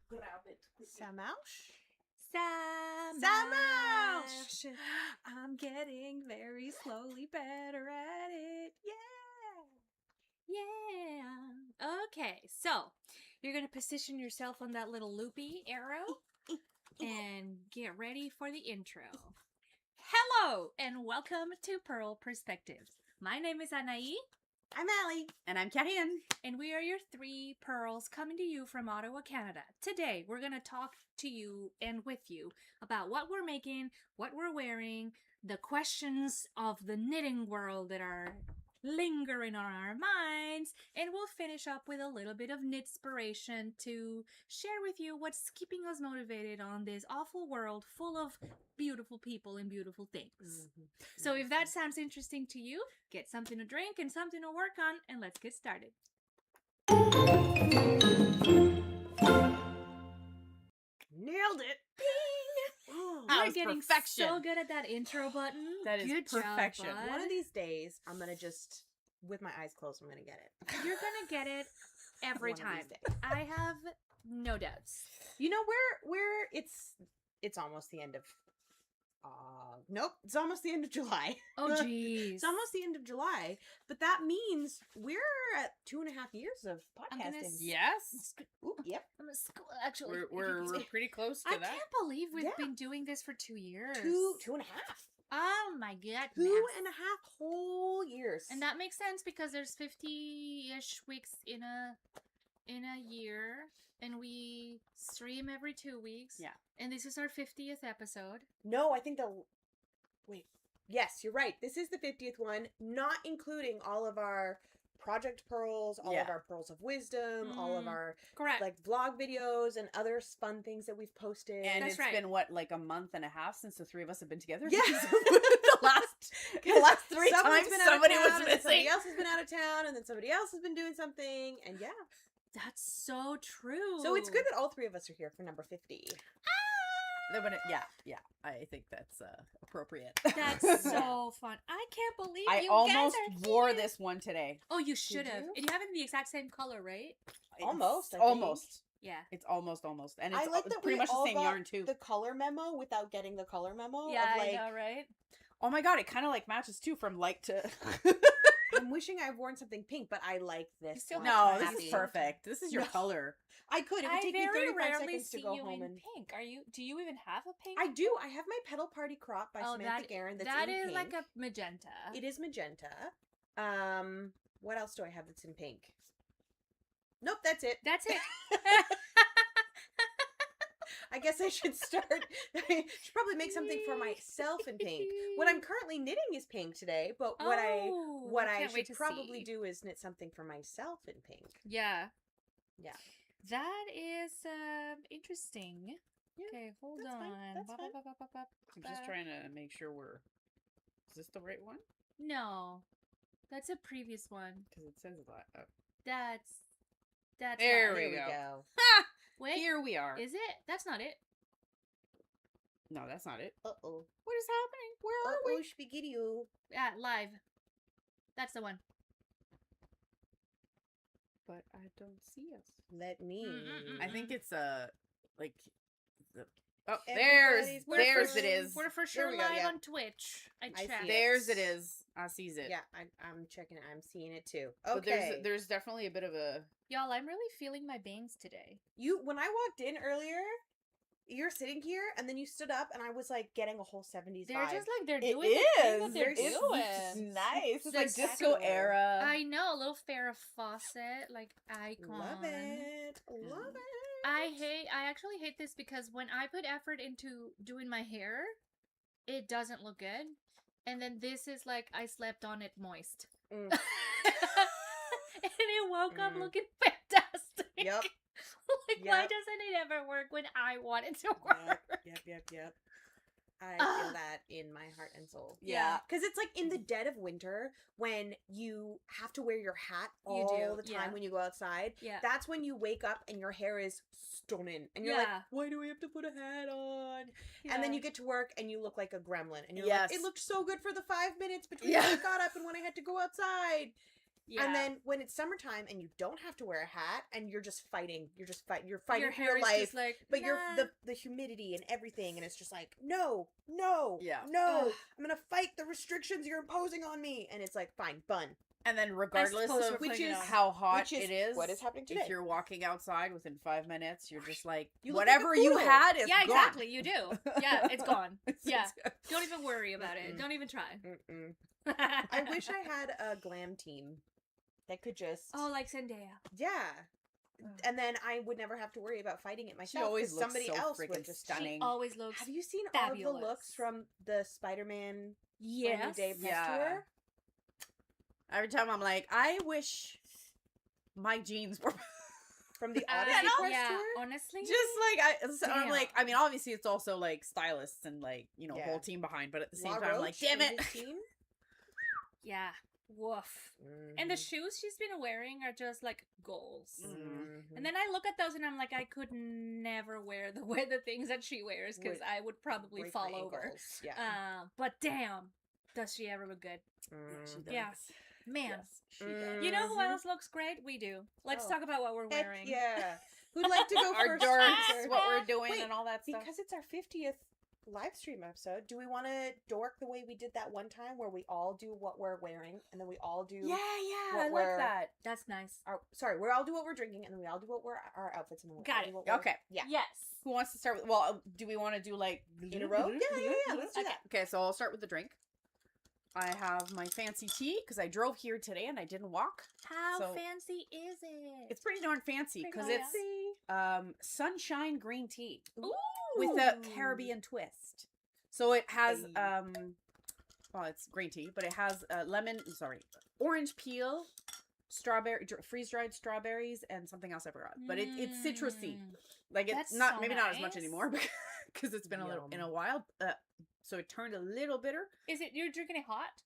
grab it. Samouche? Samouche! I'm getting very slowly better at it. Yeah. Okay, so you're going to position yourself on that little loopy arrow and get ready for the intro. Hello, and welcome to Purl Perspectives. My name is Anahí. I'm Ali. And I'm Carine. And we are your three pearls coming to you from Ottawa, Canada. Today, we're going to talk to you and with you about what we're making, what we're wearing, the questions of the knitting world that are lingering on our minds, and we'll finish up with a little bit of knitspiration to share with you what's keeping us motivated on this awful world full of beautiful people and beautiful things. Mm-hmm. So if that sounds interesting to you, get something to drink and something to work on, and let's get started. Nailed it. You're getting so good at that intro button. That is good perfection. Job, bud. One of these days, I'm going to just, with my eyes closed, I'm going to get it. You're going to get it every time. I have no doubts. You know where it's almost the end of nope, it's almost the end of July. Oh jeez. It's almost the end of July, but that means we're at 2.5 years of podcasting. Yes. Ooh, yep. Actually, We're pretty close to that. I can't believe we've been doing this for 2 years. 2.5. Oh my goodness. 2.5 whole years. And that makes sense because there's 50-ish weeks in a year, and we stream every 2 weeks. Yeah. And this is our 50th episode. No, I think wait. Yes, you're right. This is the 50th one, not including all of our Project Pearls, all of our Pearls of Wisdom, all of our like vlog videos and other fun things that we've posted. And it's been what, like a month and a half since the three of us have been together? Yes. the last three times somebody was missing. Somebody else has been out of town, and then somebody else has been doing something, and yeah. That's so true. So it's good that all three of us are here for number 50. Yeah. I think that's appropriate. That's so fun. I can't believe I you almost guys are wore here. this one today. Oh, you should have. you? And you have it in the exact same color, right? Almost. Almost. Yeah. It's almost. And it's I like that pretty much the same yarn, too. The color memo without getting the color memo. Yeah, of like, I know, right? Oh my god, it kind of like matches, too, from light to... I'm wishing I've worn something pink, but I like this. Still one. No, I'm this happy. is perfect. This is your color. I could. It would take me 35 seconds to go home and pink. Do you even have a pink? I do. I have my Petal Party crop by Samantha Guerin. That is pink. like a magenta. It is magenta. What else do I have that's in pink? Nope, that's it. That's it. I guess I should start. I should probably make something for myself in pink. What I'm currently knitting is pink today, but what I should probably do is knit something for myself in pink. Yeah. Yeah. That is interesting. Yeah, okay, hold that's on. fine. That's fine. I'm just trying to make sure Is this the right one? No. That's a previous one. Because it says a lot. Oh. That's There not we it. go. Ha! Wait. Here we are. Is it? That's not it. No, that's not it. Uh-oh. What is happening? Where are we? Spaghetti-o. Yeah, live. That's the one. But I don't see us. Let me. I think it's like the. Oh, Everybody's there's it is. We're for sure There we go, live yeah. on Twitch. I see checked. it. There's it is. I sees it. Yeah, I'm checking it. I'm seeing it too. But Okay. there's definitely a bit of a. Y'all, I'm really feeling my bangs today. When I walked in earlier, you're sitting here, and then you stood up, and I was like getting a whole 70s They're vibe. just like they're It doing the thing that is. they're It's doing. nice. It's They're like disco secular. era. I know, a little Farrah Fawcett like icon. Love it. Love it. I actually hate this because when I put effort into doing my hair, it doesn't look good. And then this is like I slept on it moist. Mm. And it woke up looking fantastic. Yep. Like, why doesn't it ever work when I want it to work? Yep. I feel that in my heart and soul. Yeah. Because it's like in the dead of winter when you have to wear your hat all the time yeah. when you go outside. Yeah. That's when you wake up and your hair is stunning. And you're like, why do I have to put a hat on? Yeah. And then you get to work and you look like a gremlin. And you're Yes. like, it looked so good for the 5 minutes between when I got up and when I had to go outside. Yeah. And then when it's summertime and you don't have to wear a hat and you're just fighting, you're fighting your for hair your is life. just like, But nah. you're the humidity and everything, and it's just like, no, Yeah. I'm gonna fight the restrictions you're imposing on me. And it's like, fine, bun. And then regardless suppose of we're playing it how hot which is it is, what is happening today. if you're walking outside within 5 minutes, you're just like, You look like a whatever you poodle. had is Yeah, gone. exactly. You do. Yeah, it's gone. Yeah. It's- Don't even worry about it. Mm-mm. Don't even try. Mm-mm. I wish I had a glam team that could just Oh, like Zendaya. yeah. And then I would never have to worry about fighting it myself. always 'cause looks somebody so else freaking would just stunning. She always looks. Have you seen all of the fabulous. looks from the Spider-Man Yes. Rainy Day press Yeah. tour? Every time I'm like, I wish my jeans were From the Odyssey press yeah, tour? honestly. just like I'm like. I Damn. mean, obviously, it's also like stylists and like Yeah. whole team behind, but at the same La time, I'm like, Roche damn and it. his team? Yeah. Woof. And the Mhm. shoes she's been wearing are just like goals. Mhm. And then I look at those and I'm like, I could never wear the things that she wears because Would I would probably Break fall my over. ankles. Yeah. But damn, does she ever look good? Mm. Yeah. Man. Yes, she Mm. does. You know who Mhm. else looks great? We do. Let's Oh. talk about what we're Heck wearing. yeah. Who'd like to go Our first? dorks, Spencer? what we're doing, Wait, and all that stuff. Because it's our 50th live stream episode, do we want to dork the way we did that one time where we all do what we're wearing and then we all do Yeah, I what like we're- that. That's nice. sorry, we all do what we're drinking and then we all do what we're our outfits and then we Got all it. do what we're, Okay. yeah. Yes. Who wants to start with? Well, do we want to do like In a row? Yeah, let's do Okay. that. Okay, so I'll start with the drink. I have my fancy tea because I drove here today and I didn't walk. How So- fancy is it? It's pretty darn fancy because Pretty it's sunshine green tea Ooh. with a Caribbean twist. So it has Hey. well, it's green tea, but it has orange peel, strawberry, freeze-dried strawberries, and something else I forgot. But it's citrusy. Like it's That's not so maybe not as much nice. anymore because it's been Yum. in a while. So it turned a little bitter. Is it you're drinking it hot?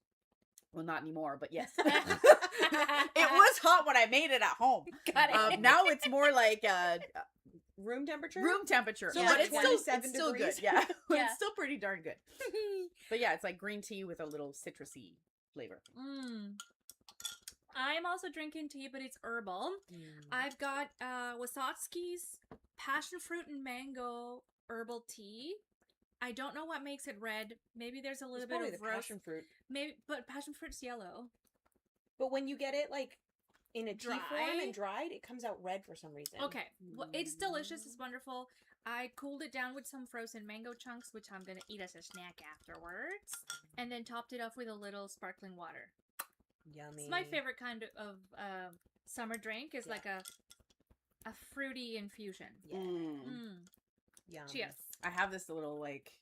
Well, not anymore, but yes. It was hot when I made it at home. Got it. Now it's more like Room temperature? room temperature, So but like it's still 27 good. degrees? Yeah, Yeah. it's still pretty darn good. But yeah, it's like green tea with a little citrusy flavor. I'm also drinking tea, but it's herbal. I've got Wasatski's passion fruit and mango herbal tea. I don't know what makes it red. Maybe there's a little It's bit probably of the roast. passion fruit. Maybe, but passion fruit's yellow. But when you get it like in a tea form Dry? and dried, it comes out red for some reason. Okay, well, it's delicious. It's wonderful. I cooled it down with some frozen mango chunks, which I'm gonna eat as a snack afterwards, and then topped it off with a little sparkling water. Yummy. It's my favorite kind of summer drink. Is Yeah. like a fruity infusion. Yeah. Yum. Cheers. I have this little like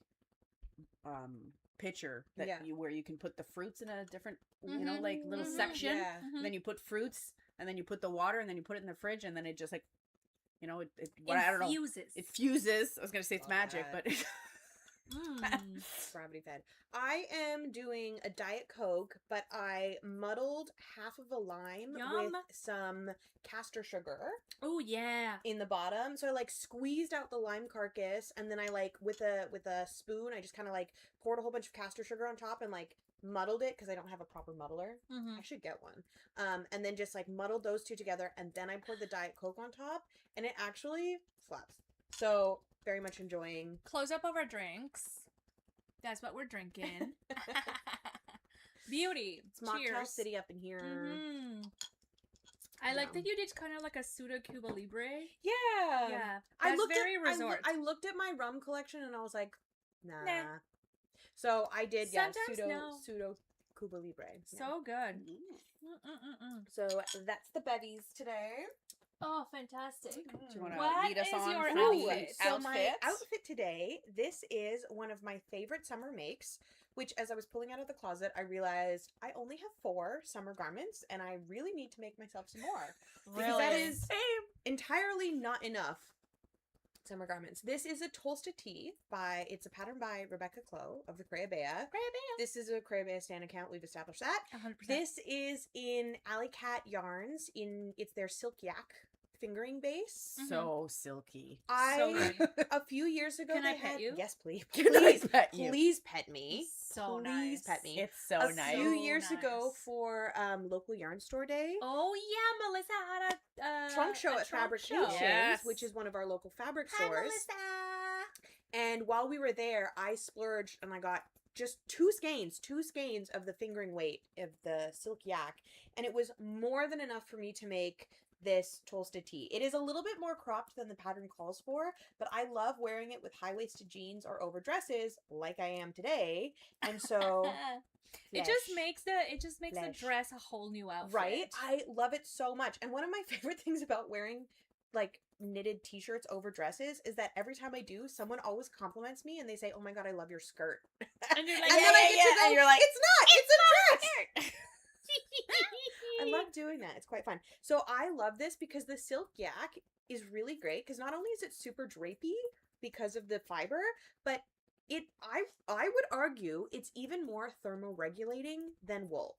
pitcher that Yeah. where you can put the fruits in a different Mhm, like little mhm. section. Yeah. Mhm. Then you put fruits, and then you put the water, and then you put it in the fridge, and then it just like I don't know. Infuses. It fuses. I was gonna say it's Love magic, that. but Gravity fed. I am doing a Diet Coke, but I muddled half of a lime Yum. with some castor sugar Oh yeah. in the bottom. So I like squeezed out the lime carcass, and then I like with a spoon, I just kind of like poured a whole bunch of castor sugar on top and like muddled it because I don't have a proper muddler. Mm-hmm. I should get one. And then just like muddled those two together, and then I poured the Diet Coke on top, and it actually slaps. So very much enjoying. Close up of our drinks. That's what we're drinking. Beauty. It's Mocktail Cheers. City up in here. Mm-hmm. I like Yum. that you did kind of like a pseudo Cuba Libre. Yeah. Yeah. I That's looked very at resort. I looked at my rum collection and I was like, nah. Nah. So I did, Sometimes no. pseudo Cuba Libre. Yeah. So good. So that's the bevies today. Oh, fantastic. do you want to What lead us is on your for Ooh, the outfit? so my outfits? outfit today, this is one of my favorite summer makes, which as I was pulling out of the closet, I realized I only have 4 summer garments and I really need to make myself some more. Because that Really? is entirely not enough summer garments. This is a Tolsta tee it's a pattern by Rebecca Clow of the Crayabea. This is a Crayabea Stan account. We've established that. 100%. This is in Alley Cat Yarns. It's their Silk Yak fingering base. So silky. A few years ago, Can I pet you? Yes, please. Can I pet you? Please pet me. So Please nice. pet me. It's so A nice. few years nice. ago for local yarn store day. Oh yeah, Melissa had a Trunk show at trunk Fabrications, show. Yes. which is one of our local fabric Hi, stores. Melissa. And while we were there, I splurged and I got just two skeins of the fingering weight of the silk yak, and it was more than enough for me to make this toasted tee. It is a little bit more cropped than the pattern calls for, but I love wearing it with high-waisted jeans or over dresses like I am today. And so it just makes the Flesh. dress a whole new outfit. right? I love it so much. And one of my favorite things about wearing like knitted t-shirts over dresses is that every time I do, someone always compliments me and they say, "Oh my god, I love your skirt." And you're like, and then I get to go, and you're like, "It's not, it's a dress." I love doing that. It's quite fun. So I love this because the silk yak is really great because not only is it super drapey because of the fiber, but I would argue it's even more thermoregulating than wool.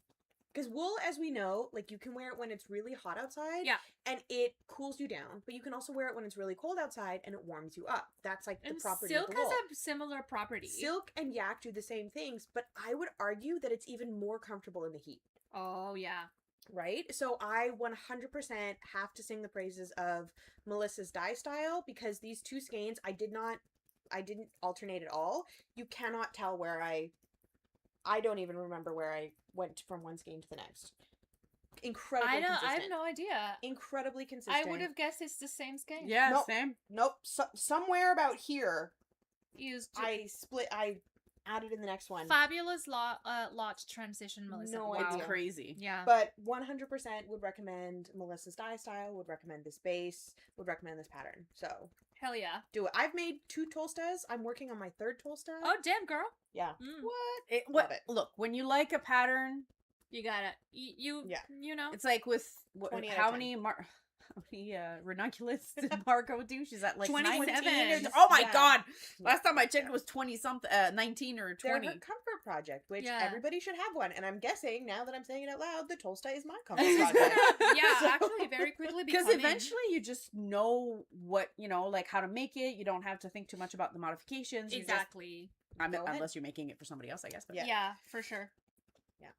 Because wool, as we know, like you can wear it when it's really hot outside, Yeah. and it cools you down. But you can also wear it when it's really cold outside, and it warms you up. That's like the and property silk of the wool. has a similar property. Silk and yak do the same things, but I would argue that it's even more comfortable in the heat. Oh yeah. Right? So I 100% have to sing the praises of Melissa's dye style because these two skeins, I didn't alternate at all. You cannot tell where I don't even remember where I went from one skein to the next. Incredibly consistent. I have no idea. Incredibly consistent. I would have guessed it's the same skein. Yeah, Nope. same. Nope. Somewhere about here, Used I added in the next one. fabulous lot transition, Melissa. No Wow. idea. Crazy. Yeah. But 100% would recommend Melissa's dye style, would recommend this base, would recommend this pattern. So Hell yeah. do it. I've made 2 Tolstas. I'm working on my 3rd Tolsta. Oh damn, girl. Yeah. Mm. What? Love it. Look, when you like a pattern, You gotta you know. it's like with 20 out of how 10. many ranunculus did Margot do? She's at like 27. 19 or, oh my Yeah. god! Yeah. Last time I checked, it was 20 something, 19 or They're 20. her comfort project, which Yeah. everybody should have one. And I'm guessing, now that I'm saying it out loud, the Tolsta is my comfort project. Yeah, So- actually very quickly Because becoming. eventually you just know what, like how to make it. You don't have to think too much about the modifications. You just- Exactly. Go ahead. unless you're making it for somebody else, I guess. But Yeah. For sure. Yeah.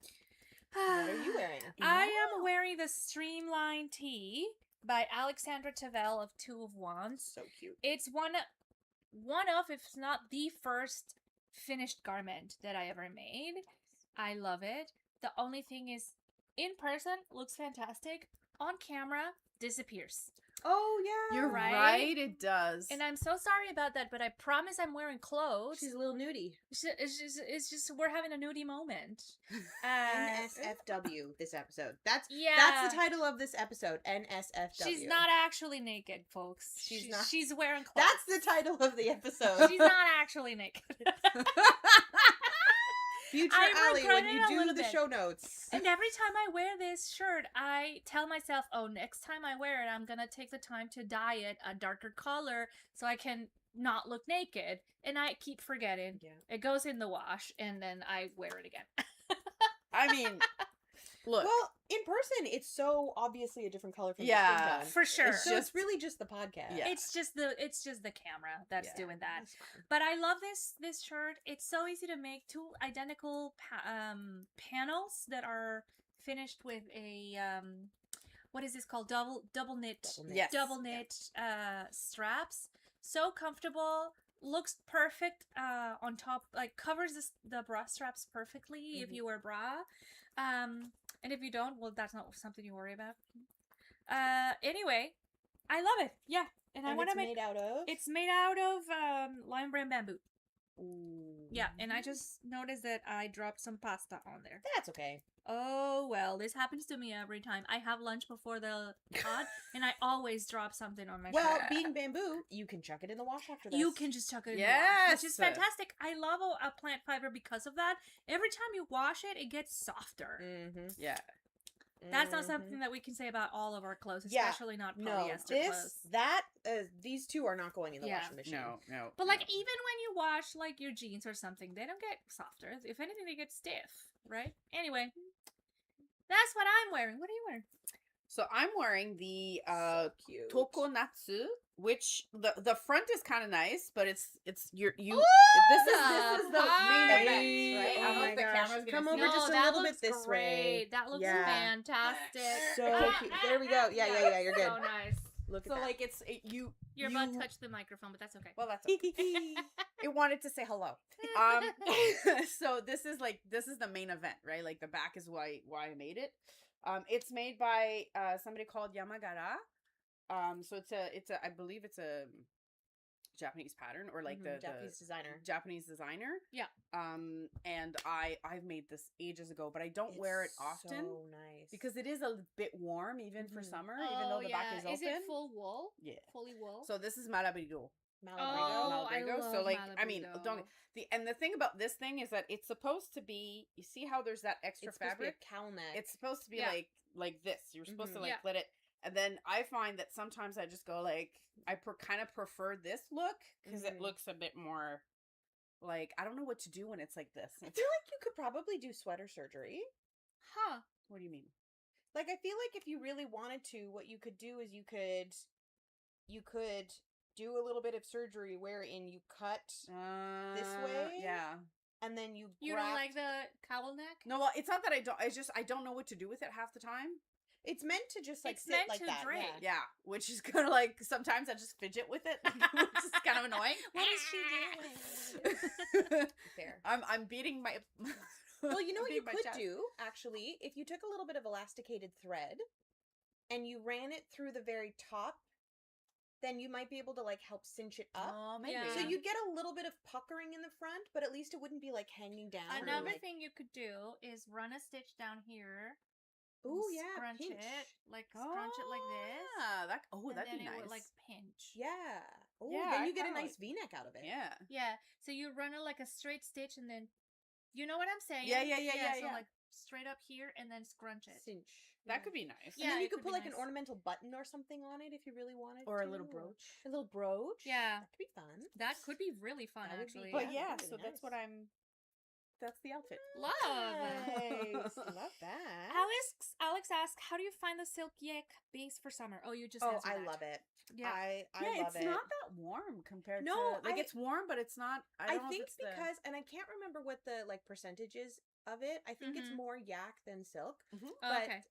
What are you wearing? I am wearing the Streamline tee by Alexandra Tavel of 2 of Wands. So cute. It's one of, if not the first finished garment that I ever made. I love it. The only thing is, in person, looks fantastic. On camera, disappears. Oh, yeah. You're Right? right. It does. And I'm so sorry about that, but I promise I'm wearing clothes. She's a little nudie. It's just we're having a nudie moment. NSFW, this episode. That's Yeah. the title of this episode. NSFW. She's not actually naked, folks. She's not. She's wearing clothes. That's the title of the episode. She's not actually naked. Future I Ali, regret when it you a do little the bit. show notes. And every time I wear this shirt, I tell myself, oh, next time I wear it, I'm going to take the time to dye it a darker color so I can not look naked. And I keep forgetting. Yeah. It goes in the wash, and then I wear it again. I mean, look. Well, in person, it's so obviously a different color from Yeah. the screen tone. For sure. So it's really just the podcast. Yeah. It's just the camera that's Yeah, doing that. that's fine. But I love this shirt. It's so easy to make. 2 identical panels that are finished with a what is this called? Double knit. Yes. Double knit straps. So comfortable. Looks perfect on top. Like covers the bra straps perfectly if you wear bra. And if you don't, well, that's not something you worry about. Anyway, I love it. Yeah, and I want to make. Made out of. It's made out of lime brand bamboo. Ooh. Yeah, and I just noticed that I dropped some pasta on there. That's okay. Oh well, this happens to me every time. I have lunch before the pod, and I always drop something on my Well, shirt. being bamboo, you can chuck it in the wash after this. You can just chuck it in the wash, which is Yes. fantastic. I love a plant fiber because of that. Every time you wash it, it gets softer. Mm-hmm. Yeah. That's not something that we can say about all of our clothes, Yeah. especially not No, polyester clothes. these two are not going in the Yeah. washing machine. No. But like even when you wash like your jeans or something, they don't get softer. If anything, they get stiff, right? Anyway, that's what I'm wearing. What are you wearing? So I'm wearing the So cute. Tokonatsu, which the front is kind of nice, but it's this is the main event, right? Oh I don't know my if the gosh. camera's Come gonna see over it. just a that little bit looks this great. way. That looks Yeah. fantastic. So cute. There we go. Yeah, you're good. So nice. Look at So that. like You're about to touch the microphone, but that's okay. Well, that's okay. It wanted to say hello. So this is the main event, right? Like the back is why I made it. It's made by somebody called Yamagara. So it's a I believe it's a Japanese pattern or like the Japanese designer. Yeah. And I've made this ages ago, but I don't wear it often. So nice. Because it is a bit warm even for summer, even though the back is open. Is it full wool? Yeah. Fully wool? So this is Malabrigo. Oh, I love So like I mean, Malabrigo. the thing about this thing is that it's supposed to be, you see how there's that extra It's supposed fabric? to be a cowl neck. It's supposed to be like this. You're supposed to Yeah. let it, and then I find that sometimes I just go like I kind of prefer this look because it looks a bit more like I don't know what to do when it's like this. I feel like you could probably do sweater surgery. Huh. What do you mean? Like I feel like if you really wanted to, what you could do is you could do a little bit of surgery wherein you cut this way. Yeah. And then you don't like the cowl neck? No, well, it's not that I don't. It's just I don't know what to do with it half the time. It's meant to just like It's sit meant like to that. drape. Yeah. Yeah, which is kind of like sometimes I just fidget with it, which is kind of annoying. What is she doing? Fair. I'm beating my. Well, you know what you beating my could chest. do, actually? If you took a little bit of elasticated thread and you ran it through the very top, then you might be able to like help cinch it up. Oh, maybe. Yeah. So you'd get a little bit of puckering in the front, but at least it wouldn't be like hanging down. Another like... thing you could do is run a stitch down here. Ooh, yeah, Scrunch pinch. it. Scrunch it like this. Yeah, that'd and be then nice. it would like pinch. Yeah. Oh, Yeah, then I you get a kinda nice V-neck out of it. Yeah. Yeah. So you run it like a straight stitch and then, you know what I'm saying? Yeah. So like straight up here and then scrunch it. Cinch. That could be nice. And Yeah, then you it could could put be like an nice. ornamental button or something on it if you really wanted Or a to. little brooch. A little brooch. Yeah. That could be fun. That could be really fun, That would be- actually. But Yeah, yeah, that'd be so that's nice. what that's the outfit. Love. Nice. Love that. Alex asked, how do you find the silk yak base for summer? Oh, you just Oh, answered I that. love it. Yeah. I Yeah, love it's it. not that warm compared No, to like I- it's warm, but it's not. I I don't know think if it's because, and I can't remember what the like percentage is of it. I think it's Mhm. more yak than silk. Mhm. Oh, But okay.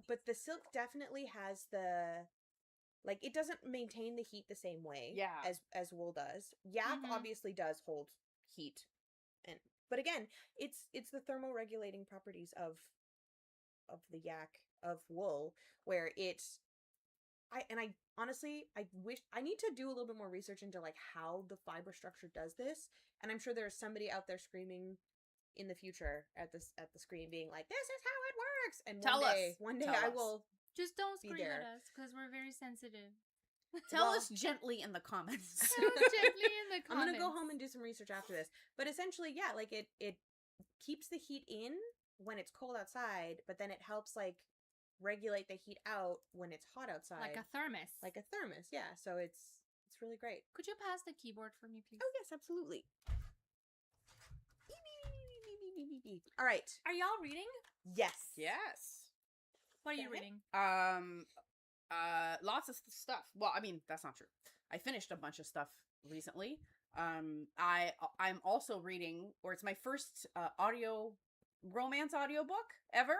but the silk definitely has the like it doesn't maintain the heat the same way Yeah. as wool does. Yak Mhm. obviously does hold heat. But again, it's the thermoregulating properties of the yak of wool where it's I honestly I wish I need to do a little bit more research into like how the fiber structure does this, and I'm sure there's somebody out there screaming in the future at the screen being like, this is how it works, and Tell us. one day Tell I us. will Just don't be scream there. at us because we're very sensitive. Tell Well- us gently in the comments. Tell us gently in the I'm comments. gonna go home and do some research after this. But essentially, yeah, like it keeps the heat in when it's cold outside, but then it helps like regulate the heat out when it's hot outside. Like a thermos. Like a thermos, yeah. So it's really great. Could you pass the keyboard for me, please? Oh yes, absolutely. All right. Are y'all reading? Yes. Yes. What are you Okay. reading? Lots of stuff. Well, I mean, that's not true. I finished a bunch of stuff recently. I'm also reading, or it's my first romance audiobook ever.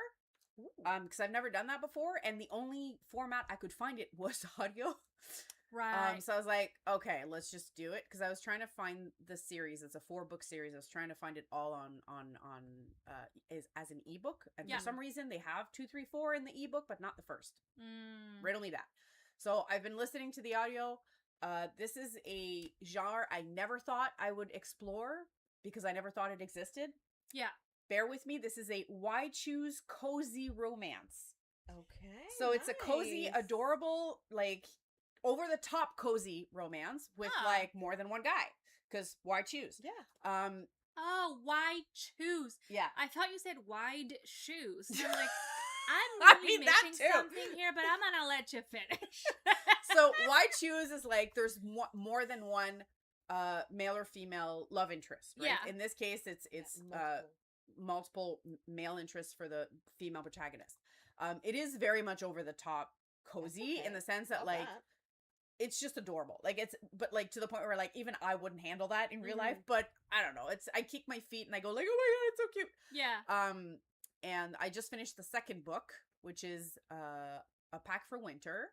Ooh. Because I've never done that before, and the only format I could find it was audio. Right. So I was like, okay, let's just do it, because I was trying to find the series. It's a 4-book series. I was trying to find it all on as an ebook, and Yeah. for some reason they have 2, 3, 4 in the ebook, but not the first. Mm. Right, only that. So I've been listening to the audio. This is a genre I never thought I would explore because I never thought it existed. Yeah. Bear with me. This is a why choose cozy romance. Okay. So it's a cozy, nice. adorable, like over the top cozy romance with Ah. like more than one guy. Because why choose? Yeah. Oh, why choose? Yeah. I thought you said wide shoes. And I'm like, I'm I really mean, that missing too. something here, but I'm gonna let you finish. So why choose is like there's more than one male or female love interest, right? Yeah. In this case, it's Multiple. multiple male interests for the female protagonist. It is very much over the top cozy in the sense that it's just adorable. Like but like to the point where like even I wouldn't handle that in real life, but I don't know. I kick my feet and I go like, oh my god, it's so cute. Yeah. And I just finished the second book, which is a pack for winter.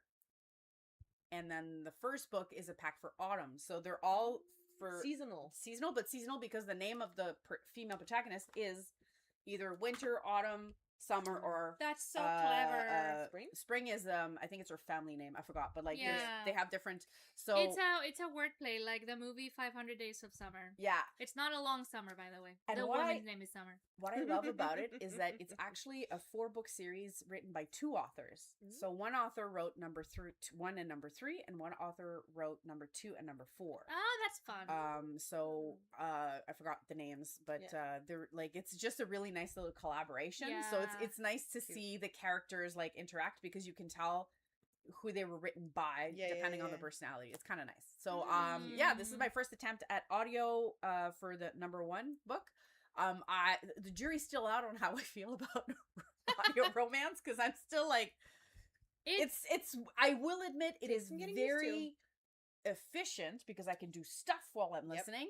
And then the first book is a pack for autumn. So they're all for seasonal, but seasonal because the name of the female protagonist is either winter, autumn, summer, or that's so clever. Spring is I think it's her family name. I forgot, but like they have different. So it's a wordplay like the movie 500 Days of Summer. Yeah, it's not a long summer, by the way. And the woman's name is Summer. What I love about it is that it's actually a 4-book series written by 2 authors. So one author wrote number 1 and number 3, and one author wrote number 2 and number 4. Oh, that's fun. So I forgot the names, but they're like it's just a really nice little collaboration. Yeah. So it's nice to see the characters like interact because you can tell who they were written by depending on the personality. It's kind of nice. So this is my first attempt at audio for the number 1 book. The jury's still out on how I feel about audio romance because I'm still like it's I will admit it is very efficient because I can do stuff while I'm listening,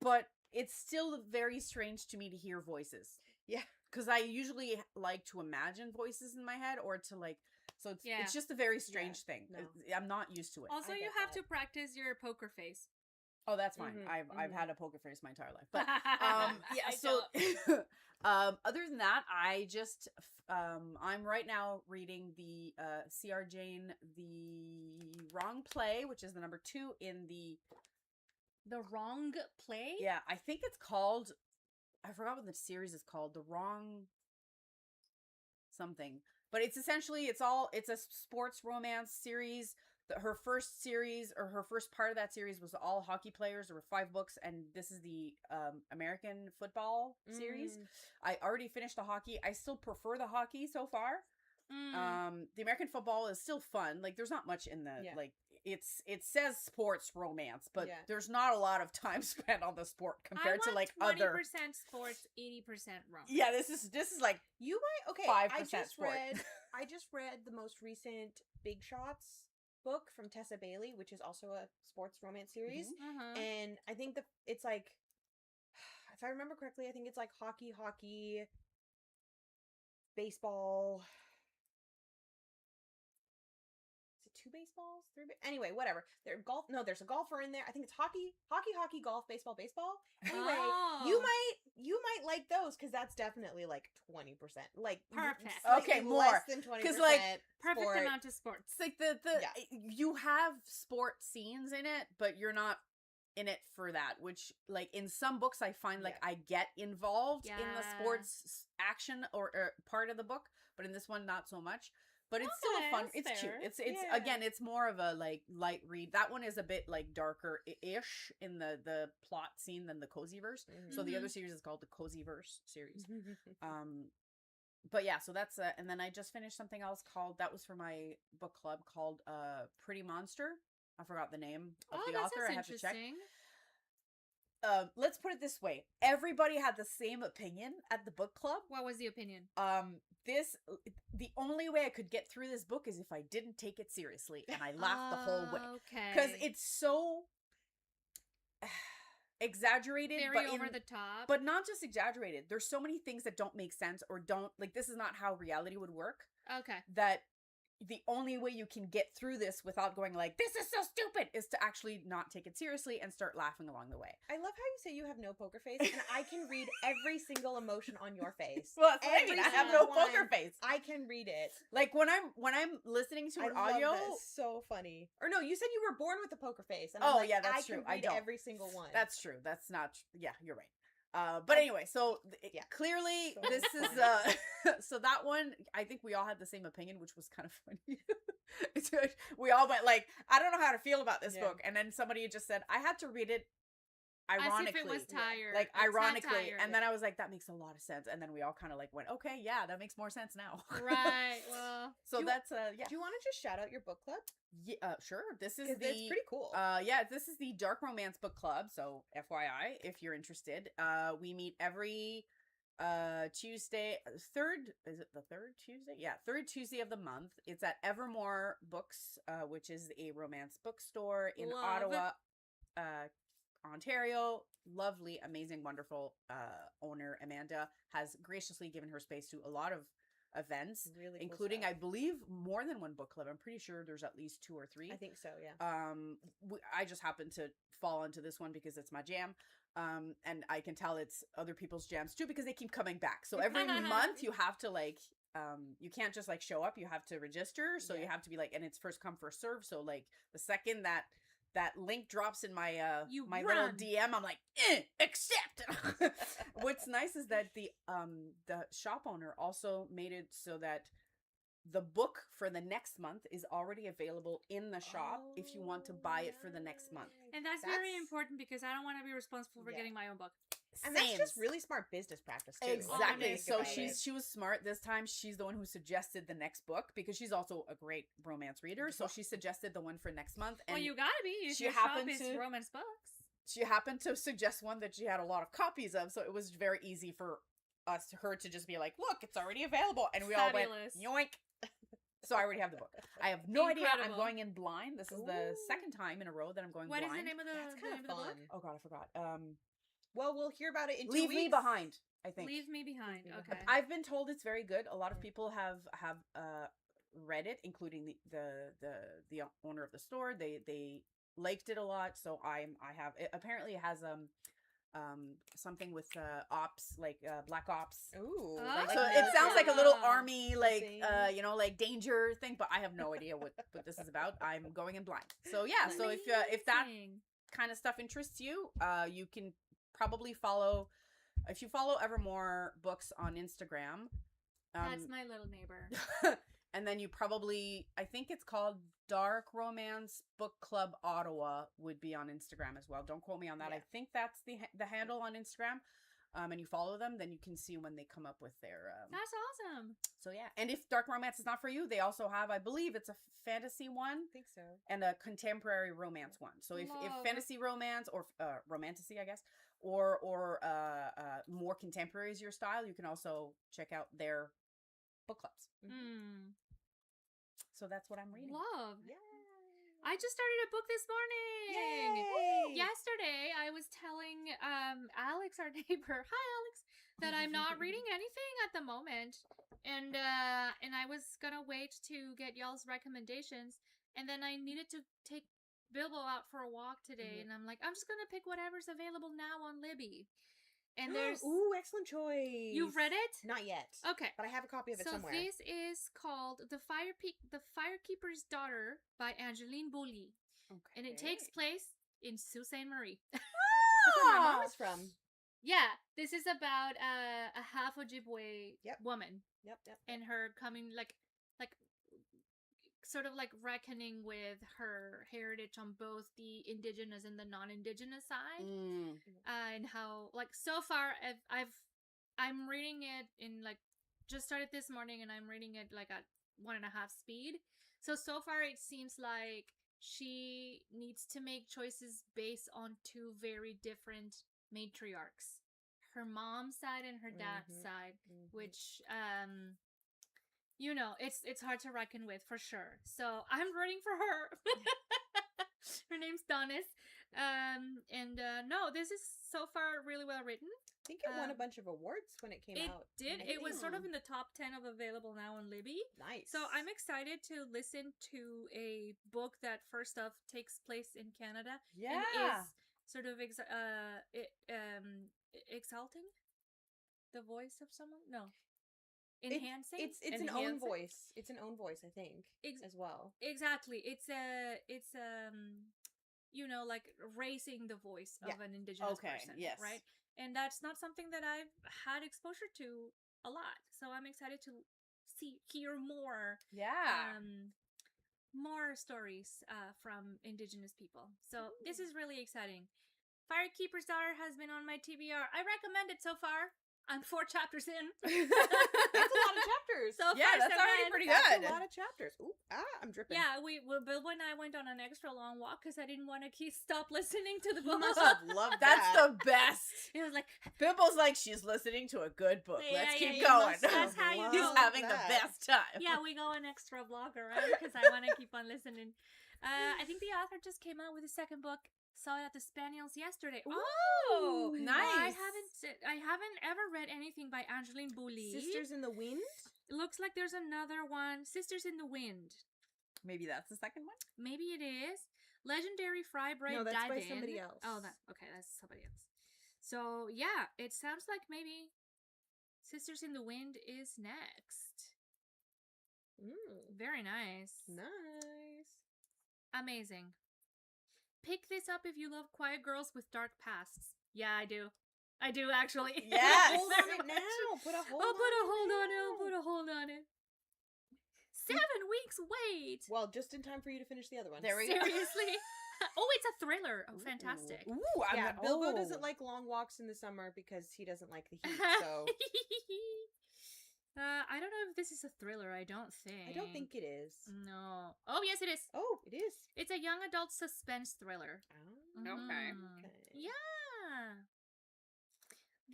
but it's still very strange to me to hear voices. Yeah, because I usually like to imagine voices in my head or to like. So it's just a very strange thing. No. I'm not used to it. Also, you have to practice your poker face. Oh, that's fine. I've had a poker face my entire life. But so other than that, I just I'm right now reading the C.R. Jane The Wrong Play, which is the number 2 in the Wrong Play? Yeah, I think it's called I forgot what the series is called. The Wrong something. But it's essentially it's a sports romance series. Her first series or her first part of that series was all hockey players. There were 5 books, and this is the American football series. I already finished the hockey. I still prefer the hockey so far. The American football is still fun. Like there's not much in the like it says sports romance, but there's not a lot of time spent on the sport compared to like 20% other 20% sports, 80% romance. Yeah, this is like you might 5% sport. I just read the most recent Big Shots book from Tessa Bailey, which is also a sports romance series, and I think it's like, if I remember correctly, I think it's like hockey, baseball. 2 baseballs, 3 anyway, whatever. There's golf. No, there's a golfer in there. I think it's hockey, golf, baseball. Anyway, you might like those because that's definitely like 20%, like perfect. Okay, more less than 20%. Because like perfect amount of sports. It's like the you have sport scenes in it, but you're not in it for that. Which like in some books, I find like I get involved in the sports action or part of the book, but in this one, not so much. But it's still a fun. It's cute. It's again, it's more of a like light read. That one is a bit like darker ish in the plot scene than the Cozyverse. So the other series is called the Cozyverse series. But yeah, so that's and then I just finished something else called that was for my book club called Pretty Monster. I forgot the name of the author. I have to check. Let's put it this way. Everybody had the same opinion at the book club. What was the opinion? The only way I could get through this book is if I didn't take it seriously and I laughed the whole way. Okay. Because it's so exaggerated. Very over the top. But not just exaggerated. There's so many things that don't make sense or don't, like, this is not how reality would work. Okay. That the only way you can get through this without going like, this is so stupid, is to actually not take it seriously and start laughing along the way. I love how you say you have no poker face, and I can read every single emotion on your face. Well, that's what I mean. I have no poker face. I can read it. Like when I'm listening to an audio. That's so funny. Or no, you said you were born with a poker face. And yeah, that's true. I don't. Every single one. That's true. That's not. Yeah, you're right. But anyway, so clearly so this is so that one, I think we all had the same opinion, which was kind of funny. We all went like, I don't know how to feel about this book, and then somebody just said I had to read it ironically. As if it was tired. Like, It's ironically. satire. And then I was like, that makes a lot of sense. And then we all kind of like went, okay, yeah, that makes more sense now. Right. Well. So that's, yeah. Do you want to just shout out your book club? Yeah, sure. This is It's pretty cool. Yeah, this is the Dark Romance Book Club. So FYI, if you're interested, we meet every Tuesday, is it the third Tuesday? Yeah, third Tuesday of the month. It's at Evermore Books, which is a romance bookstore in Ottawa, Ontario. Lovely, amazing, wonderful owner Amanda has graciously given her space to a lot of events, really including cool I believe more than one book club. I'm pretty sure there's at least 2 or 3. I think so, yeah. I just happen to fall into this one because it's my jam. And I can tell it's other people's jams too because they keep coming back. So every month you have to like you can't just like show up, you have to register. So you have to be like, and it's first come first serve. So like the second that link drops in my my little DM, I'm like, accept. What's nice is that the shop owner also made it so that the book for the next month is already available in the shop if you want to buy it for the next month. And that's very important because I don't want to be responsible for getting my own book. And that's just really smart business practice too. Exactly. So she was smart this time. She's the one who suggested the next book because she's also a great romance reader. So she suggested the one for next month. And well, you gotta be. If she your shop happened is to romance books. She happened to suggest one that she had a lot of copies of, so it was very easy for her to just be like, "Look, it's already available," and we all went, "Yoink!" So I already have the book. I have no idea. I'm going in blind. This is the second time in a row that I'm going blind. What is the name of the book? Oh God, I forgot. Well, we'll hear about it in 2 Leave weeks. Me Behind, I think. Leave Me Behind. Okay. I've been told it's very good. A lot of people have read it, including the owner of the store. They liked it a lot, so I have. Apparently, it has something with ops, like black ops. Ooh. Like, so it sounds like a little army, like like danger thing, but I have no idea what this is about. I'm going in blind. So yeah, so if that kind of stuff interests you, you can probably follow, if you follow Evermore Books on Instagram. That's my little neighbor. And then you probably, I think it's called Dark Romance Book Club Ottawa would be on Instagram as well. Don't quote me on that. I think that's the handle on Instagram. And you follow them, then you can see when they come up with their... That's awesome. So yeah. And if Dark Romance is not for you, they also have, I believe it's a fantasy one. I think so. And a contemporary romance one. So if fantasy romance or romantasy, I guess, or more contemporary is your style, you can also check out their book clubs. So that's what I'm reading. Love. Yeah. I just started a book this morning. Yay! Yesterday, I was telling Alex, our neighbor, hi Alex, that I'm not reading anything at the moment, and I was gonna wait to get y'all's recommendations, and then I needed to take Bilbo out for a walk today, and I'm like, I'm just gonna pick whatever's available now on Libby. And there's excellent choice. You've read it? Not yet. Okay, but I have a copy of it somewhere. So this is called The Firekeeper's Daughter by Angeline Boulley. Okay. And it takes place in Sault Ste. Marie. That's where my mom is from. Yeah, this is about a half Ojibwe woman. Yep. And her coming like sort of like reckoning with her heritage on both the indigenous and the non-indigenous side, and how like so far I'm reading it in like just started this morning, and I'm reading it like at 1.5 speed. So far it seems like she needs to make choices based on 2 very different matriarchs, her mom's side and her dad's side, which it's hard to reckon with for sure. So I'm rooting for her. Her name's Donis. No, this is so far really well written. I think it won a bunch of awards when it came out. It did. It was sort of in the top 10 of available now on Libby. Nice. So I'm excited to listen to a book that first off takes place in Canada. Yeah. And is sort of exalting the voice of someone. No. Enhancing. It's an own voice. It's an own voice, I think, as well. Exactly. It's like raising the voice of an indigenous person. Yes. Right. And that's not something that I've had exposure to a lot. So I'm excited to hear more. Yeah. More stories from indigenous people. So this is really exciting. Firekeeper's Daughter has been on my TBR. I recommend it so far. I'm 4 chapters in. That's a lot of chapters. So Yeah, far, that's so already good. pretty That's good. a lot of chapters. Ooh, I'm dripping. Yeah, Bilbo and I went on an extra long walk because I didn't want to stop listening to the You book. must have loved That's that. the best. It was like, Bilbo's like, she's listening to a good book. Yeah, Let's yeah, keep you going. must- that's how you He's know having the that. best time. yeah, we go an extra vlog around because I want to keep on listening. I think the author just came out with a second book. Saw it at the Spaniels yesterday. Oh, Ooh, I nice. haven't ever read anything by Angeline Boulley. Sisters in the Wind? It looks like there's another one. Sisters in the Wind. Maybe that's the second one. Maybe it is. Legendary Fry Bread No, that's by Dadin. somebody else. Oh, that's somebody else. So yeah, it sounds like maybe Sisters in the Wind is next. Very nice. Nice. Amazing. Pick this up if you love quiet girls with dark pasts. Yeah, I do. I do actually. Yes. Hold on it now. Put a hold I'll put a hold on it. now. I'll put a hold on it. 7 weeks wait. Well, just in time for you to finish the other one. There we go. Seriously? Oh, it's a thriller. Oh, fantastic. Ooh, Yeah, Bilbo doesn't like long walks in the summer because he doesn't like the heat. So I don't know if this is a thriller. I don't think. I don't think it is. No. Oh, yes, it is. Oh, it is. It's a young adult suspense thriller. Oh, Okay. okay. Yeah.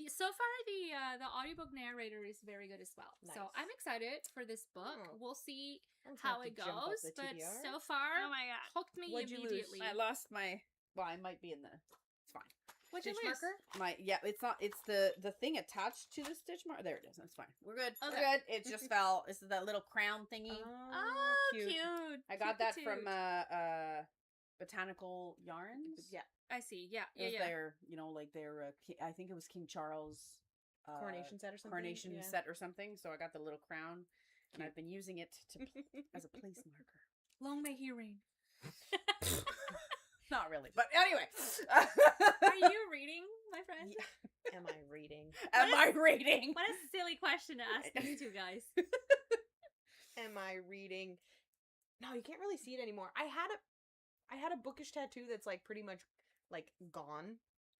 So far, the audiobook narrator is very good as well. So Nice. I'm excited for this book. Oh. We'll see I'm gonna how have it to jump up goes, the but TBR. so far, Oh my god. hooked me What'd you lose? immediately. I lost my. Well, I might be in the. It's fine. What'd you Stitch lose? marker? My it's not. It's the thing attached to the stitch mark. There it is. That's fine. We're good. Okay. We're good. It just fell. This is that little crown thingy. Oh, cute. I got that from Cute. Botanical Yarns. Yeah. I see. Yeah, It was yeah. their, like their. I think it was King Charles. Coronation set or something. Coronation Yeah. set or something. So I got the little crown, and Cute. I've been using it as a place marker. Long may he reign. Not really, but anyway. Are you reading, my friend? Am I reading? Am I reading? What a silly question to ask these two guys. Am I reading? No, you can't really see it anymore. I had a bookish tattoo that's like pretty much like gone.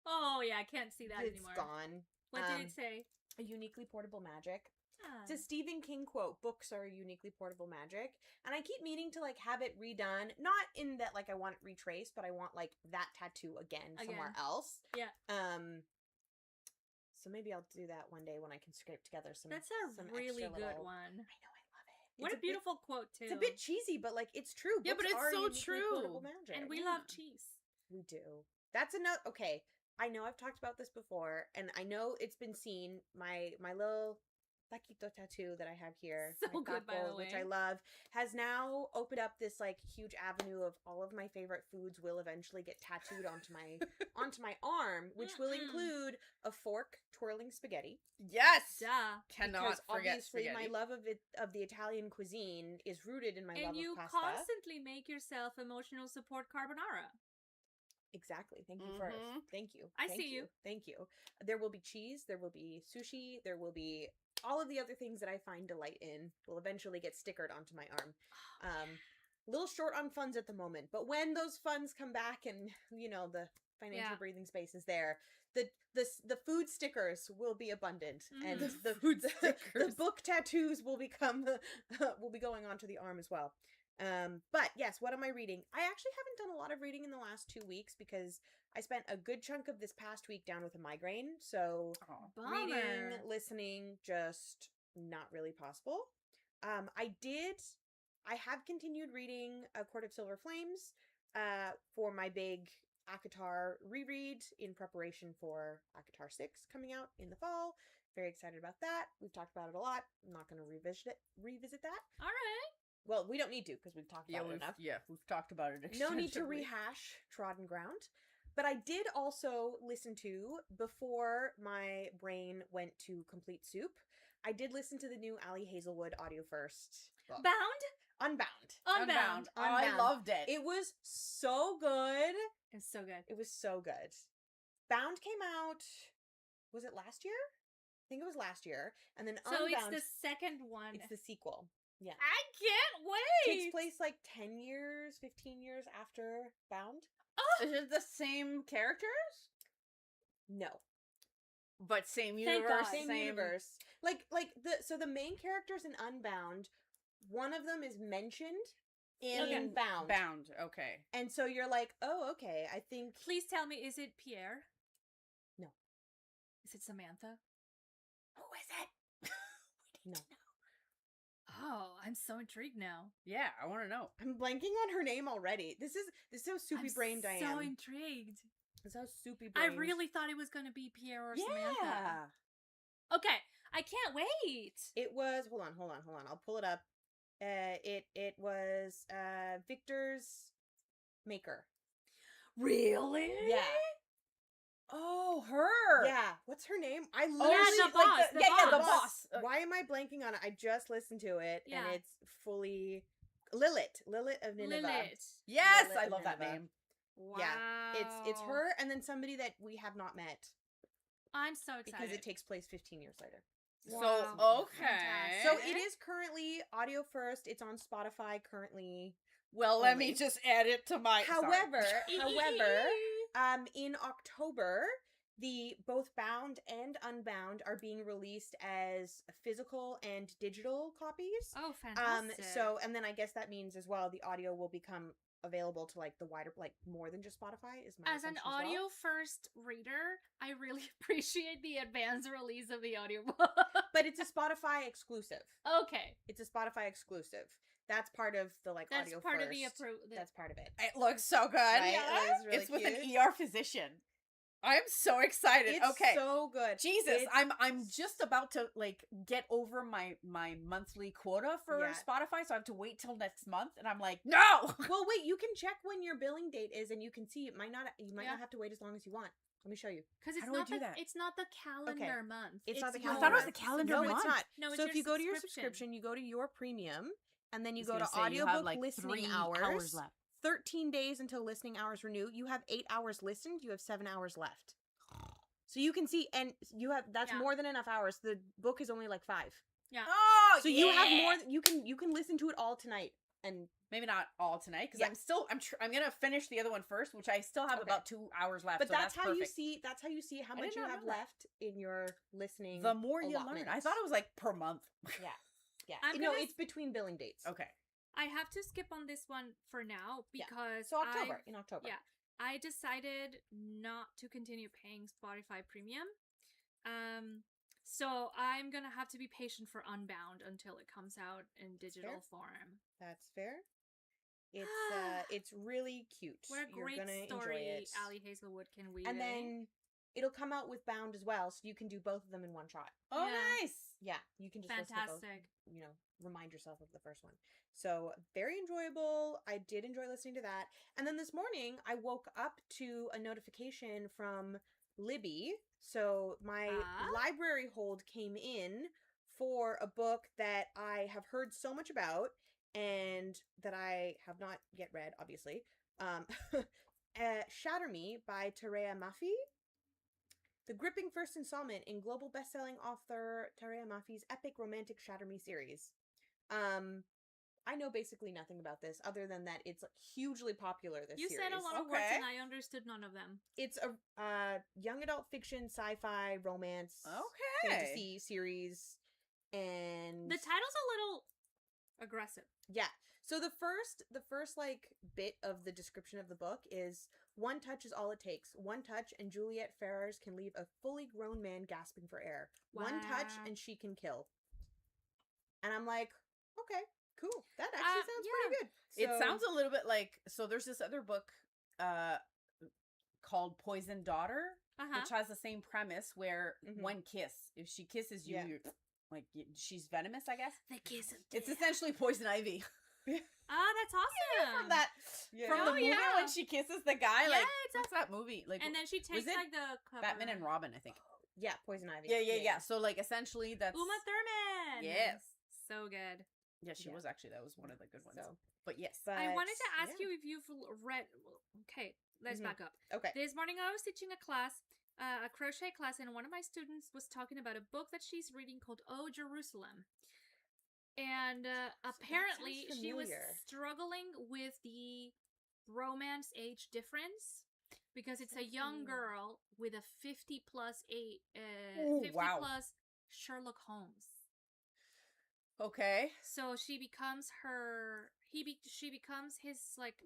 Oh yeah, I can't see that It's anymore. gone. What did it say? A uniquely portable magic. Ah. It's a Stephen King quote. Books are a uniquely portable magic. And I keep meaning to like have it redone. Not in that like I want it retraced, but I want like that tattoo again somewhere else. Yeah. So maybe I'll do that one day when I can scrape together some. That's a some really extra good little- one. I know, I love it. What It's a beautiful quote too. It's a bit cheesy, but like it's true. Yeah, but Books it's are so uniquely true. portable magic. And we love cheese. We do. That's enough. Okay, I know I've talked about this before, and I know it's been seen. My little taquito tattoo that I have here, So my good, by the taco, which way. I love, has now opened up this like huge avenue of all of my favorite foods will eventually get tattooed onto my arm, which will Mm-mm. include a fork twirling spaghetti. Yes. Duh. Cannot Because forget obviously spaghetti. my love of the Italian cuisine is rooted in my love And you of pasta. constantly make yourself emotional support carbonara. Exactly. Thank you for Mhm. thank you. I Thank see you. Thank you. There will be cheese, there will be sushi, there will be all of the other things that I find delight in will eventually get stickered onto my arm. Little short on funds at the moment, but when those funds come back and the financial Yeah. breathing space is there, the food stickers will be abundant, and Mhm. the food the stickers. book tattoos will become will be going onto the arm as well. But yes, what am I reading? I actually haven't done a lot of reading in the last 2 weeks because I spent a good chunk of this past week down with a migraine. So Oh. reading, Bummer. listening, just not really possible. I have continued reading A Court of Silver Flames for my big ACOTAR reread in preparation for ACOTAR 6 coming out in the fall. Very excited about that. We've talked about it a lot. I'm not going to revisit that. All right. Well, we don't need to because we've talked about it enough. We've talked about it. No need to extensively. rehash Trodden Ground. But I did also listen to, before my brain went to complete soup, I did listen to the new Ali Hazelwood audio first book. Unbound. Unbound. I Unbound. loved it. It was so good. It's so good. It was so good. Bound came out, was it last year? I think it was last year. And then So Unbound, it's the second one. it's the sequel. Yeah. I can't wait. Takes place like 10 years, 15 years after Bound. Is it the same characters? No. But same Thank universe, God. Same universe. So the main characters in Unbound, one of them is mentioned in Bound. Bound, okay. And so you're like, oh, okay, I think... Please tell me, is it Pierre? No. Is it Samantha? Who is it? No. Oh, I'm so intrigued now. Yeah, I want to know. I'm blanking on her name already. This is how soupy brained I am. So intrigued. This is how soupy I brained. really thought it was going to be Pierre or Yeah. Samantha. Okay, I can't wait. It was... Hold on. I'll pull it up. It was Victor's maker. Really? Yeah. Oh, her. Yeah. What's her name? I yeah, literally the boss. the boss. Why am I blanking on it? I just listened to it Yeah. and it's fully Lilith of Nineveh. Lilith. Yes, Lilith I of love that Nineveh. name. Wow. Yeah. It's her and then somebody that we have not met I'm so excited. because it takes place 15 years later. So, Wow. okay. So it is currently audio first. It's on Spotify currently. Well, let only. me just add it to my... However, in October, both Bound and Unbound are being released as physical and digital copies. Oh, fantastic. And then I guess that means as well the audio will become available to like the wider, like more than just Spotify. Is my as an assumption as well. audio first reader, I really appreciate the advanced release of the audiobook. But it's a Spotify exclusive. Okay. It's a Spotify exclusive. That's part of the like That's audio part first. of the That's part of it. It looks so good. Right? Yeah. It is really It's with cute. an ER physician. I am so excited. It's okay. so good. Jesus, It's- I'm just about to like get over my monthly quota for Yeah. Spotify, so I have to wait till next month, and I'm like, no. Well, wait. You can check when your billing date is, and you can see it might not. You might Yeah. not have to wait as long as you want. Let me show you. Because it's How do I not do that? it's not the calendar month. It's not the your- I thought it was the month. calendar No, month. it's not. No, it's So your if you go to your subscription. subscription, you go to your premium, and then you I was go to gonna say, you have, audiobook like, listening 3 hours. left. 13 days until listening hours renew. You have 8 hours listened. You have 7 hours left. So you can see, and you have that's Yeah. more than enough hours. The book is only like 5. Yeah. Oh, So you have more. You can listen to it all tonight. And Maybe not all tonight, because Yeah. I'm gonna finish the other one first, which I still have Okay. about 2 hours left. but so that's how you perfect. see. That's how you see how I much did you not have know that. left in your listening. The more you learn. allotments. I thought it was like per month. Yeah. I'm No, gonna- it's between billing dates. Okay. I have to skip on this one for now Yeah. because So October. In October. yeah. I decided not to continue paying Spotify Premium. So I'm gonna have to be patient for Unbound until it comes out in digital fair. form. That's fair. It's really cute. What a You're great gonna enjoy story it. Ali Hazelwood can weave. And eh? then it'll come out with Bound as well, so you can do both of them in one shot. Oh, Yeah. nice. Yeah, you can just listen to both, Fantastic. remind yourself of the first one. So very enjoyable. I did enjoy listening to that. And then this morning I woke up to a notification from Libby. So my library hold came in for a book that I have heard so much about and that I have not yet read, obviously. Shatter Me by Tahereh Mafi. The gripping first installment in global best-selling author Tahereh Mafi's epic romantic Shatter Me series. I know basically nothing about this other than that it's hugely popular this You series. said a lot of words Okay. and I understood none of them. It's a young adult fiction, sci-fi, romance, Okay. fantasy series, and The title's a little aggressive. yeah. So the first like bit of the description of the book is one touch is all it takes. One touch and Juliet Ferrars can leave a fully grown man gasping for air. One touch Wow. and she can kill. And I'm like, okay, cool. That actually sounds yeah. pretty good. It So- sounds a little bit like, so there's this other book called Poison Daughter, Uh-huh. which has the same premise where Mhm. one kiss, if she kisses you, Yeah. you're like, she's venomous, I guess. The kiss of It's death. essentially poison ivy. Ah, that's awesome. From that, Yeah. from the Oh, movie yeah. when she kisses the guy, Yeah, like, it's what's that movie? Like, And then she takes it like the cover. Batman and Robin, I think. Yeah, Poison Ivy. Yeah. So, like, essentially, that's... Uma Thurman. Yes. So good. Yeah, she Yeah. was actually. That was one of the good ones. So, But yes. I but, wanted to ask yeah. you if you've read. Okay, let's Mhm. back up. Okay. This morning I was teaching a class, a crochet class, and one of my students was talking about a book that she's reading called Oh Jerusalem. And apparently she was familiar. struggling with the romance age difference because it's a young girl with a 50 plus Sherlock Holmes. Okay. So she becomes she becomes his like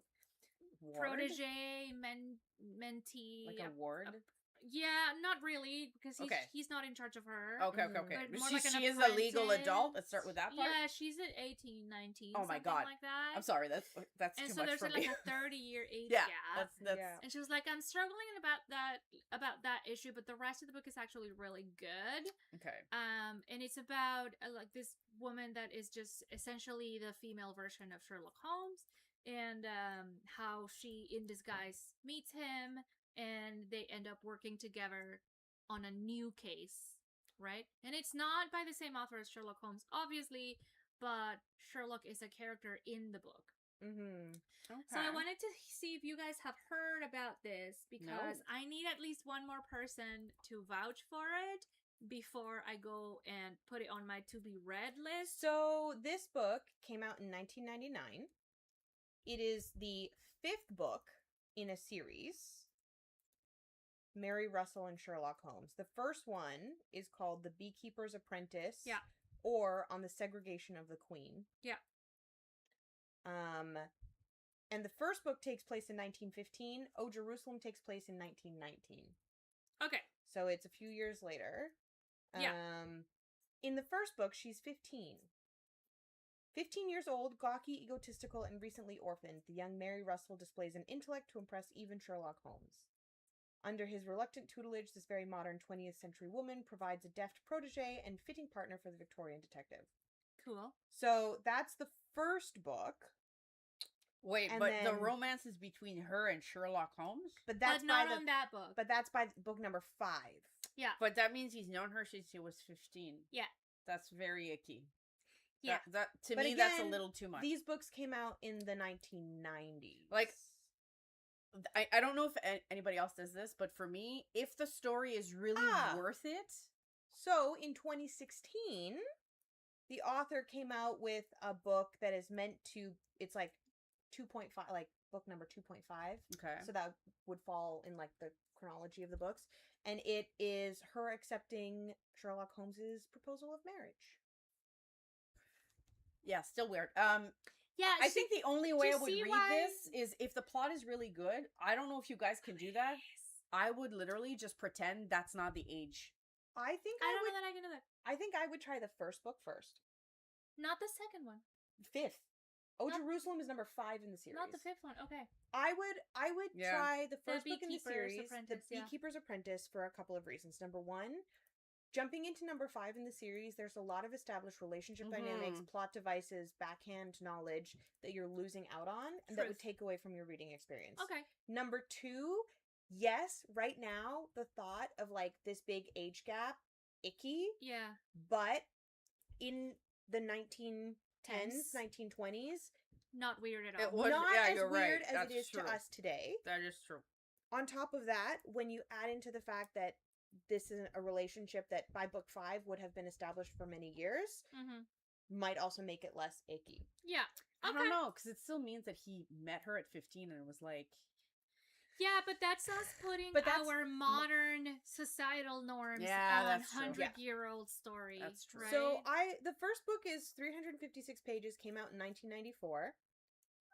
Ward? protege, mentee, Like a ward. Yeah, not really, because he's not in charge of her. Okay. But more She is a legal adult. Let's start with that part. Yeah, she's at 18, 19. Oh my god, like that. I'm sorry. That's and too much for me. And so there's like a 30-year age gap. That's. And she was like, I'm struggling about that issue, but the rest of the book is actually really good. Okay. And it's about like this woman that is just essentially the female version of Sherlock Holmes, and how she in disguise meets him. And they end up working together on a new case, right? And it's not by the same author as Sherlock Holmes, obviously, but Sherlock is a character in the book. Mm-hmm. Okay. So I wanted to see if you guys have heard about this, because I need at least one more person to vouch for it before I go and put it on my to-be-read list. So this book came out in 1999. It is the 5th book in a series. Mary Russell and Sherlock Holmes. The first one is called The Beekeeper's Apprentice. Yeah. Or On the Segregation of the Queen. Yeah. And the first book takes place in 1915. O Jerusalem takes place in 1919. Okay. So it's a few years later. Yeah. In the first book, she's 15. 15 years old, gawky, egotistical, and recently orphaned, the young Mary Russell displays an intellect to impress even Sherlock Holmes. Under his reluctant tutelage, this very modern 20th century woman provides a deft protege and fitting partner for the Victorian detective. Cool. So that's the first book. Wait, but the romance is between her and Sherlock Holmes? But that's not on that book. But that's by book number 5. Yeah. But that means he's known her since he was 15. Yeah. That's very icky. Yeah. That to but me, again, that's a little too much. These books came out in the 1990s. Like, I don't know if anybody else does this, but for me, if the story is really worth it. So, in 2016, the author came out with a book that is meant to, it's like 2.5, like book number 2.5. Okay. So that would fall in like the chronology of the books. And it is her accepting Sherlock Holmes's proposal of marriage. Yeah, still weird. Yeah, I think the only way I would read why... this is if the plot is really good. I don't know if you guys can do that. I would literally just pretend that's not the age. I don't know that I can do that. I think I would try the first book first. Not the second one. 5th. Jerusalem is number 5 in the series. Not the 5th one. Okay. I would try the first book in the series, Apprentice, The Beekeeper's Apprentice, for a couple of reasons. Number 1, jumping into number 5 in the series, there's a lot of established relationship dynamics, plot devices, backhand knowledge that you're losing out on, and that would take away from your reading experience. Okay. Number 2, yes, right now, the thought of like this big age gap, icky. Yeah. But in the 1910s, 1920s, not weird at all. Not as weird as it is to us today. That is true. On top of that, when you add into the fact that this is a relationship that by book 5 would have been established for many years, might also make it less icky. Yeah. I don't know, because it still means that he met her at 15 and was like... Yeah, but that's us putting our modern societal norms on 100-year-old story. That's true. Right? So the first book is 356 pages, came out in 1994.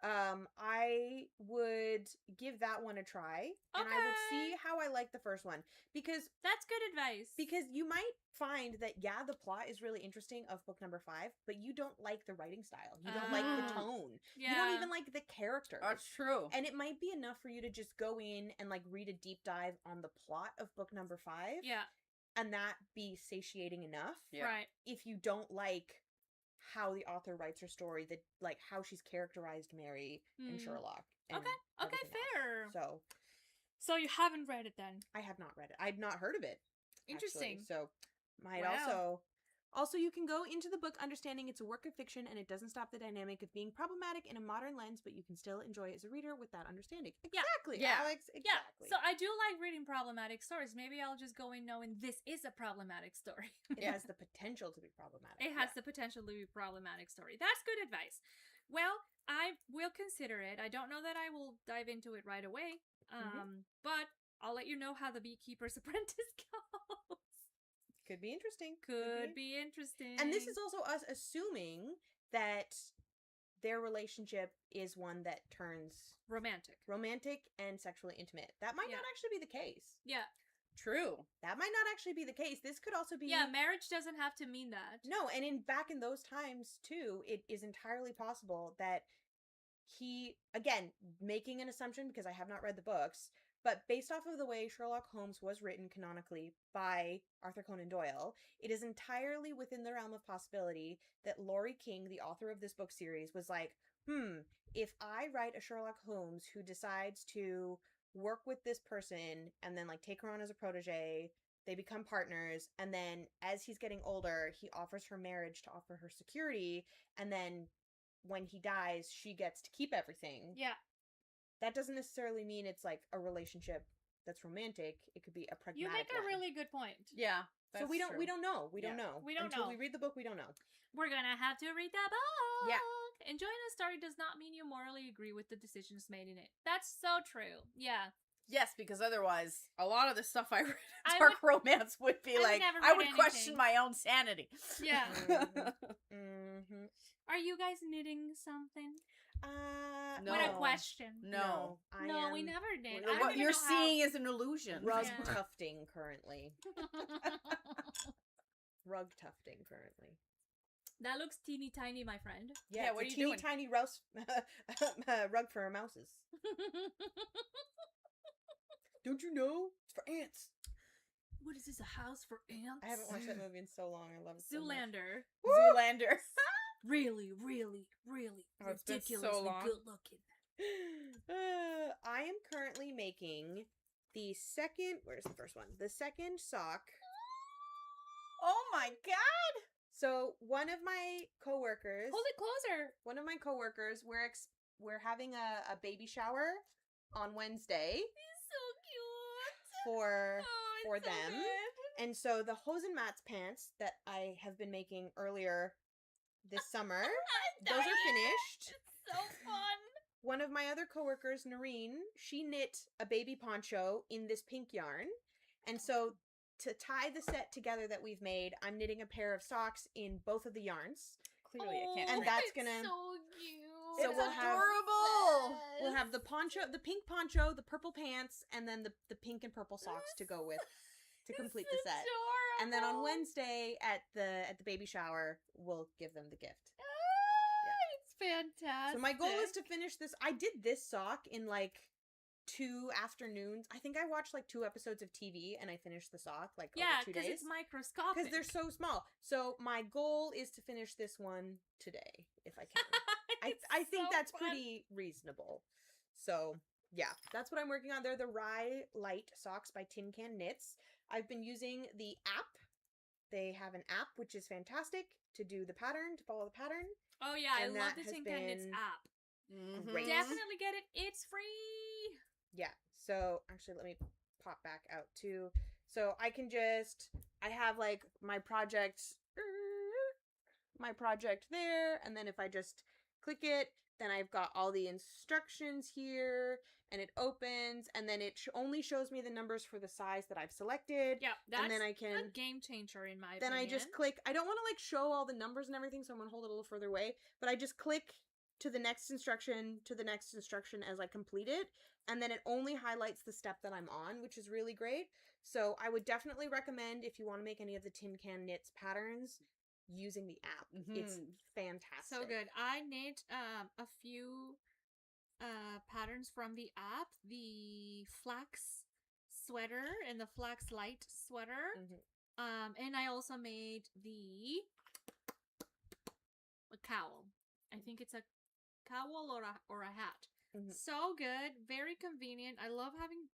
I would give that one a try, and I would see how I like the first one, because that's good advice. Because you might find that the plot is really interesting of book number 5, but you don't like the writing style. You don't like the tone. Yeah. You don't even like the characters. That's true. And it might be enough for you to just go in and like read a deep dive on the plot of book number 5. Yeah. And that be satiating enough. Yeah. Right. If you don't like how the author writes her story, that like how she's characterized Mary and Sherlock. And okay, fair. Else. So you haven't read it then? I have not read it. I'd not heard of it. Interesting. Actually. So might also you can go into the book understanding it's a work of fiction and it doesn't stop the dynamic of being problematic in a modern lens, but you can still enjoy it as a reader with that understanding. Exactly. Yeah. Alex, exactly. Yeah. So I do like reading problematic stories. Maybe I'll just go in knowing this is a problematic story. It has the potential to be problematic. It has the potential to be a problematic story. That's good advice. Well, I will consider it. I don't know that I will dive into it right away. But I'll let you know how the Beekeeper's Apprentice goes. Could be interesting. Could be interesting. And this is also us assuming that their relationship is one that turns romantic and sexually intimate. That might not actually be the case. Yeah. True. That might not actually be the case. This could also be... Yeah, marriage doesn't have to mean that. No, and back in those times, too, it is entirely possible that he, again, making an assumption because I have not read the books, but based off of the way Sherlock Holmes was written canonically by Arthur Conan Doyle, it is entirely within the realm of possibility that Laurie King, the author of this book series, was like, if I write a Sherlock Holmes who decides to work with this person and then like take her on as a protege, they become partners, and then as he's getting older, he offers her marriage to offer her security, and then when he dies, she gets to keep everything. Yeah. That doesn't necessarily mean it's like a relationship that's romantic. It could be a pragmatic You make a one. really good point. Yeah. So we don't know. We don't know. Until know. we read the book, we don't know. We're gonna have to read the book. Yeah. Enjoying a story does not mean you morally agree with the decisions made in it. That's so true. Yeah. Yes, because otherwise, a lot of the stuff I read in dark romance would be I would question my own sanity. Yeah. Mm-hmm. Are you guys knitting something? No. What a question. No. We never did. What you're seeing is an illusion. Rug tufting currently. Rug tufting currently. That looks teeny tiny, my friend. Yeah, what are you doing? Tiny rouse rug for mouses. Don't you know? It's for ants. What is this, a house for ants? I haven't watched that movie in so long. I love it Zoolander. So much. Zoolander. Really, really, really ridiculously good looking. I am currently making the second... Where's the first one? The second sock. Oh my god! So one of my coworkers... Hold it closer! One of my coworkers, we're having a baby shower on Wednesday. He's so cute! For them. So good. And so the Hosen Mats pants that I have been making earlier this summer, those are finished. It's so fun. One of my other coworkers, Noreen, she knit a baby poncho in this pink yarn. And so to tie the set together that we've made, I'm knitting a pair of socks in both of the yarns. Clearly I can't. And that's gonna... so cute. So it's we'll adorable. We'll have the poncho, the pink poncho, the purple pants, and then the pink and purple socks to go with to complete the set. Adorable. And then on Wednesday at the baby shower, we'll give them the gift. It's fantastic. So my goal is to finish this. I did this sock in like 2 afternoons. I think I watched like 2 episodes of TV and I finished the sock like over 2 days. because it's microscopic. Because they're so small. So my goal is to finish this one today, if I can. I think that's pretty reasonable. So yeah, that's what I'm working on. They're the Rye Light socks by Tin Can Knits. I've been using the app. They have an app which is fantastic to do the pattern, to follow the pattern. Oh yeah, I love the Tin Can Knits app. Great. Definitely get it. It's free. Yeah. So actually, let me pop back out too. So I can I have like my project there, and then if I just click it, then I've got all the instructions here, and it opens, and then it only shows me the numbers for the size that I've selected. Yeah, that's and then I can a game changer in my then opinion. I just click. I don't want to like show all the numbers and everything, so I'm gonna hold it a little further away. But I just click to the next instruction as I complete it, and then it only highlights the step that I'm on, which is really great. So I would definitely recommend, if you want to make any of the Tin Can Knits patterns, using the app. It's fantastic. So good. I knit a few patterns from the app. The flax sweater and the flax light sweater. And I also made a cowl. I think it's a cowl or a hat. So good, very convenient. I love having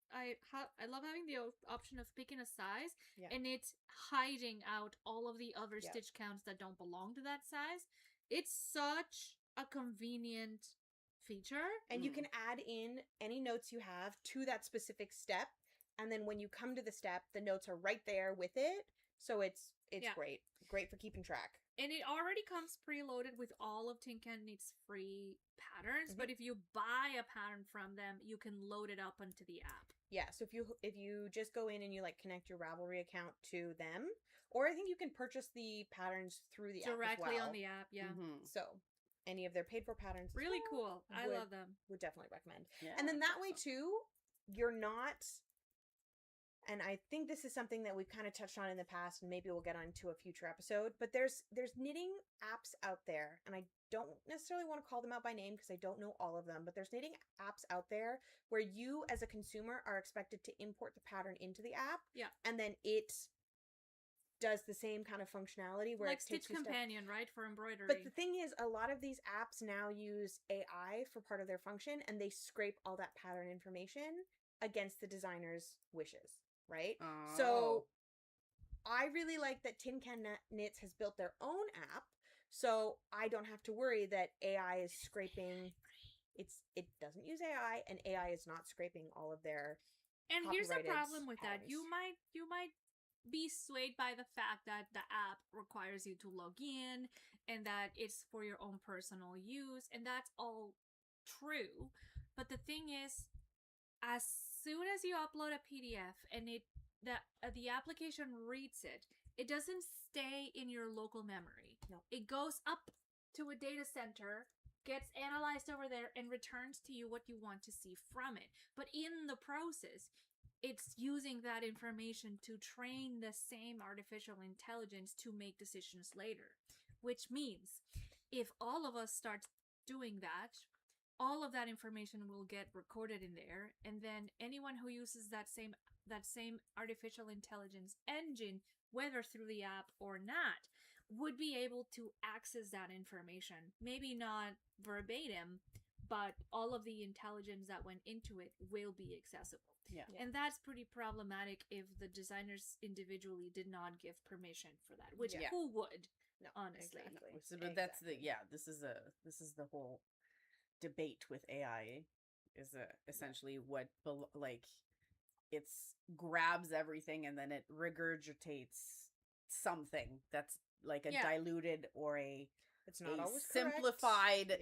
the option of picking a size, and it's hiding out all of the other stitch counts that don't belong to that size. It's such a convenient feature, and you can add in any notes you have to that specific step, and then when you come to the step, the notes are right there with it. So it's great. great for keeping track. And it already comes preloaded with all of Tin Can Knit's free patterns, but if you buy a pattern from them, you can load it up onto the app. Yeah, so if you just go in and you like connect your Ravelry account to them, or I think you can purchase the patterns through the directly app as well. on the app, yeah. So any of their paid for patterns, Really cool. I love them. Would definitely recommend. Yeah, and then that way too, you're not. And I think this is something that we've kind of touched on in the past, and maybe we'll get onto a future episode. But there's knitting apps out there, and I don't necessarily want to call them out by name because I don't know all of them. But there's knitting apps out there where you, as a consumer, are expected to import the pattern into the app. Yeah. And then it does the same kind of functionality where like it takes Stitch Companion, right, for embroidery. But the thing is, a lot of these apps now use AI for part of their function, and they scrape all that pattern information against the designer's wishes. Right? Oh. So I really like that Tin Can Knits has built their own app, so I don't have to worry that AI is scraping. It doesn't use AI, and AI is not scraping all of their. And here's the problem with patterns. that: you might be swayed by the fact that the app requires you to log in and that it's for your own personal use, and that's all true. But the thing is, as soon as you upload a PDF and the application reads it, it doesn't stay in your local memory. No. It goes up to a data center, gets analyzed over there, and returns to you what you want to see from it. But in the process, it's using that information to train the same artificial intelligence to make decisions later. Which means, if all of us start doing that, all of that information will get recorded in there, and then anyone who uses that same artificial intelligence engine, whether through the app or not, would be able to access that information. Maybe not verbatim, but all of the intelligence that went into it will be accessible. Yeah. And that's pretty problematic if the designers individually did not give permission for that, which who would? No, honestly. exactly. No, but that's this is the whole debate with AI is essentially what it's grabs everything and then it regurgitates something that's like a diluted or it's not always simplified,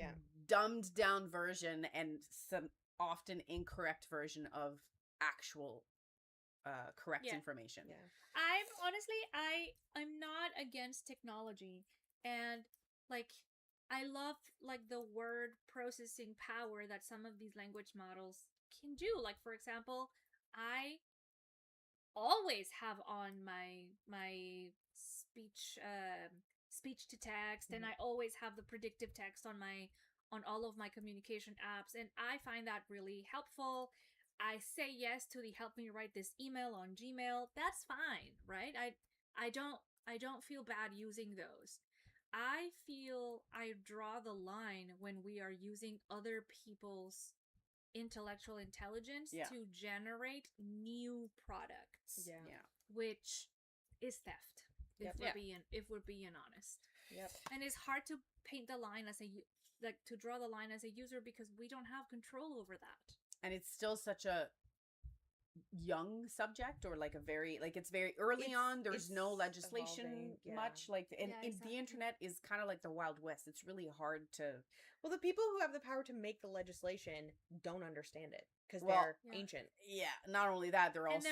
dumbed down version and some often incorrect version of actual correct information. Yeah. I'm not against technology, and I love the word processing power that some of these language models can do. Like, for example, I always have on my speech to text, and I always have the predictive text on all of my communication apps, and I find that really helpful. I say yes to the help me write this email on Gmail. That's fine, right? I don't feel bad using those. I feel I draw the line when we are using other people's intellectual intelligence to generate new products. Yeah. Which is theft. If we're being honest. Yep. And it's hard to paint the line to draw the line as a user because we don't have control over that. And it's still such a young subject, or it's very early on. There's no legislation much, the internet is kind of like the Wild West. It's really hard to. Well, the people who have the power to make the legislation don't understand it because they're ancient. Yeah, not only that, they're also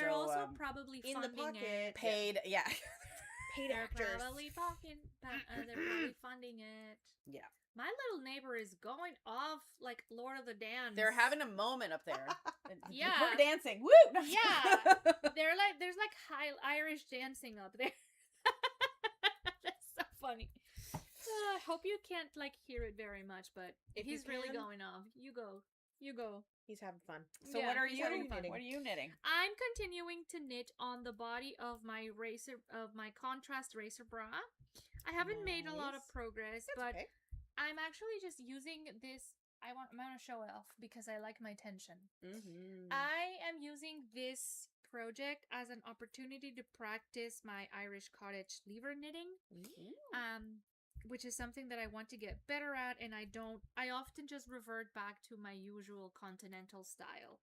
probably in the pocket, paid. Yeah, paid actors. They're probably funding it. Yeah. My little neighbor is going off like Lord of the Dance. They're having a moment up there. Yeah. We're dancing. Woo! Yeah. There's high Irish dancing up there. That's so funny. I hope you can't hear it very much, but if he's really going off, you go. He's having fun. So what are you knitting? What are you knitting? I'm continuing to knit on the body of my contrast Racerbra. I haven't made a lot of progress, but okay. I'm actually just using this. I'm going to show it off because I like my tension. Mm-hmm. I am using this project as an opportunity to practice my Irish cottage lever knitting, which is something that I want to get better at, and I often just revert back to my usual continental style,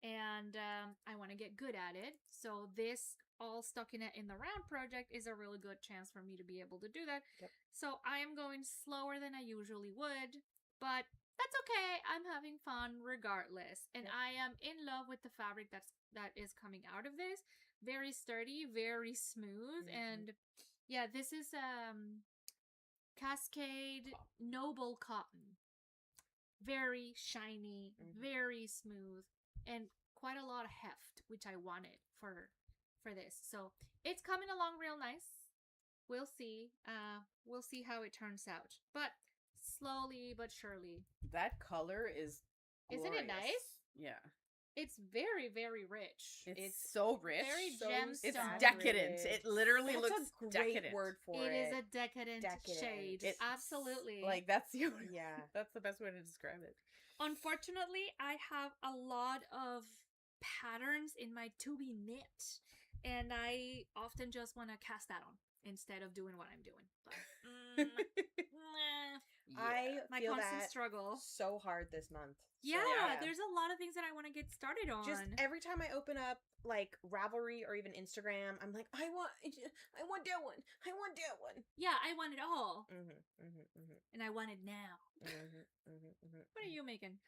and I want to get good at it. So this all stuck in the round project is a really good chance for me to be able to do that. Yep. So I am going slower than I usually would, but that's okay. I'm having fun regardless. And Yep. I am in love with the fabric that is coming out of this. Very sturdy, very smooth, and yeah, this is Cascade Noble Cotton. Very shiny, very smooth, and quite a lot of heft, which I wanted for this. So it's coming along real nice. We'll see. We'll see how it turns out. But slowly but surely. That color is Isn't it glorious. nice? Yeah. It's very, very rich. It's so rich. very So gemstone. It's Saturated. decadent. It literally That's looks a great decadent. word for It it. is a decadent shade. It's Absolutely. Like that's the Yeah. that's the best way to describe it. Unfortunately, I have a lot of patterns in my to be knit, and I often just want to cast that on instead of doing what I'm doing. But, I my feel constant that struggle. so hard this month. Yeah, yeah. there's a lot of things that I want to get started on. Just every time I open up like Ravelry or even Instagram, I'm like, I want that one. I want that one. yeah, I want it all, Mm-hmm. and I want it now. What are you making?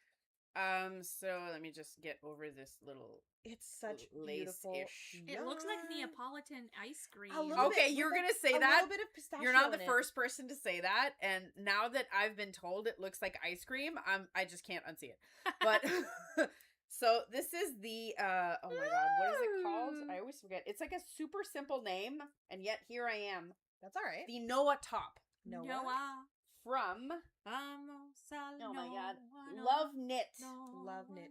So let me just get over this little It's such beautiful. lace-ish. It looks like yarn. Neapolitan ice cream. A little Okay, bit you're with, gonna say a that. little bit of pistachio You're not the in it. first person to say that, and now that I've been told it looks like ice cream, I just can't unsee it. But so this is the oh my god, what is it called? I always forget. It's like a super simple name, and yet here I am. That's all right. The Noah top Noah. from Vamos a oh my god, Noah, Love Knit. Love knit.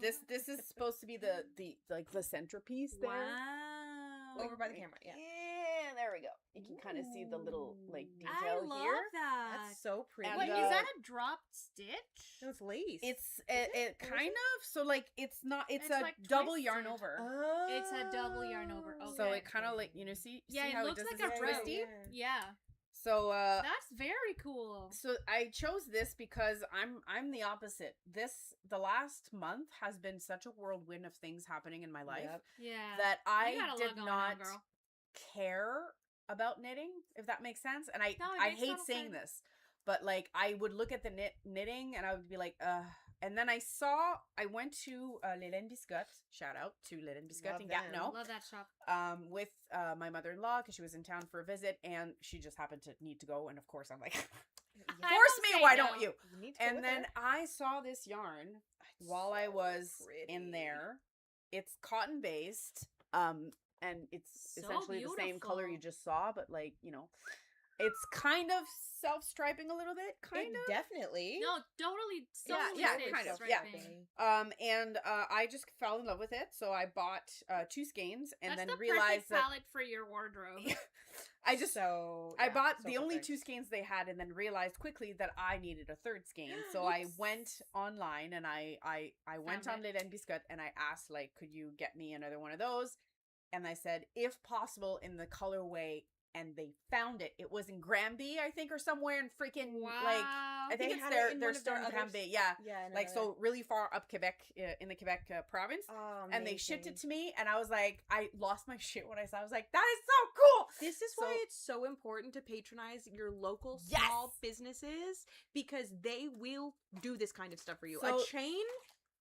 This is supposed to be the like the centerpiece there. Wow. Over by the camera, yeah. Yeah, there we go. You can kind of see the little like I detail love here. that. That's so pretty. And, Wait, is that a dropped stitch? No, it's lace. It kind of so like it's not it's It's a like double twisted. yarn over. Oh. It's a double yarn over. So Okay. it kind of like see Yeah, see it how looks it does like this a little rope. twisty? Yeah, So that's very cool. so I chose this because I'm the opposite. The last month has been such a whirlwind of things happening in my life Yep. Yeah. that You I got a lot did going on, not girl. care about knitting, if that makes sense. And No, it I makes hate total saying sense. this, but like I would look at the knitting and I would be like, and then I went to Lélène Biscotte. Shout out to Lélène Biscotte Love in them. Gatineau. Love that shop. With my mother-in-law because she was in town for a visit and she just happened to need to go, and of course I'm like, I force won't me, say why no. don't you? You need to go And with then her. I saw this yarn while I so was in pretty. there. It's cotton based, and it's So essentially the same color you beautiful. just saw, but like it's kind of self-striping a little bit, kind of. Definitely. No, totally. So Yeah, stitch kind of, striping. yeah. And I just fell in love with it, so I bought 2 skeins and That's then the realized perfect that palette for your wardrobe. I just So I yeah, bought so the only perfect. 2 skeins they had, and then realized quickly that I needed a 3rd skein. So I Oops. went online and I went Found on Lélène Biscotte and I asked, like, could you get me another one of those? And I said, if possible, in the colorway. And they found it. It was in Granby, I think, or somewhere in freaking Wow. like I think They it's had their it in their one of store their in others. Granby. Yeah, Yeah, I know like that. so really far up Quebec in the Quebec province. Oh, And they shipped it amazing. to me, and I was like, I lost my shit when I saw it. I was like, that is so cool. This is So- why it's so important to patronize your local Yes! small businesses, because they will do this kind of stuff for you. So- A chain,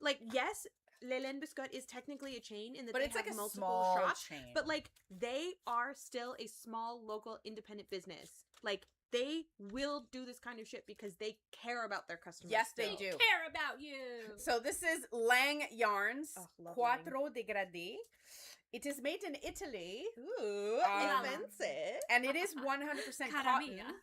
like, yes, Lélène Biscotte is technically a chain in that But they it's have like a multiple small shops, chain. but like they are still a small local independent business. Like they will do this kind of shit because they care about their customers. Yes, they still. do. Care about you. So this is Lang Yarns Oh, love Quattro Degradé. It is made in Italy, Ooh, fancy. and it is 100% Cara cotton. mia.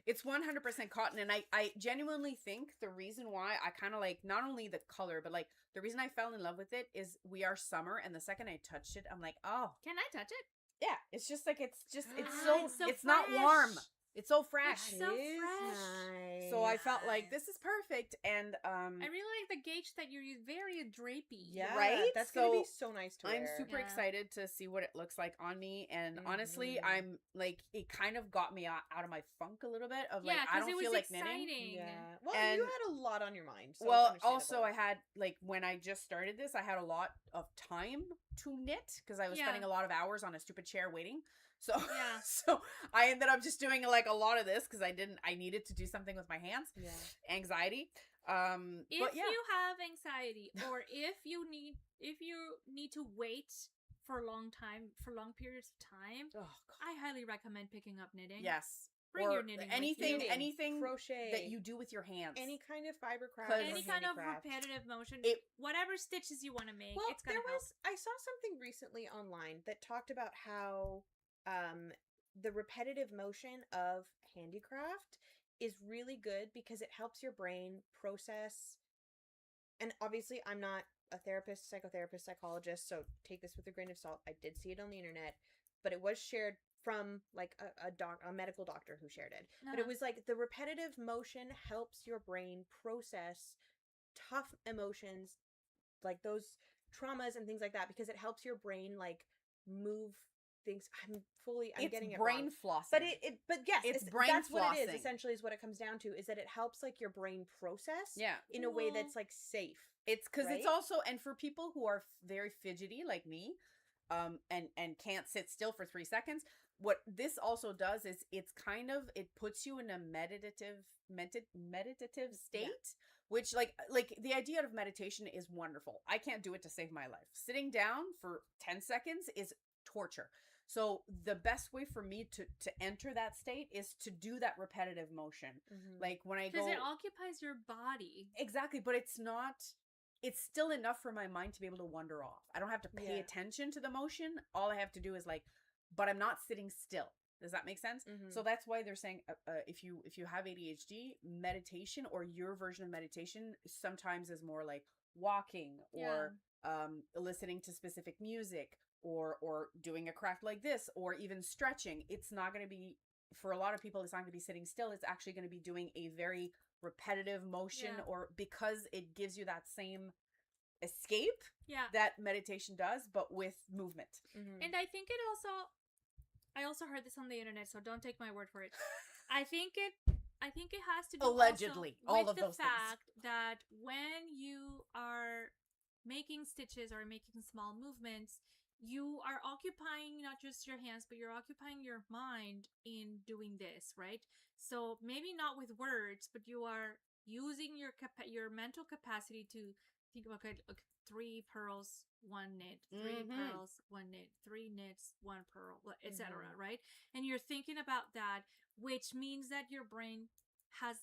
It's 100% cotton, and I genuinely think the reason why I kind of like not only the color, but like the reason I fell in love with it is we are summer, and the second I touched it, I'm like, oh Can I touch it? yeah, it's just like it's Ah, so it's so it's not warm. fresh. It's so fresh. It's so fresh. Nice. So I felt like this is perfect, and I really like the gauge that you're using. Very drapey. Yeah, right? That's gonna be so nice to wear. I'm super excited to see what it looks like on me, and honestly, I'm like, it kind of got me out of my funk a little bit of like, I don't feel like knitting. Yeah. Well, And- you had a lot on your mind. So Well, it's also I understandable. had like when I just started this, I had a lot of time to knit because I was spending a lot of hours on a stupid chair waiting. So Yeah. so I ended up just doing like a lot of this because I needed to do something with my hands. Yeah. Anxiety. If But yeah. you have anxiety, or if you need to wait for long periods of time, Oh, God. I highly recommend picking up knitting. Yes. Bring Or your knitting with anything you. anything crochet that you do with your hands. any kind of fiber craft, 'Cause- or Any kind of handicraft. repetitive motion, It- whatever stitches you want to make, Well, it's gonna there help. was I saw something recently online that talked about how the repetitive motion of handicraft is really good because it helps your brain process. And obviously, I'm not a therapist, psychotherapist, psychologist, so take this with a grain of salt. I did see it on the internet, but it was shared from like a medical doctor who shared it. But it Uh-huh. was like the repetitive motion helps your brain process tough emotions, like those traumas and things like that, because it helps your brain like move things. I'm it's getting it brain wrong. flossing. But yes, It's brain that's what it is. flossing. Essentially, is what it comes down to, is that it helps like your brain process Yeah. in a way Well- that's like safe. It's because it's Right? also, and for people who are very fidgety like me, and can't sit still for 3 seconds, what this also does is it puts you in a meditative state, which like the idea of meditation is wonderful. I can't do it to save my life. Sitting down for 10 seconds is torture. So the best way for me to enter that state is to do that repetitive motion. Like when I go, Because it occupies your body. exactly, but it's still enough for my mind to be able to wander off. I don't have to pay Yeah. attention to the motion. All I have to do is like, but I'm not sitting still. Does that make sense? So that's why they're saying if you have ADHD, meditation or your version of meditation sometimes is more like walking or listening to specific music or doing a craft like this or even stretching. It's not going to be, for a lot of people, it's not going to be sitting still. It's actually going to be doing a very repetitive motion, or because it gives you that same escape that meditation does, but with movement. And I think I also heard this on the internet, so don't take my word for it. I think it has to do Allegedly, also all with of the those things. fact that when you are making stitches or making small movements, you are occupying not just your hands, but you're occupying your mind in doing this, right? So maybe not with words, but you are using your mental capacity to think about, okay, 3 pearls, 1 knit, 3 pearls, 1 knit, 3 knits, 1 pearl, etc., right? And you're thinking about that, which means that your brain has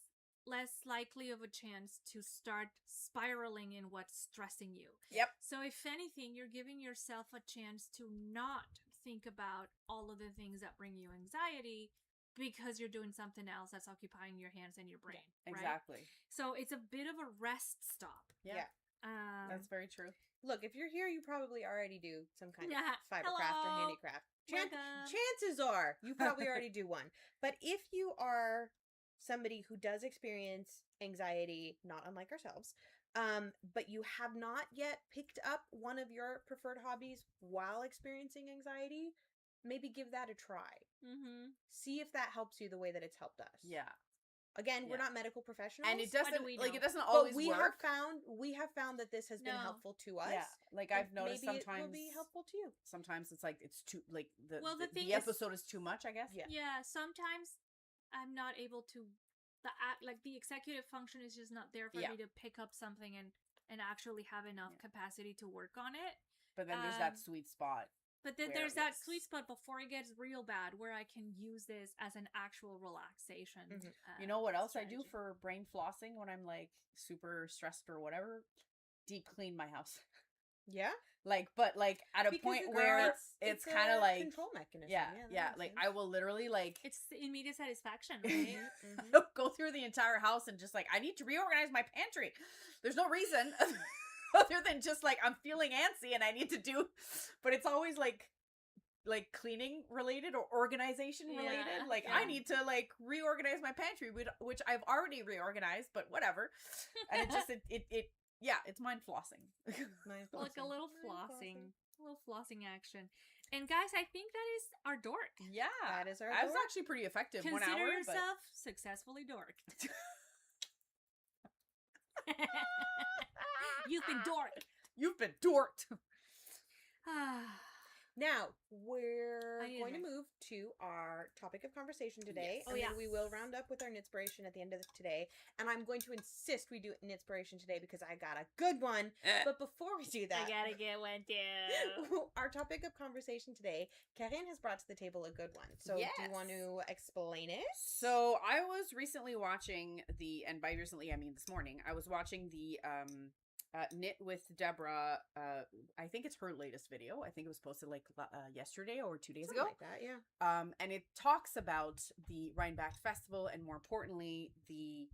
less likely of a chance to start spiraling in what's stressing you. Yep. So if anything, you're giving yourself a chance to not think about all of the things that bring you anxiety because you're doing something else that's occupying your hands and your brain. Right? Exactly. So it's a bit of a rest stop. Yeah. That's very true. Look, if you're here, you probably already do some kind of Yeah. fibercraft or Hello. handicraft. Welcome. Chances are you probably already do one. But if you are somebody who does experience anxiety, not unlike ourselves, but you have not yet picked up one of your preferred hobbies while experiencing anxiety, maybe give that a try. See if that helps you the way that it's helped us. Yeah. Again, we're Yeah. not medical professionals. And it What do doesn't we like know? it doesn't but always we work. have found that this has been No. helpful to us. Yeah. Like and I've noticed maybe sometimes it will be helpful to you. sometimes it's like it's too like the thing the is- episode is too much, I guess. Yeah. Yeah, sometimes I'm not able to the executive function is just not there for Yeah. me to pick up something and actually have enough capacity to work on it. But then there's that sweet spot. But then Where there's it that works. sweet spot before it gets real bad where I can use this as an actual relaxation. You know what else I do strategy. for brain flossing when I'm like super stressed or whatever? Deep clean my house. Yeah. But at a Because point it's- where it's kind a of like control mechanism. yeah, that makes like sense. I will literally like It's immediate satisfaction, right? go through the entire house and just like I need to reorganize my pantry. There's no reason other than just like I'm feeling antsy and I need to do, but it's always like like cleaning related or organization related. Like I need to like reorganize my pantry, which I've already reorganized, but whatever. And it just it's mind flossing. Like a little flossing. A little flossing action. And guys, I think that is our dork. Yeah. That is our dork. That was dork. actually pretty effective. Consider 1 hour. yourself successfully dorked. You've been dorked. You've been dorked. Now, we're going to move to our topic of conversation today. Yes. And then we will round up with our inspiration at the end of today. And I'm going to insist we do an inspiration today because I got a good one. But before we do that... I gotta get one too. Our topic of conversation today, Carine has brought to the table a good one. So do you want to explain it? So I was recently watching and by recently I mean this morning, I was watching the... Knit with Deborah, I think it's her latest video. I think it was posted like yesterday or 2 days ago. Like that, yeah. And it talks about the Rhinebeck Festival and more importantly, the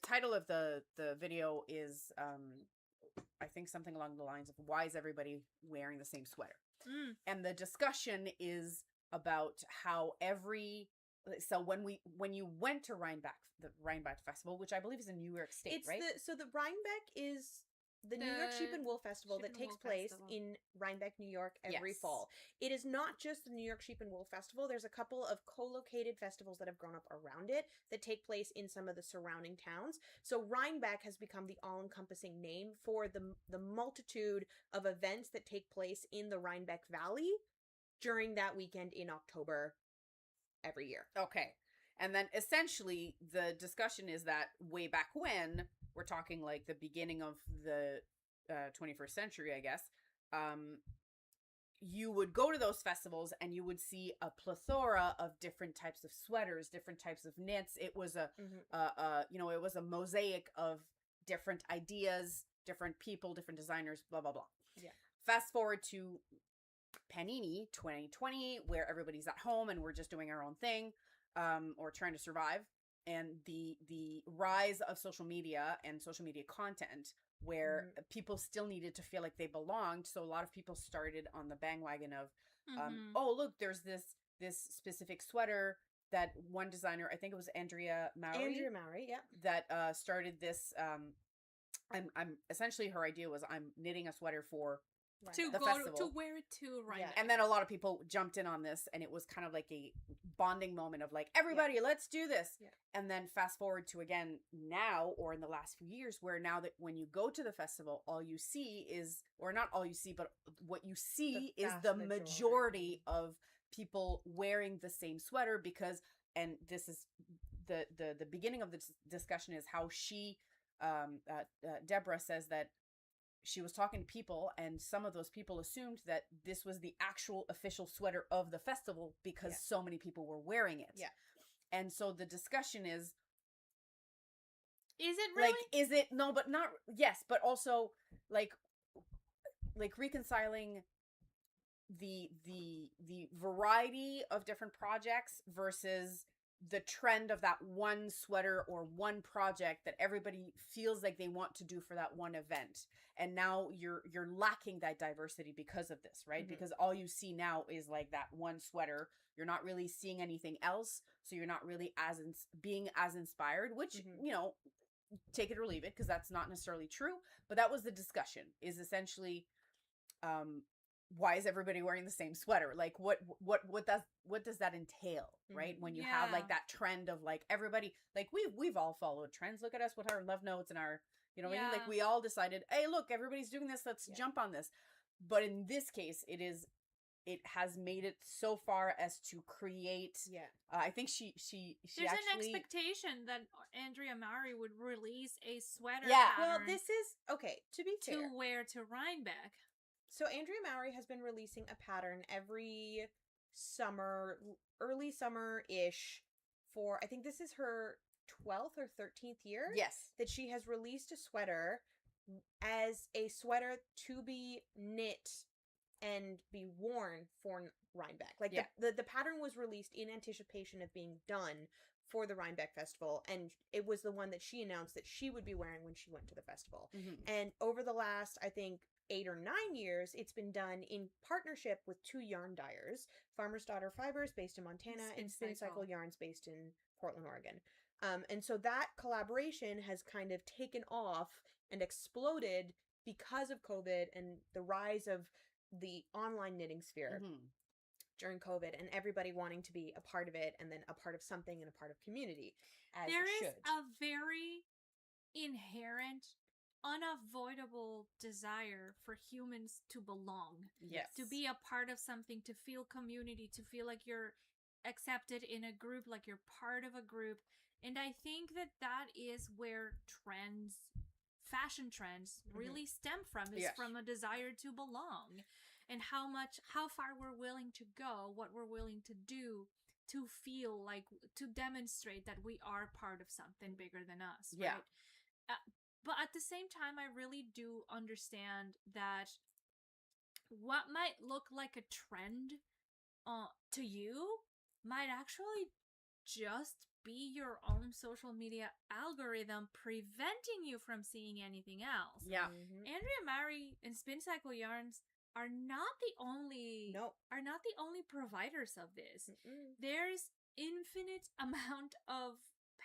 title of the video is I think something along the lines of why is everybody wearing the same sweater? And the discussion is about how when you went to the Rhinebeck Festival, which I believe is in New York State, right? So the Rhinebeck is the New York Sheep and Wool Festival that takes place in Rhinebeck, New York every fall. It is not just the New York Sheep and Wool Festival. There's a couple of co-located festivals that have grown up around it that take place in some of the surrounding towns. So Rhinebeck has become the all-encompassing name for the multitude of events that take place in the Rhinebeck Valley during that weekend in October every year. Okay. And then essentially the discussion is that way back when, we're talking like the beginning of the 21st century, I guess, you would go to those festivals and you would see a plethora of different types of sweaters, different types of knits. It was it was a mosaic of different ideas, different people, different designers, blah, blah, blah. Yeah. Fast forward to Panini 2020, where everybody's at home and we're just doing our own thing, or trying to survive, and the rise of social media and social media content where people still needed to feel like they belonged. So a lot of people started on the bandwagon of, oh look, there's this specific sweater that one designer, I think it was Andrea Mowry, yeah, that started this. I'm essentially, her idea was I'm knitting a sweater for the festival. To wear it to Rhinebeck. And then a lot of people jumped in on this, and it was kind of like a bonding moment of like, everybody, let's do this. Yeah. And then fast forward to again now, or in the last few years, where now that when you go to the festival, all you see is, or not all you see, but what you see is the majority of people wearing the same sweater because, and this is the beginning of the discussion is how she, Deborah says that she was talking to people and some of those people assumed that this was the actual official sweater of the festival because so many people were wearing it. Yeah. And so the discussion is it really? Like, is it? No, but not, yes, but also like reconciling the variety of different projects versus the trend of that one sweater or one project that everybody feels like they want to do for that one event. And now you're lacking that diversity because of this, right? Mm-hmm. Because all you see now is like that one sweater. You're not really seeing anything else. So you're not really being as inspired, which, you know, take it or leave it, because that's not necessarily true. But that was the discussion, is essentially, why is everybody wearing the same sweater? Like what does that entail, right? When you have like that trend of like everybody, like we've all followed trends. Look at us with our love notes and our, you know what I mean? Like we all decided, hey, look, everybody's doing this, let's jump on this. But in this case, it has made it so far as to create. I think she there's actually an expectation that Andrea Mowry would release a sweater. Well, this is okay. To be fair, to wear to Rhinebeck. So Andrea Mowry has been releasing a pattern every summer, early summer-ish, for, I think this is her 12th or 13th year. Yes. That she has released a sweater as a sweater to be knit and be worn for Rhinebeck. Like the pattern was released in anticipation of being done for the Rhinebeck Festival, and it was the one that she announced that she would be wearing when she went to the festival. Mm-hmm. And over the last, I think, 8 or 9 years, it's been done in partnership with 2 yarn dyers, Farmer's Daughter Fibers based in Montana and Spin Cycle Yarns based in Portland, Oregon. And so that collaboration has kind of taken off and exploded because of COVID and the rise of the online knitting sphere during COVID, and everybody wanting to be a part of it and then a part of something and a part of community, as there it is should. a very inherent, unavoidable desire for humans to belong. Yes. To be a part of something, to feel community, to feel like you're accepted in a group, like you're part of a group. And I think that that is where fashion trends really stem from, is from a desire to belong, and how far we're willing to go, what we're willing to do to feel like, to demonstrate that we are part of something bigger than us. Right? Yeah. But at the same time, I really do understand that what might look like a trend to you might actually just be your own social media algorithm preventing you from seeing anything else. Yeah. Andrea Mari and Spin Cycle Yarns are not the only providers of this. There's infinite amount of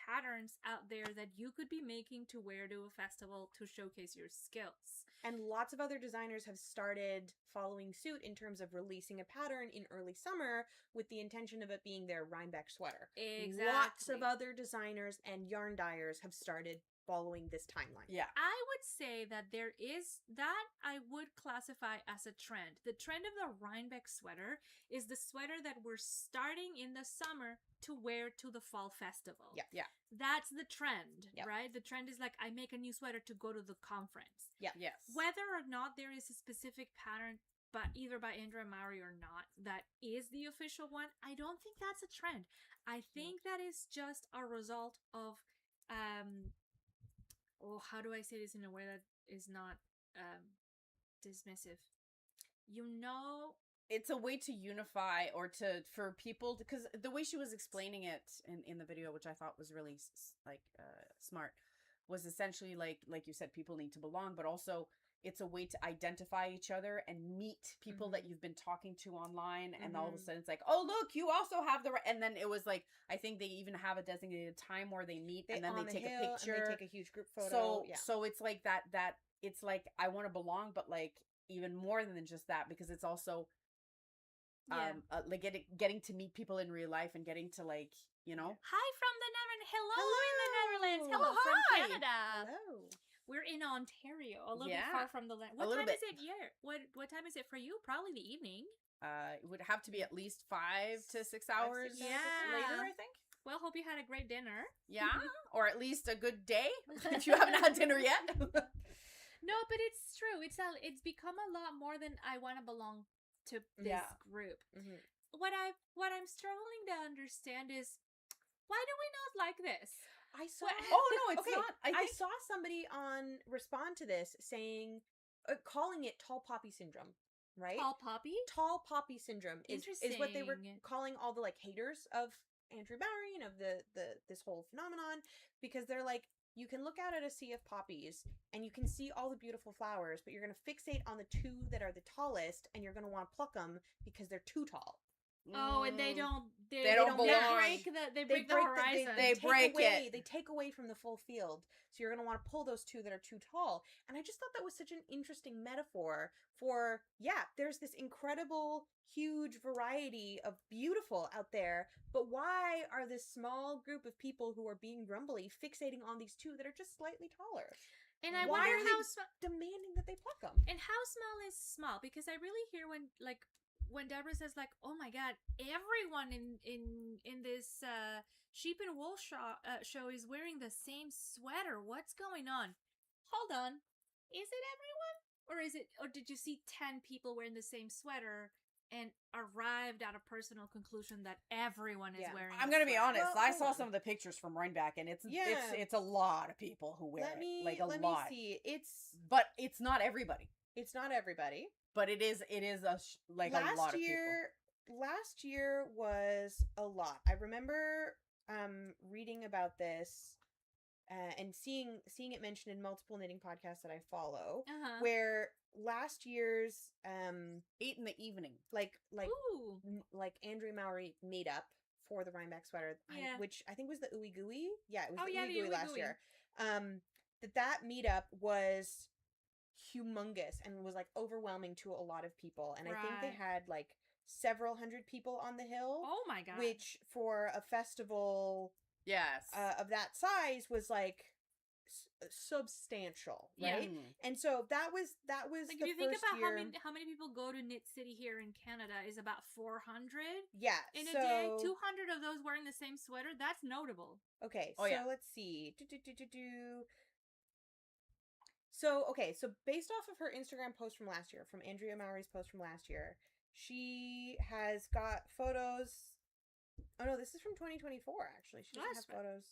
patterns out there that you could be making to wear to a festival to showcase your skills. And lots of other designers have started following suit in terms of releasing a pattern in early summer with the intention of it being their Rhinebeck sweater. Exactly. Lots of other designers and yarn dyers have started following this timeline. Yeah. I would say that there is, that I would classify as a trend. The trend of the Rhinebeck sweater is the sweater that we're starting in the summer to wear to the fall festival. Yeah. Yeah. That's the trend, Yep. right? The trend is like, I make a new sweater to go to the conference. Yeah. Yes. Whether or not there is a specific pattern, but either by Andrea Mari or not, that is the official one, I don't think that's a trend. I think that is just a result of, how do I say this in a way that is not dismissive? It's a way to unify, or for people, because the way she was explaining it in the video, which I thought was really smart, was essentially like you said, people need to belong, but also it's a way to identify each other and meet people that you've been talking to online, and all of a sudden it's like, oh look, you also have and then it was like, I think they even have a designated time where they meet, and then they take a picture, and they take a huge group photo. So it's like that it's like, I want to belong, but like even more than just that, because it's also like getting to meet people in real life and getting to, like, you know. Hi from the Netherlands. Hello in the Netherlands. Hello, Hello from hi. Canada. Hello. We're in Ontario, a little bit far from the land. What time is it here? What time is it for you? Probably the evening. It would have to be at least 5 to 6 hours later, I think. Well, hope you had a great dinner. Yeah, or at least a good day if you haven't had dinner yet. No, but it's true. It's become a lot more than I want to belong to this group. What I'm struggling to understand is, why do we not like this? I saw. Oh no, it's not. I saw somebody respond to this saying, calling it tall poppy syndrome. Right? Tall poppy? Tall poppy syndrome is what they were Interesting. calling all the like haters of Andrew Barry and of this whole phenomenon, because they're like, you can look out at a sea of poppies and you can see all the beautiful flowers, but you're going to fixate on the 2 that are the tallest, and you're going to want to pluck them because they're too tall. Oh, and they don't belong. They break the horizon. They break it. They take away from the full field. So you're going to want to pull those 2 that are too tall. And I just thought that was such an interesting metaphor for, there's this incredible, huge variety of beautiful out there, but why are this small group of people who are being grumbly fixating on these 2 that are just slightly taller? And I Why wonder are how they demanding that they pluck them? and how small is small, because I really hear when Deborah says, like, oh my god, everyone in this sheep and wool show is wearing the same sweater. What's going on? Hold on. Is it everyone? Or did you see 10 people wearing the same sweater and arrived at a personal conclusion that everyone is wearing I'm gonna be honest. Well, I saw some of the pictures from Rhinebeck, and it's a lot of people who wear it. Like, a lot. Let me see. But it's not everybody. It's not everybody. But it is a lot of people. Last year was a lot. I remember reading about this and seeing it mentioned in multiple knitting podcasts that I follow, where last year's 8 in the evening. like Ooh. like Andrew Mowry meetup for the Rhinebeck sweater, Yeah. which I think was the Ooey Gooey. Yeah, it was Oh, the yeah, Ooey the Gooey Ooey last Gooey. year. That meetup was humongous and was like overwhelming to a lot of people, and I think they Right. had like several hundred people on the hill, Oh my god. which for a festival Yes. of that size was like substantial, Yeah. right? And so that was like the if you think first about year. how many people go to Knit City here in Canada is about 400 Yeah, in so a day. 200 of those wearing the same sweater. That's notable. okay, Oh, so yeah. let's see. So based off of her Instagram post from last year, from Andrea Mowry's post from last year, she has got photos. Oh no, this is from 2024 actually. She doesn't That's have photos.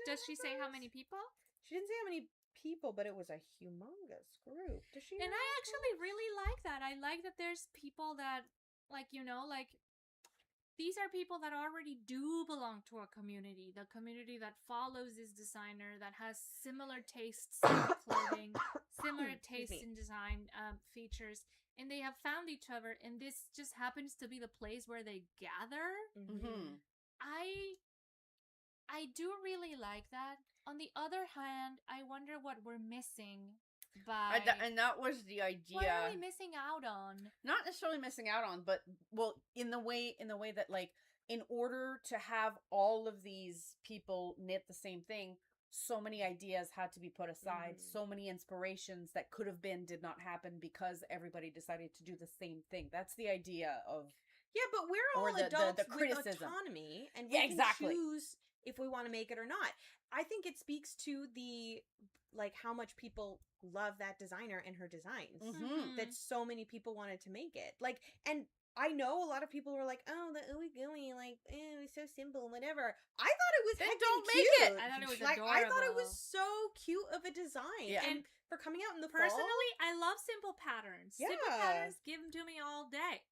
Does she say how many people? She didn't say how many people, but it was a humongous group. Does she? And have I photos? actually really like that. I like that there's people that, like, these are people that already do belong to a community. The community that follows this designer, that has similar tastes in clothing, similar Excuse tastes me. in design features. And they have found each other, and this just happens to be the place where they gather. Mm-hmm. I do really like that. On the other hand, I wonder what we're missing by... And that was the idea. What are we missing out on? Not necessarily missing out on, but well, in the way that like in order to have all of these people knit the same thing, so many ideas had to be put aside. So many inspirations that could have been did not happen because everybody decided to do the same thing. That's the idea of Yeah, but we're all Or the adults with criticism. autonomy, and we Yeah, can exactly. choose if we want to make it or not. I think it speaks to the like how much people love that designer and her designs. Mhm. That so many people wanted to make it. Like, and I know a lot of people were like, "Oh, the ooey gooey, like, it was so simple, whatever." I thought it was Then heckin' don't make cute. it. I thought it was Like, adorable. I thought it was so cute of a design. Yeah. And for coming out in the Personally, I love simple patterns. Simple Yeah. patterns, give them to me all day.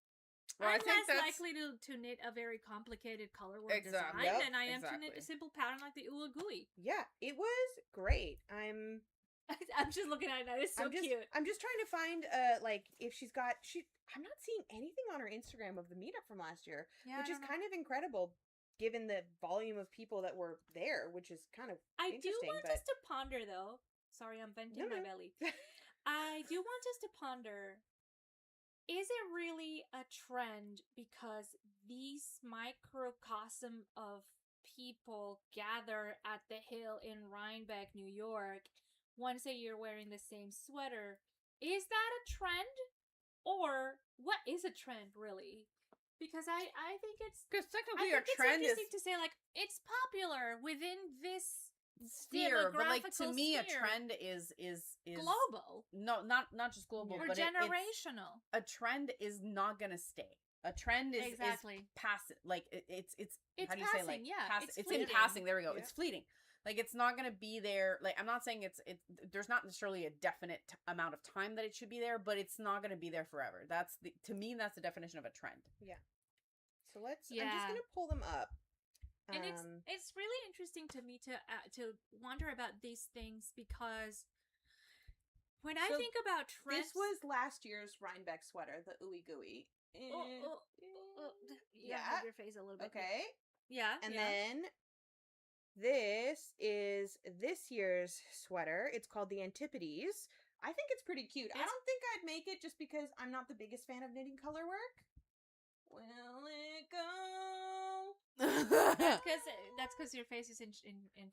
Well, I I'm think less that's- likely to knit a very complicated color work Exactly. design Yep, than I am to knit exactly. a simple pattern like the Ooey Gooey. yeah, it was great. I'm just looking at it now. It's so cute. I'm just trying to find like if she's got I'm not seeing anything on her Instagram of the meetup from last year, Yeah, which I is don't know. kind of incredible given the volume of people that were there, which is kind of I do interesting. want us to ponder, though. Sorry, I'm venting my belly. I do want us to ponder, is it really a trend because these microcosm of people gather at the Hill in Rhinebeck, New York, once a year wearing the same sweater? Is that a trend? Or what is a trend, really? Because I think it's... Because I technically think a trend it's is interesting to say, like, it's popular within this sphere, but like to demographical me, a sphere. trend is Global. No, not just global, Or but generational. a trend is not gonna stay. A trend is Exactly. passive. Like it's how do you say, like passing, yeah. pass- It's it's in fleeting. passing. There we go. Yeah. It's fleeting. Like it's not gonna be there. Like I'm not saying it's there's not necessarily a definite amount of time that it should be there, but it's not gonna be there forever. To me that's the definition of a trend. So I'm just Yeah. gonna pull them up. And it's really interesting to me to wonder about these things because when I So think about trends, This was last year's Rhinebeck sweater, the Ooey Gooey. yeah, have your face a little bit. Okay. Yeah. And yeah. then this is this year's sweater. It's called the Antipodes. I think it's pretty cute. I It's- don't think I'd make it just because I'm not the biggest fan of knitting color work. Will it go? That's because your face is in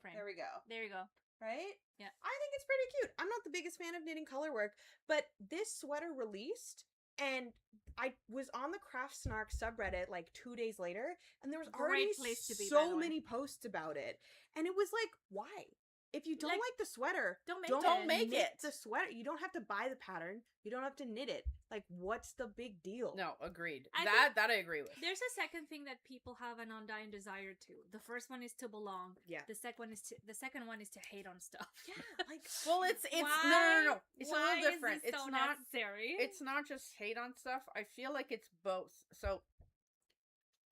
frame. There we go. There you go. Right? Yeah. I think it's pretty cute. I'm not the biggest fan of knitting color work, but this sweater released and I was on the Craft Snark subreddit like 2 days later and there was Great already place to be, by the so way. many posts about it. And it was like, why? If you don't like the sweater, Don't make Don't make knit it. the sweater. You don't have to buy the pattern. You don't have to knit it. Like, what's the big deal? No, agreed. I That I agree with. There's a second thing that people have an undying desire to. The first one is to belong. Yeah. The second one is to hate on stuff. Yeah, like Well, it's Why- no. It's a why little different. Is this It's so not. necessary. It's not just hate on stuff. I feel like it's both. So,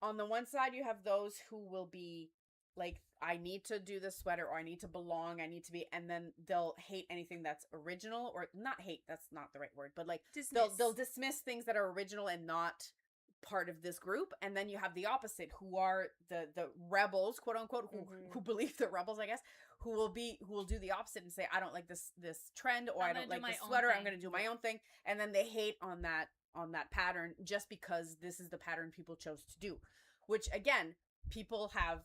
on the one side, you have those who will be like, I need to do this sweater, or I need to belong, I need to be, and then they'll hate anything that's original, or not hate, that's not the right word, but like they'll dismiss things that are original and not part of this group. And then you have the opposite, who are the rebels, quote unquote, who believe they're rebels, I guess, who will do the opposite and say, I don't like this trend, or I don't like this sweater, I'm going to do my own thing. And then they hate on that pattern just because this is the pattern people chose to do, which again, people have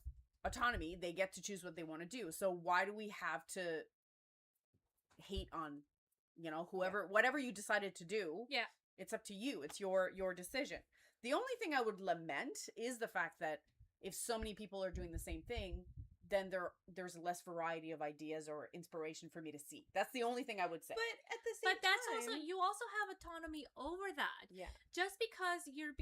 autonomy. They get to choose what they want to do. So why do we have to hate on, whatever you decided to do? Yeah. It's up to you. It's your decision. The only thing I would lament is the fact that if so many people are doing the same thing, then there's less variety of ideas or inspiration for me to see. That's the only thing I would say. But at the same time, you also have autonomy over that. Yeah. Just because if you're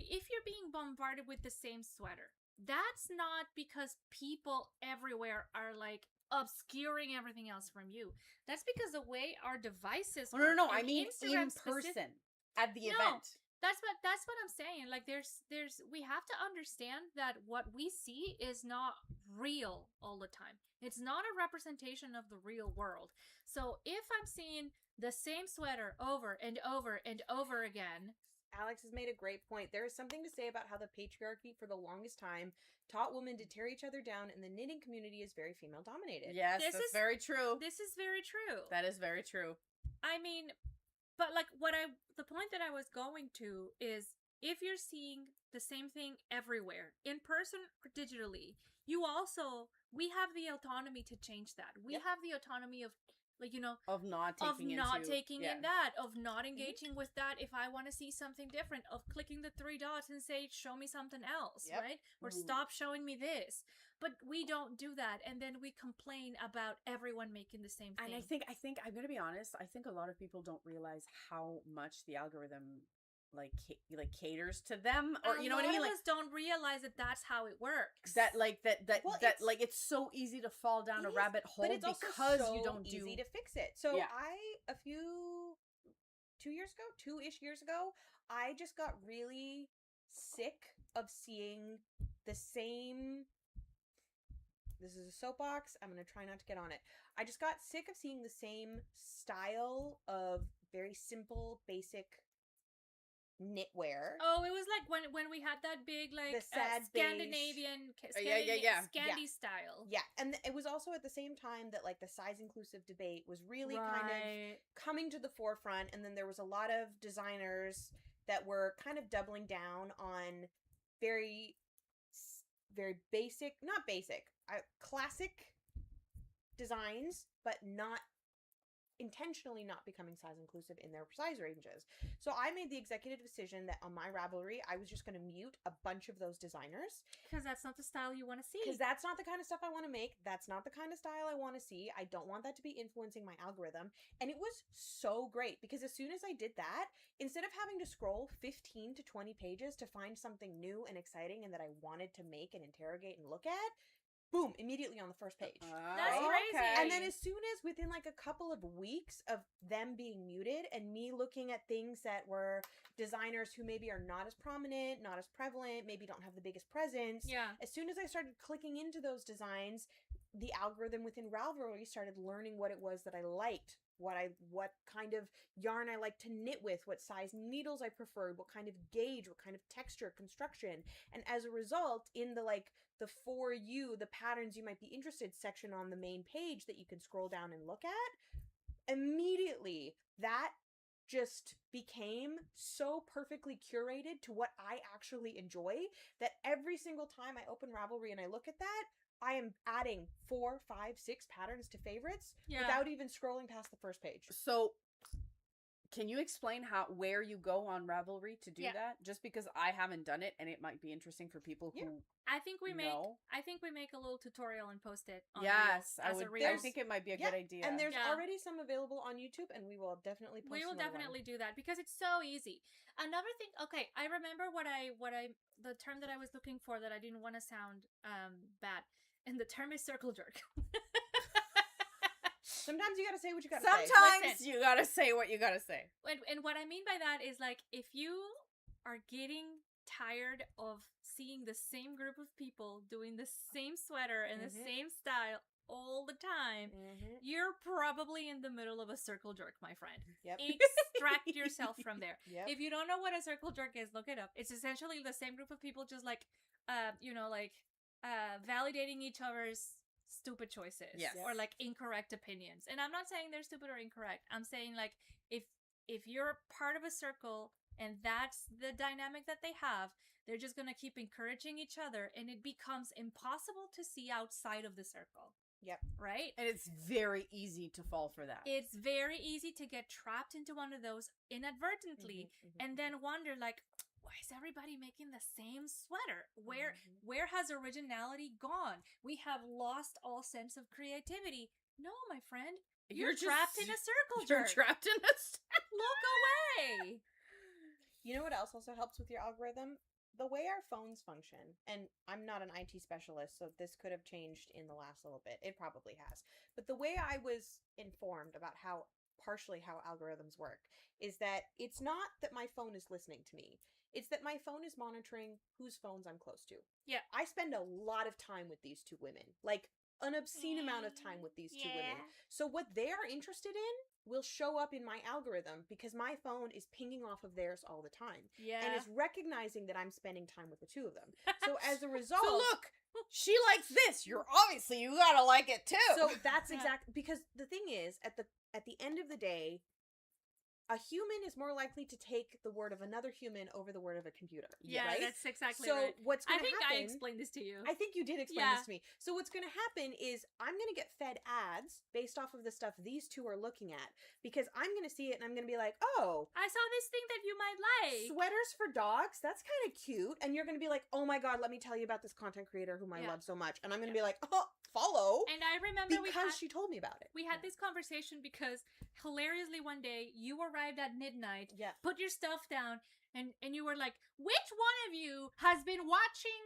being bombarded with the same sweater, that's not because people everywhere are like obscuring everything else from you. That's because the way our devices work. No. I mean Instagram in person at the event. That's what I'm saying. Like there's we have to understand that what we see is not real all the time. It's not a representation of the real world. So if I'm seeing the same sweater over and over and over again, Alex has made a great point. There is something to say about how the patriarchy for the longest time taught women to tear each other down, and the knitting community is very female dominated. Yes, that's very true. This is very true. That is very true. I mean, but like the point that I was going to is, if you're seeing the same thing everywhere, in person or digitally, we have the autonomy to change that. We have the autonomy of, like, of not taking in that, of not engaging with that. If I want to see something different, of clicking the 3 dots and say, show me something else, right? Or stop showing me this. But we don't do that, and then we complain about everyone making the same thing. And I think I'm gonna be honest. I think a lot of people don't realize how much the algorithm like caters to them, or you know what I mean. Like, don't realize that that's how it works. That it's so easy to fall down a rabbit hole, but it's because so you don't easy to fix it. So I 2-ish years ago, I just got really sick of seeing the same. This is a soapbox. I'm going to try not to get on it. I just got sick of seeing the same style of very simple, basic knitwear. Oh, it was like when we had that big, like, the sad Scandinavian Scandi style. Yeah, and it was also at the same time that, like, the size inclusive debate was really kind of coming to the forefront, and then there was a lot of designers that were kind of doubling down on very basic, not basic, classic designs, but not intentionally not becoming size inclusive in their size ranges. So I made the executive decision that on my Ravelry, I was just going to mute a bunch of those designers. Because that's not the style you want to see. Because that's not the kind of stuff I want to make. That's not the kind of style I want to see. I don't want that to be influencing my algorithm. And it was so great, because as soon as I did that, instead of having to scroll 15 to 20 pages to find something new and exciting and that I wanted to make and interrogate and look at, boom, immediately on the first page. That's crazy. Okay. And then as soon as within like a couple of weeks of them being muted and me looking at things that were designers who maybe are not as prominent, not as prevalent, maybe don't have the biggest presence. Yeah. As soon as I started clicking into those designs, the algorithm within Ravelry started learning what it was that I liked, what kind of yarn I like to knit with, what size needles I preferred, what kind of gauge, what kind of texture, construction. And as a result, in the for you, the patterns you might be interested section on the main page that you can scroll down and look at, immediately that just became so perfectly curated to what I actually enjoy that every single time I open Ravelry and I look at that, I am adding 4, 5, 6 patterns to favorites without even scrolling past the first page. So, can you explain where you go on Ravelry to do that? Just because I haven't done it, and it might be interesting for people who I think we make a little tutorial and post it on Reels, I think it might be a good idea. And there's already some available on YouTube, and we will definitely post We will definitely do that, because it's so easy. Another thing, okay, I remember the term that I was looking for that I didn't want to sound bad, and the term is circle jerk. Sometimes you gotta say what you gotta say. Sometimes you gotta say what you gotta say. And what I mean by that is, like, if you are getting tired of seeing the same group of people doing the same sweater and the same style all the time, you're probably in the middle of a circle jerk, my friend. Yep. Extract yourself from there. Yep. If you don't know what a circle jerk is, look it up. It's essentially the same group of people just like, validating each other's stupid choices or like incorrect opinions. And I'm not saying they're stupid or incorrect. I'm saying like if you're part of a circle and that's the dynamic that they have, they're just going to keep encouraging each other and it becomes impossible to see outside of the circle. Yep. Right? And it's very easy to fall for that. It's very easy to get trapped into one of those inadvertently and then wonder like, why is everybody making the same sweater? Where has originality gone? We have lost all sense of creativity. No, my friend. You're trapped in a circle jerk. You're trapped in a circle. Look away. You know what else also helps with your algorithm? The way our phones function. And I'm not an IT specialist, so this could have changed in the last little bit. It probably has. But the way I was informed about how algorithms work is that it's not that my phone is listening to me. It's that my phone is monitoring whose phones I'm close to. Yeah. I spend a lot of time with these two women. Like, an obscene amount of time with these two women. So what they are interested in will show up in my algorithm because my phone is pinging off of theirs all the time. Yeah. And is recognizing that I'm spending time with the two of them. So as a result... So look, she likes this. You gotta like it too. So that's exactly... Because the thing is, at the end of the day, a human is more likely to take the word of another human over the word of a computer. Yeah, right? That's exactly so right. What's going to happen... I think I explained this to you. I think you did explain this to me. So what's going to happen is I'm going to get fed ads based off of the stuff these two are looking at because I'm going to see it and I'm going to be like, oh, I saw this thing that you might like. Sweaters for dogs? That's kind of cute. And you're going to be like, oh my God, let me tell you about this content creator whom I love so much. And I'm going to be like, oh, follow. And I remember because she told me about it. We had this conversation because hilariously one day you arrived at midnight, yeah, put your stuff down, and you were like, which one of you has been watching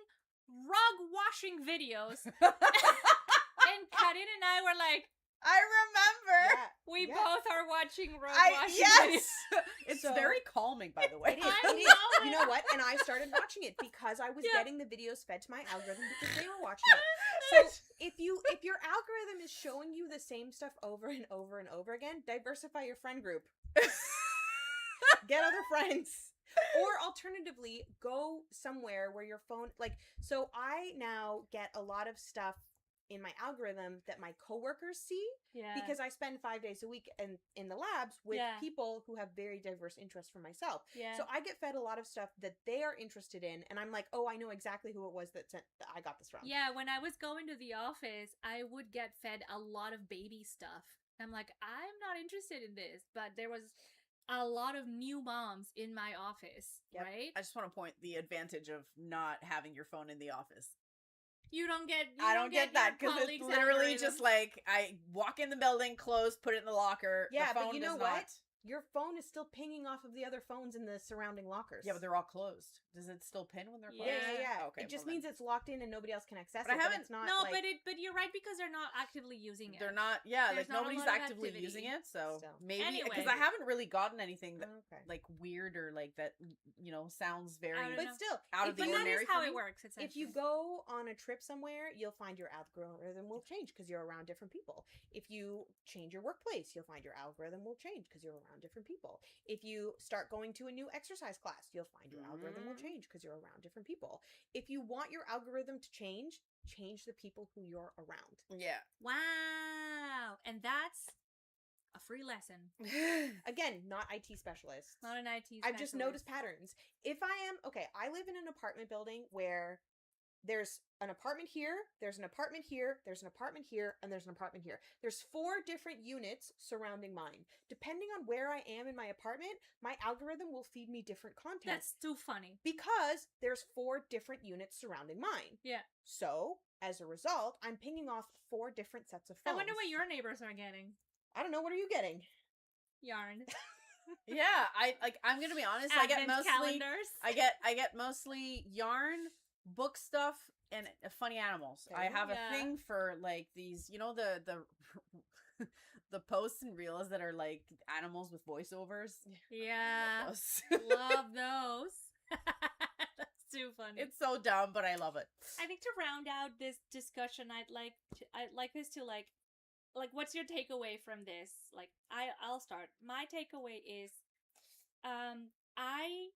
rug washing videos? And Carine and I were like, I remember. Yeah. We both are watching rug washing videos. It's very calming, by the way. It is. You know what? And I started watching it because I was getting the videos fed to my algorithm because they were watching it. So if your algorithm is showing you the same stuff over and over and over again, diversify your friend group. Get other friends. Or alternatively, go somewhere where your phone, so I now get a lot of stuff in my algorithm that my coworkers see because I spend 5 days a week in the labs with people who have very diverse interests from myself. Yeah. So I get fed a lot of stuff that they are interested in, and I'm like, oh, I know exactly who it was that I got this from. Yeah, when I was going to the office, I would get fed a lot of baby stuff. I'm like, I'm not interested in this, but there was a lot of new moms in my office, right? I just want to point the advantage of not having your phone in the office. I don't get that because it's literally just like I walk in the building, close, put it in the locker. Yeah, the phone but you know does what? Not... Your phone is still pinging off of the other phones in the surrounding lockers. Yeah, but they're all closed. Does it still pin when they're closed? Yeah. Okay, it just means it's locked in and nobody else can access it. But I haven't. It's not. No, but you're right because they're not actively using it. They're not. Yeah, There's not nobody's actively using it. So maybe because I haven't really gotten anything that like weird or like that. Sounds very. But still, out of the ordinary. That is how it works. If you go on a trip somewhere, you'll find your algorithm will change because you're around different people. If you change your workplace, you'll find your algorithm will change because you're around different people. If you start going to a new exercise class, you'll find your algorithm will change because you're around different people. If you want your algorithm to change the people who you're around. Yeah. Wow. And that's a free lesson. Again, not IT specialist. Not an IT specialist. I've just noticed patterns. I live in an apartment building where there's an apartment here, there's an apartment here, there's an apartment here, and there's an apartment here. There's 4 different units surrounding mine. Depending on where I am in my apartment, my algorithm will feed me different content. That's too funny. Because there's 4 different units surrounding mine. Yeah. So, as a result, I'm pinging off 4 different sets of phones. I wonder what your neighbors are getting. I don't know. What are you getting? Yarn. Yeah, I'm gonna be honest. I get mostly calendars. I get mostly yarn, book stuff, and funny animals. Okay. I have a thing for like these, the posts and reels that are like animals with voiceovers. Yeah, love those. That's too funny. It's so dumb, but I love it. I think to round out this discussion, I'd like this to like what's your takeaway from this? Like I'll start. My takeaway is I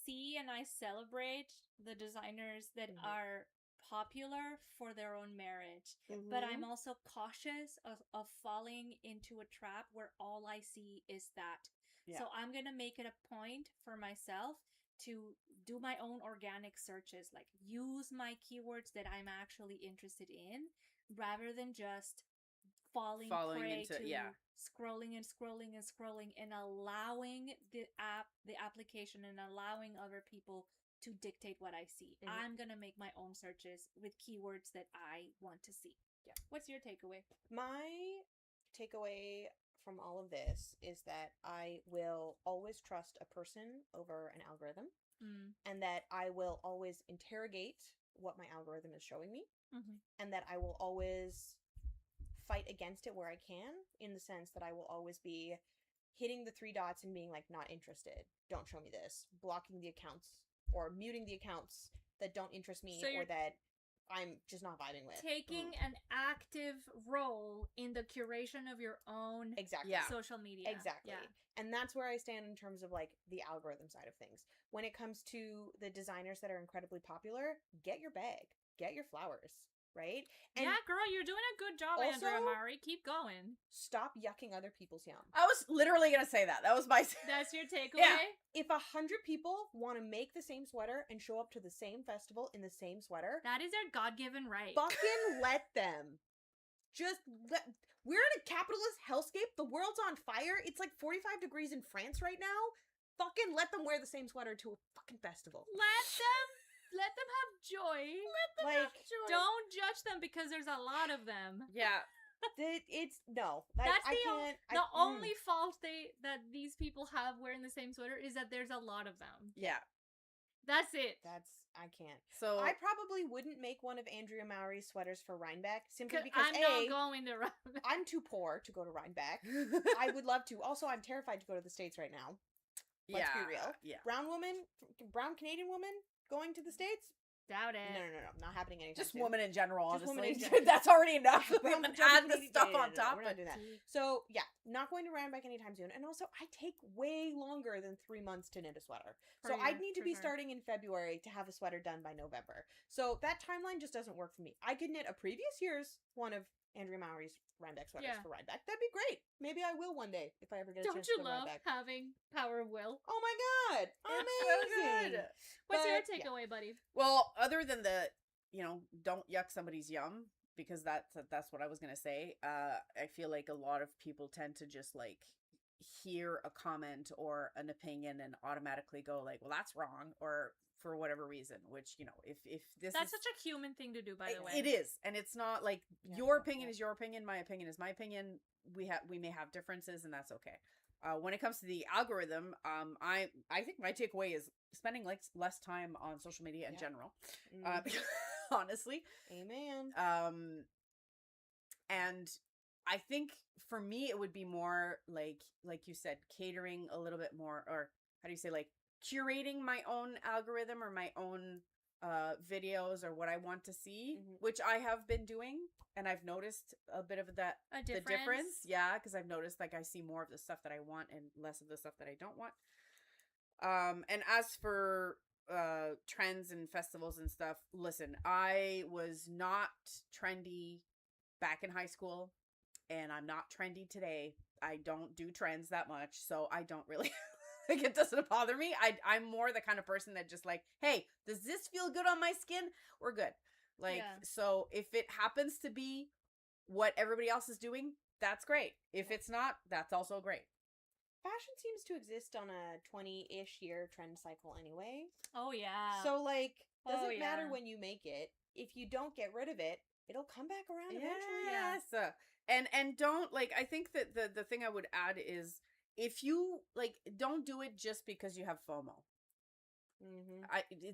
see and I celebrate the designers that are popular for their own merit, but I'm also cautious of falling into a trap where all I see is that. So I'm gonna make it a point for myself to do my own organic searches, like use my keywords that I'm actually interested in, rather than just falling prey into scrolling and allowing the application and allowing other people to dictate what I see. I'm gonna make my own searches with keywords that I want to see. Yeah. What's your takeaway? My takeaway from all of this is that I will always trust a person over an algorithm, and that I will always interrogate what my algorithm is showing me, and that I will always fight against it where I can, in the sense that I will always be hitting the 3 dots and being like, not interested, don't show me this, blocking the accounts or muting the accounts that don't interest me or that I'm just not vibing with. Taking an active role in the curation of your own social media. Exactly. Yeah. And that's where I stand in terms of like the algorithm side of things. When it comes to the designers that are incredibly popular, get your bag, get your flowers, right? And yeah, girl, you're doing a good job, also, Andrea Mari. Keep going. Stop yucking other people's yum. I was literally gonna say that. That was my. That's your takeaway. Yeah. If 100 people want to make the same sweater and show up to the same festival in the same sweater, that is their God-given right. Fucking let them. We're in a capitalist hellscape. The world's on fire. It's like 45 degrees in France right now. Fucking let them wear the same sweater to a fucking festival. Let them have joy. Let them have joy. Don't judge them because there's a lot of them. Yeah. That's the only fault that these people have wearing the same sweater is that there's a lot of them. Yeah. That's it. I can't. So I probably wouldn't make one of Andrea Maury's sweaters for Rhinebeck simply because I'm not going to Rhinebeck. I'm too poor to go to Rhinebeck. I would love to. Also, I'm terrified to go to the States right now. Let's be real. Yeah. Brown Canadian woman going to the States? Doubt it. No. Not happening anytime Just soon. women in general, Just honestly. women in general. That's already enough. Brown Add the stuff on top. We're not doing that. So, yeah, not going to Rhinebeck anytime soon. And also, I take way longer than 3 months to knit a sweater. So I'd need to be starting in February to have a sweater done by November. So that timeline just doesn't work for me. I could knit a previous year's one of Andrea Maury's Rhinebeck sweaters for Rhinebeck. That'd be great. Maybe I will one day if I ever get a chance to go to Rhinebeck. Don't you love having power of will? Oh my god! Amazing! What's your takeaway, buddy? Well, other than the, don't yuck somebody's yum, because that's what I was gonna say. I feel like a lot of people tend to just like hear a comment or an opinion and automatically go like, well, that's wrong, or for whatever reason, which, if that's such a human thing to do, by the way. It is. And it's not like your opinion is your opinion, my opinion is my opinion. We may have differences, and that's okay. When it comes to the algorithm, I think my takeaway is spending like less time on social media in general. Honestly. Amen. And I think for me it would be more like you said, catering a little bit more, or how do you say, like curating my own algorithm or my own videos or what I want to see, which I have been doing, and I've noticed a bit of the difference. Yeah, because I've noticed like I see more of the stuff that I want and less of the stuff that I don't want. And as for trends and festivals and stuff, listen, I was not trendy back in high school, and I'm not trendy today. I don't do trends that much, so I don't really like, it doesn't bother me. I'm more the kind of person that just like, hey, does this feel good on my skin? We're good. Like, so if it happens to be what everybody else is doing, that's great. If it's not, that's also great. Fashion seems to exist on a 20-ish year trend cycle anyway. Oh, yeah. So, like, doesn't matter when you make it. If you don't get rid of it, it'll come back around eventually. Yes. And don't, like, I think that the thing I would add is, if you, like, don't do it just because you have FOMO.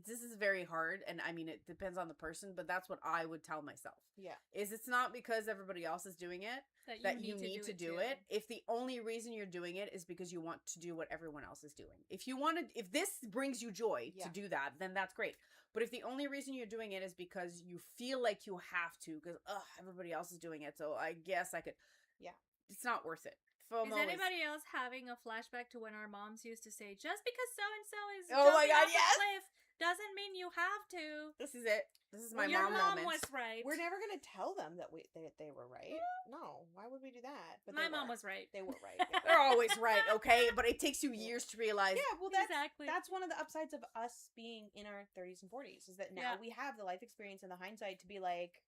This is very hard, and I mean, it depends on the person, but that's what I would tell myself. Yeah. It's not because everybody else is doing it that you need to do it. If the only reason you're doing it is because you want to do what everyone else is doing. If this brings you joy to do that, then that's great. But if the only reason you're doing it is because you feel like you have to, because everybody else is doing it, so I guess I could. Yeah. It's not worth it. FOMO is anybody else having a flashback to when our moms used to say, just because so-and-so is jumping off a cliff doesn't mean you have to. This is it. This is my Your mom moment. was right. We're never going to tell them that they were right. No. Why would we do that? But my mom was right. They were right. Yeah. They're always right, okay? But it takes you years to realize. Yeah, well, that's one of the upsides of us being in our 30s and 40s, is that now we have the life experience and the hindsight to be like,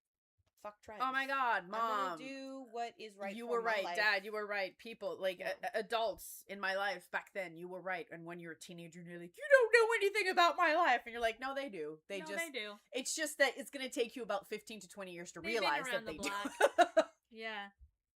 fuck trends. Oh my God, Mom. I'm gonna do what is right. You for were right, life. Dad. You were right. People, like adults in my life back then, you were right. And when you're a teenager, you're like, you don't know anything about my life, and you're like, no, they do. They do. It's just that it's gonna take you about 15 to 20 years to realize that they do. Yeah.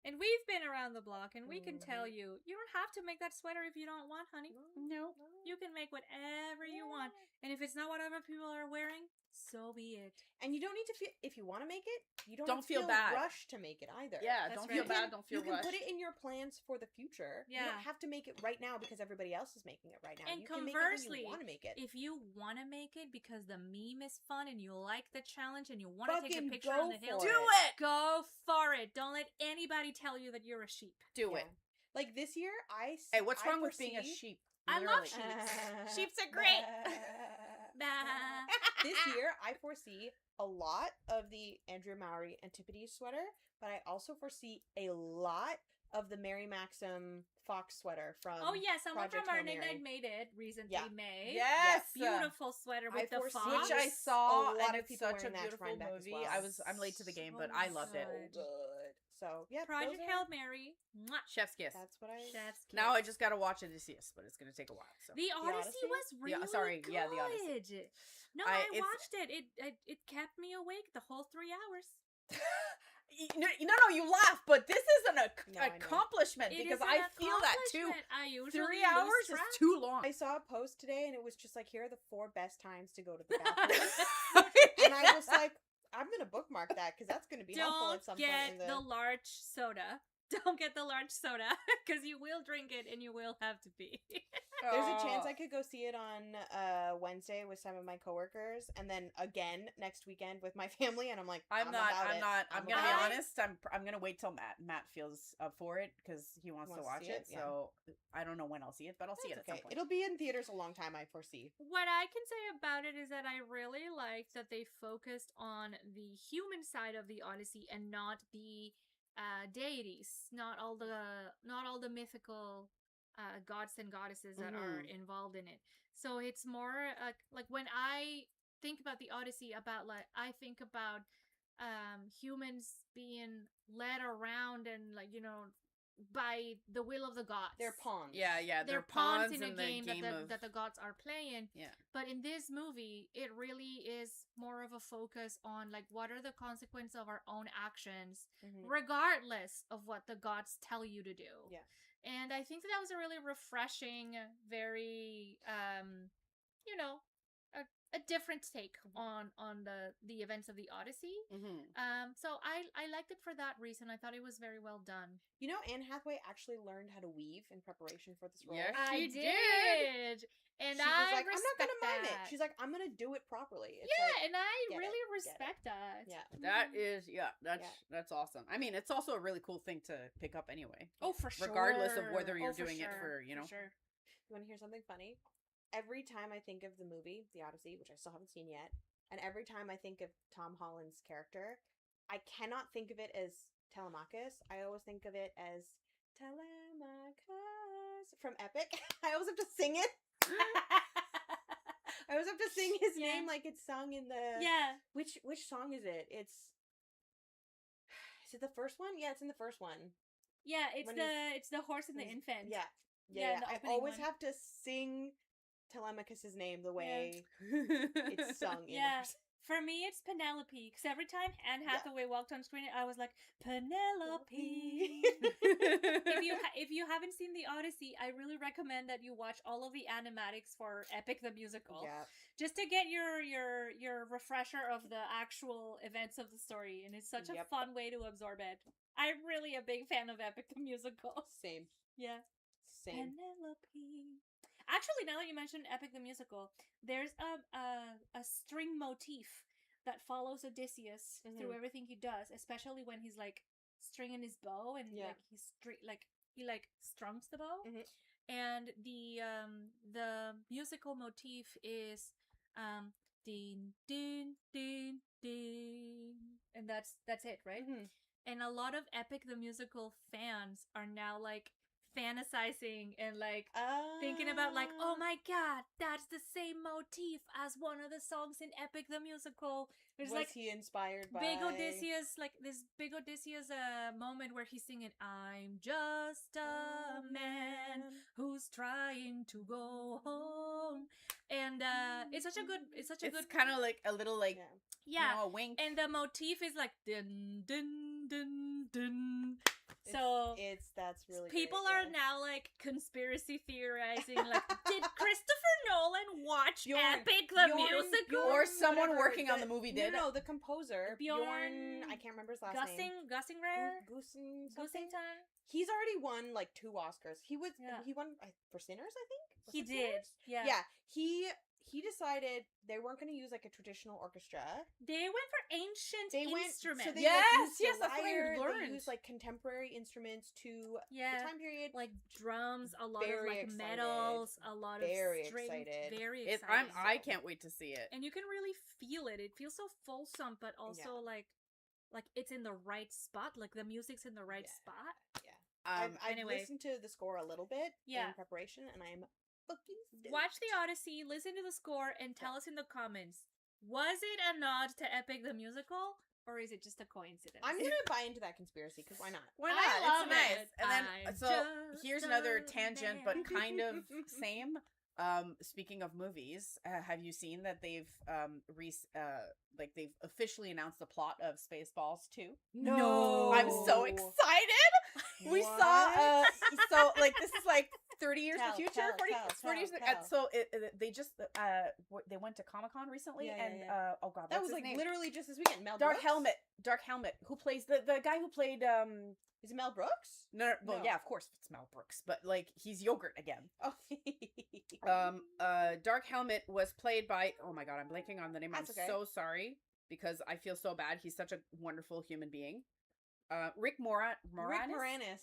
And we've been around the block, and we can tell you, you don't have to make that sweater if you don't want, honey. No. You can make whatever you want. And if it's not what other people are wearing, so be it. And you don't need to feel, if you want to make it, you don't have to feel bad. rushed to make it either. Yeah, don't feel bad, don't feel rushed. You can put it in your plans for the future. Yeah. You don't have to make it right now because everybody else is making it right now. And you conversely, can make it when you want to make it. If you want to make it because the meme is fun and you like the challenge and you want to take a picture on the hill, do it! Go for it. Don't let anybody tell you that you're a sheep. Do it. Like this year, Hey, what's wrong with being a sheep? I love sheep. Sheeps are great. This year, I foresee a lot of the Andrea Mowry Antipodes sweater, but I also foresee a lot of the Mary Maxim Fox sweater from someone Project from our Hail Mary. Nickname made it recently made. Yes. Beautiful sweater with the fox. Which I saw, a lot and of it's people such a wearing that beautiful trend back movie. as well. I'm late to the game, but I loved it. Good. So, yeah. Project Hail Mary. Mwah. Chef's kiss. That's what I... Chef's kiss. Now I just gotta watch Odysseus, but it's gonna take a while. So. The Odyssey was really good. Yeah, the Odyssey. No, I watched it. It kept me awake the whole 3 hours. No, you laugh, but this is an accomplishment because I feel that too. I usually 3 hours is too long. I saw a post today and it was just like, here are the 4 best times to go to the bathroom. And I was like, I'm going to bookmark that because that's going to be helpful at some point. Don't get the large soda. Don't get the large soda because you will drink it and you will have to pee. There's a chance I could go see it on Wednesday with some of my coworkers, and then again next weekend with my family. And I'm like, I'm gonna be honest. I'm gonna wait till Matt feels up for it because he wants to watch it. So I don't know when I'll see it, but I'll see it at some point. It'll be in theaters a long time, I foresee. What I can say about it is that I really liked that they focused on the human side of the Odyssey and not the deities, not all the mythical gods and goddesses that are involved in it. So it's more like when I think about the Odyssey, I think about humans being led around and by the will of the gods. They're pawns. Yeah, they're pawns in a game that the gods are playing. Yeah. But in this movie, it really is more of a focus on what are the consequences of our own actions, regardless of what the gods tell you to do. Yeah. And I think that was a really refreshing, very a different take on the events of the Odyssey. So I liked it for that reason. I thought it was very well done. You know, Anne Hathaway actually learned how to weave in preparation for this role. Yes, I did. And she was like, I'm not going to mime it. She's like, I'm going to do it properly. It's and I really respect that. Yeah. That is, that's awesome. I mean, it's also a really cool thing to pick up anyway. Oh, for sure. Regardless of whether you're doing it for, For sure. You want to hear something funny? Every time I think of the movie, The Odyssey, which I still haven't seen yet, and every time I think of Tom Holland's character, I cannot think of it as Telemachus. I always think of it as Telemachus from Epic. I always have to sing it. I always have to sing his name like it's sung in the... Yeah. Which song is it? Is it the first one? Yeah, it's in the first one. Yeah, it's the horse and the infant. Yeah. I always have to sing Telemachus's name the way it's sung in For me, it's Penelope. Because every time Anne Hathaway walked on screen, I was like, Penelope. If you haven't seen The Odyssey, I really recommend that you watch all of the animatics for Epic the Musical. Yeah. Just to get your refresher of the actual events of the story. And it's such a fun way to absorb it. I'm really a big fan of Epic the Musical. Same. Yeah. Same. Penelope. Actually, now that you mentioned Epic the Musical, there's a string motif that follows Odysseus through everything he does, especially when he's like stringing his bow and he strums the bow. And the musical motif is din din din din, and that's it, right? And a lot of Epic the Musical fans are now like fantasizing and like thinking about like, oh my god, that's the same motif as one of the songs in Epic the Musical. There's Was he inspired by big Odysseus, like this big Odysseus moment where he's singing, I'm just a man who's trying to go home. And it's kind of like a little like a wink. And the motif is like dun dun dun dun. So that's really people great, are now like conspiracy theorizing, like, did Christopher Nolan watch Epic the Musical? Or someone working on the movie did. No, the composer Bjorn. I can't remember his last name. Gussington. He's already won like 2 Oscars. He won for Sinners, I think. He did. Yeah. He decided they weren't going to use like a traditional orchestra. They went for ancient instruments. So they that's what I learned. They used like contemporary instruments to the time period, like drums, a lot of like excited. metals, a lot of strings. Very excited. I can't wait to see it. And you can really feel it. It feels so fulsome, but also like it's in the right spot. Like the music's in the right spot. Yeah. I've listened to the score a little bit in preparation, and I'm fucking stoked. Watch The Odyssey, listen to the score, and tell us in the comments, was it a nod to Epic the Musical, or is it just a coincidence? I'm gonna buy into that conspiracy, because why not? Why not? I love it's nice. it. And then, so here's another tangent, but kind of same. Speaking of movies, have you seen that they've they've officially announced the plot of Spaceballs 2? No. I'm so excited. We saw so like this is like 30 years in the future, 40 years. So they just they went to Comic-Con recently, oh god, that was like literally just this weekend. Dark Helmet, who plays the guy who played is it Mel Brooks? No. Well, yeah, of course it's Mel Brooks, but like he's Yogurt again. Oh. Dark Helmet was played by, oh my god, I'm blanking on the name. That's I'm so sorry because I feel so bad. He's such a wonderful human being. Rick Moranis.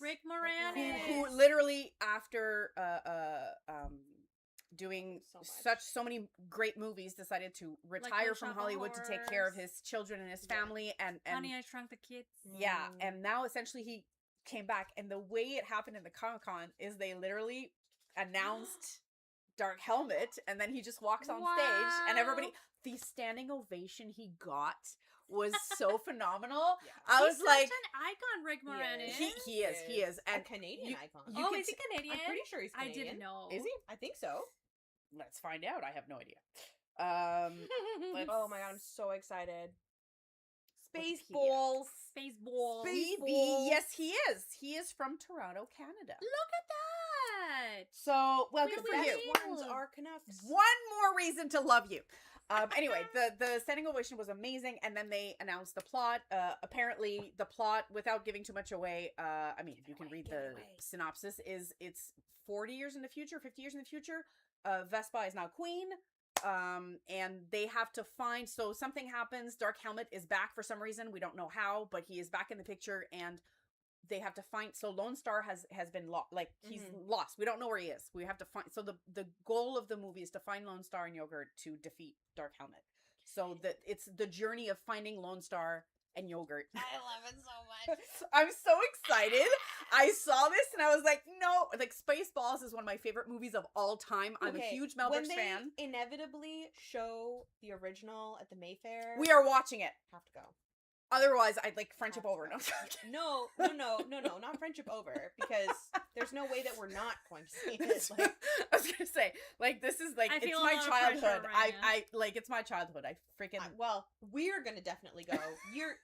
Who literally after doing so many great movies decided to retire from Hollywood to take care of his children and his family and Honey, I Shrunk the Kids. Yeah, and now essentially he came back, and the way it happened in the Comic-Con is they literally announced Dark Helmet, and then he just walks on stage, and everybody, the standing ovation he got was so phenomenal. I was like, such an icon, Rick Moranis. He is, and a Canadian icon. Is he Canadian? I'm pretty sure he's Canadian. I didn't know. Is he? I think so. Let's find out. I have no idea. Oh my god, I'm so excited. Spaceballs. Yes, he is. He is from Toronto, Canada. Look at that. So, well, good for you. Ones are Canucks. One more reason to love you. Anyway, the standing ovation was amazing, and then they announced the plot. Apparently, the plot, without giving too much away, I mean, you can read the synopsis, is it's 40 years in the future, 50 years in the future. Vespa is now queen. And they have to find, so something happens, Dark Helmet is back for some reason, we don't know how, but he is back in the picture, and they have to find, so Lone Star has been lost, like, he's lost, we don't know where he is, we have to find, so the goal of the movie is to find Lone Star and Yogurt to defeat Dark Helmet, so that it's the journey of finding Lone Star and Yogurt. I love it so much. I'm so excited. I saw this and I was like, no, like Spaceballs is one of my favorite movies of all time. I'm a huge Mel Brooks fan. When they inevitably show the original at the Mayfair, we are watching it. Have to go. Otherwise, I'd like friendship over. No, not friendship over, because there's no way that we're not going to see it. Like, I was gonna say, like, this is like, it's my childhood. I like, it's my childhood. I freaking. Well, we're gonna definitely go.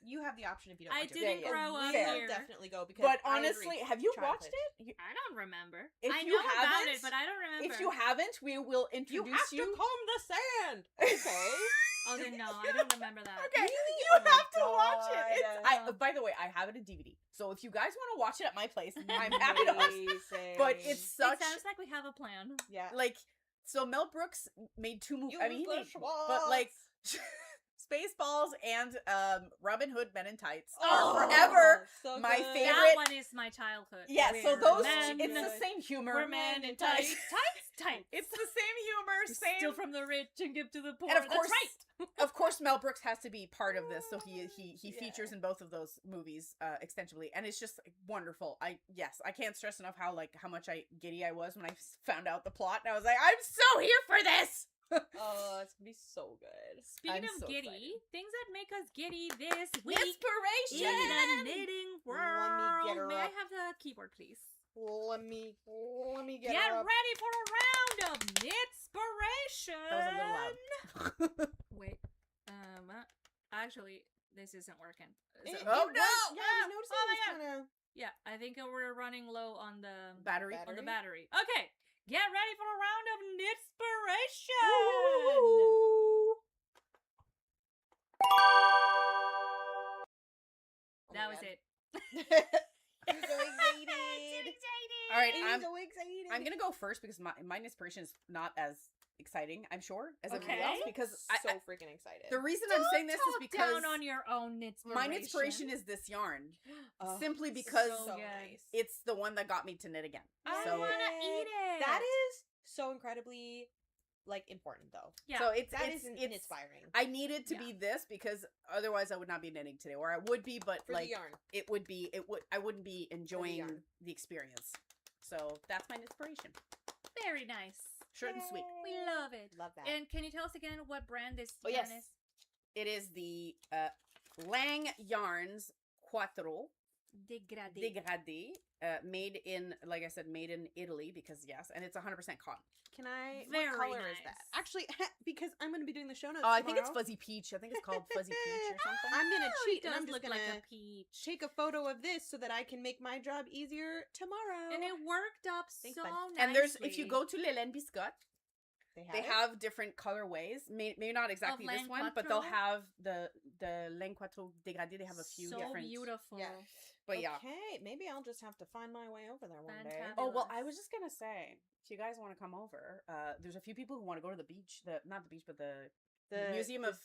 You have the option if you don't. I want to. didn't grow up We'll here. definitely go because. But honestly, have you watched it? I don't remember. If I you know about haven't- it, but I don't remember. If you haven't, we will introduce You have to comb the sand. Okay. Oh, then no, I don't remember that. Okay, Really? you Oh my have to watch it. God. By the way, I have it in DVD. So if you guys want to watch it at my place, I'm happy to watch it. Amazing. But it's such It sounds like we have a plan. yeah. like, so Mel Brooks made 2 movies. I mean, he made, Useless but like Schwartz. Spaceballs and Robin Hood Men in Tights Oh, are forever so my good. favorite. That one is my childhood. Yeah, so We're those men it's the in- same humor. We're men in tights. Tights. It's the same humor, same. Steal from the rich and give to the poor. And of course, That's right. of course, Mel Brooks has to be part of this, so he Yeah. features in both of those movies extensively, and it's just wonderful. I can't stress enough how much giddy I was when I found out the plot, and I was like, I'm so here for this. Oh, it's gonna be so good. Speaking I'm of so giddy, excited. things that make us giddy this week Inspiration. in the knitting world. Let me get her May I up. have the keyboard, please? Let me get Get her up. ready for a round of knitspiration. That was a little loud. Wait, actually, this isn't working. So- Oh, no! Yeah, I was noticing Oh my it was kind of. yeah, I think we're running low on the Battery. on the battery. Okay, get ready for a round of knitspiration. That was it. I'm so excited. All right, I'm so excited. I'm gonna go first because my inspiration is not as exciting, I'm sure, as everybody Okay. else. Because so freaking excited. the reason I'm saying this is Talk because down on your own knitspiration. my inspiration is this yarn, Oh, simply because so good. nice. it's the one that got me to knit again. I So wanna eat it. That is so incredibly like important though. Yeah. so it's That it's, is it's inspiring. I needed to Yeah. be this because otherwise I would not be knitting today, or I would be, but For like the yarn. I wouldn't be enjoying yarn. the experience. So that's my inspiration. Very nice. Short and sweet. We love it. Love that. And can you tell us again what brand this Oh yarn yes, is? it is the Lang Yarns Quattro Dégradé. Dégradé, made in, like I said, made in Italy, because yes, and it's 100% cotton. Can I? Very what color is nice. that? Actually, because I'm going to be doing the show notes. Oh, I think it's tomorrow, fuzzy peach. I think it's called fuzzy peach or something. I'm gonna Oh, cheat it and does I'm just look gonna like a peach. take a photo of this so that I can make my job easier tomorrow. And it worked up Thanks, so bud. nicely. And there's, if you go to Le Laine Biscotte, they it? have different colorways. Maybe not exactly this Laine one, but they'll Quattro? have the Laine Quattro Dégradé. They have a few so different. beautiful. Yeah. But yeah. Okay, maybe I'll just have to find my way over there one day. Fantastic. Oh well, I was just gonna say, if you guys want to come over, there's a few people who want to go to the beach. Not the beach, but the Museum of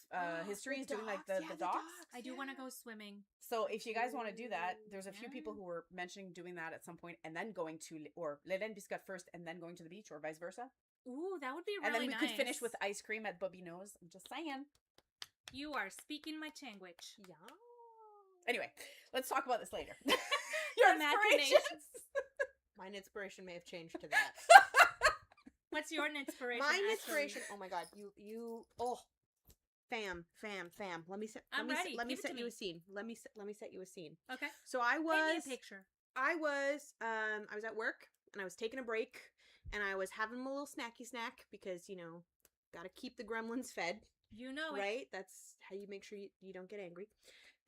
History is doing like the docks. I do want to go swimming. So if you guys want to do that, there's a few people who were mentioning doing that at some point, and then going to or Le Laine Biscotte first, and then going to the beach, or vice versa. Ooh, that would be really And then we nice. could finish with ice cream at Bobino's. I'm just saying. You are speaking my language. Yeah. Anyway, let's talk about this later. Your Imaginations. inspirations. Mine inspiration may have changed to that. What's your inspiration? Mine Ashley? inspiration. Oh my god, you. Oh, fam. Let me set. I'm ready. Let me Give it to set you me. a scene. Let me set you a scene. Okay. So I Paint was. me a picture. I was at work and I was taking a break and I was having a little snacky snack because gotta keep the gremlins fed, You know it. right? That's how you make sure you don't get angry.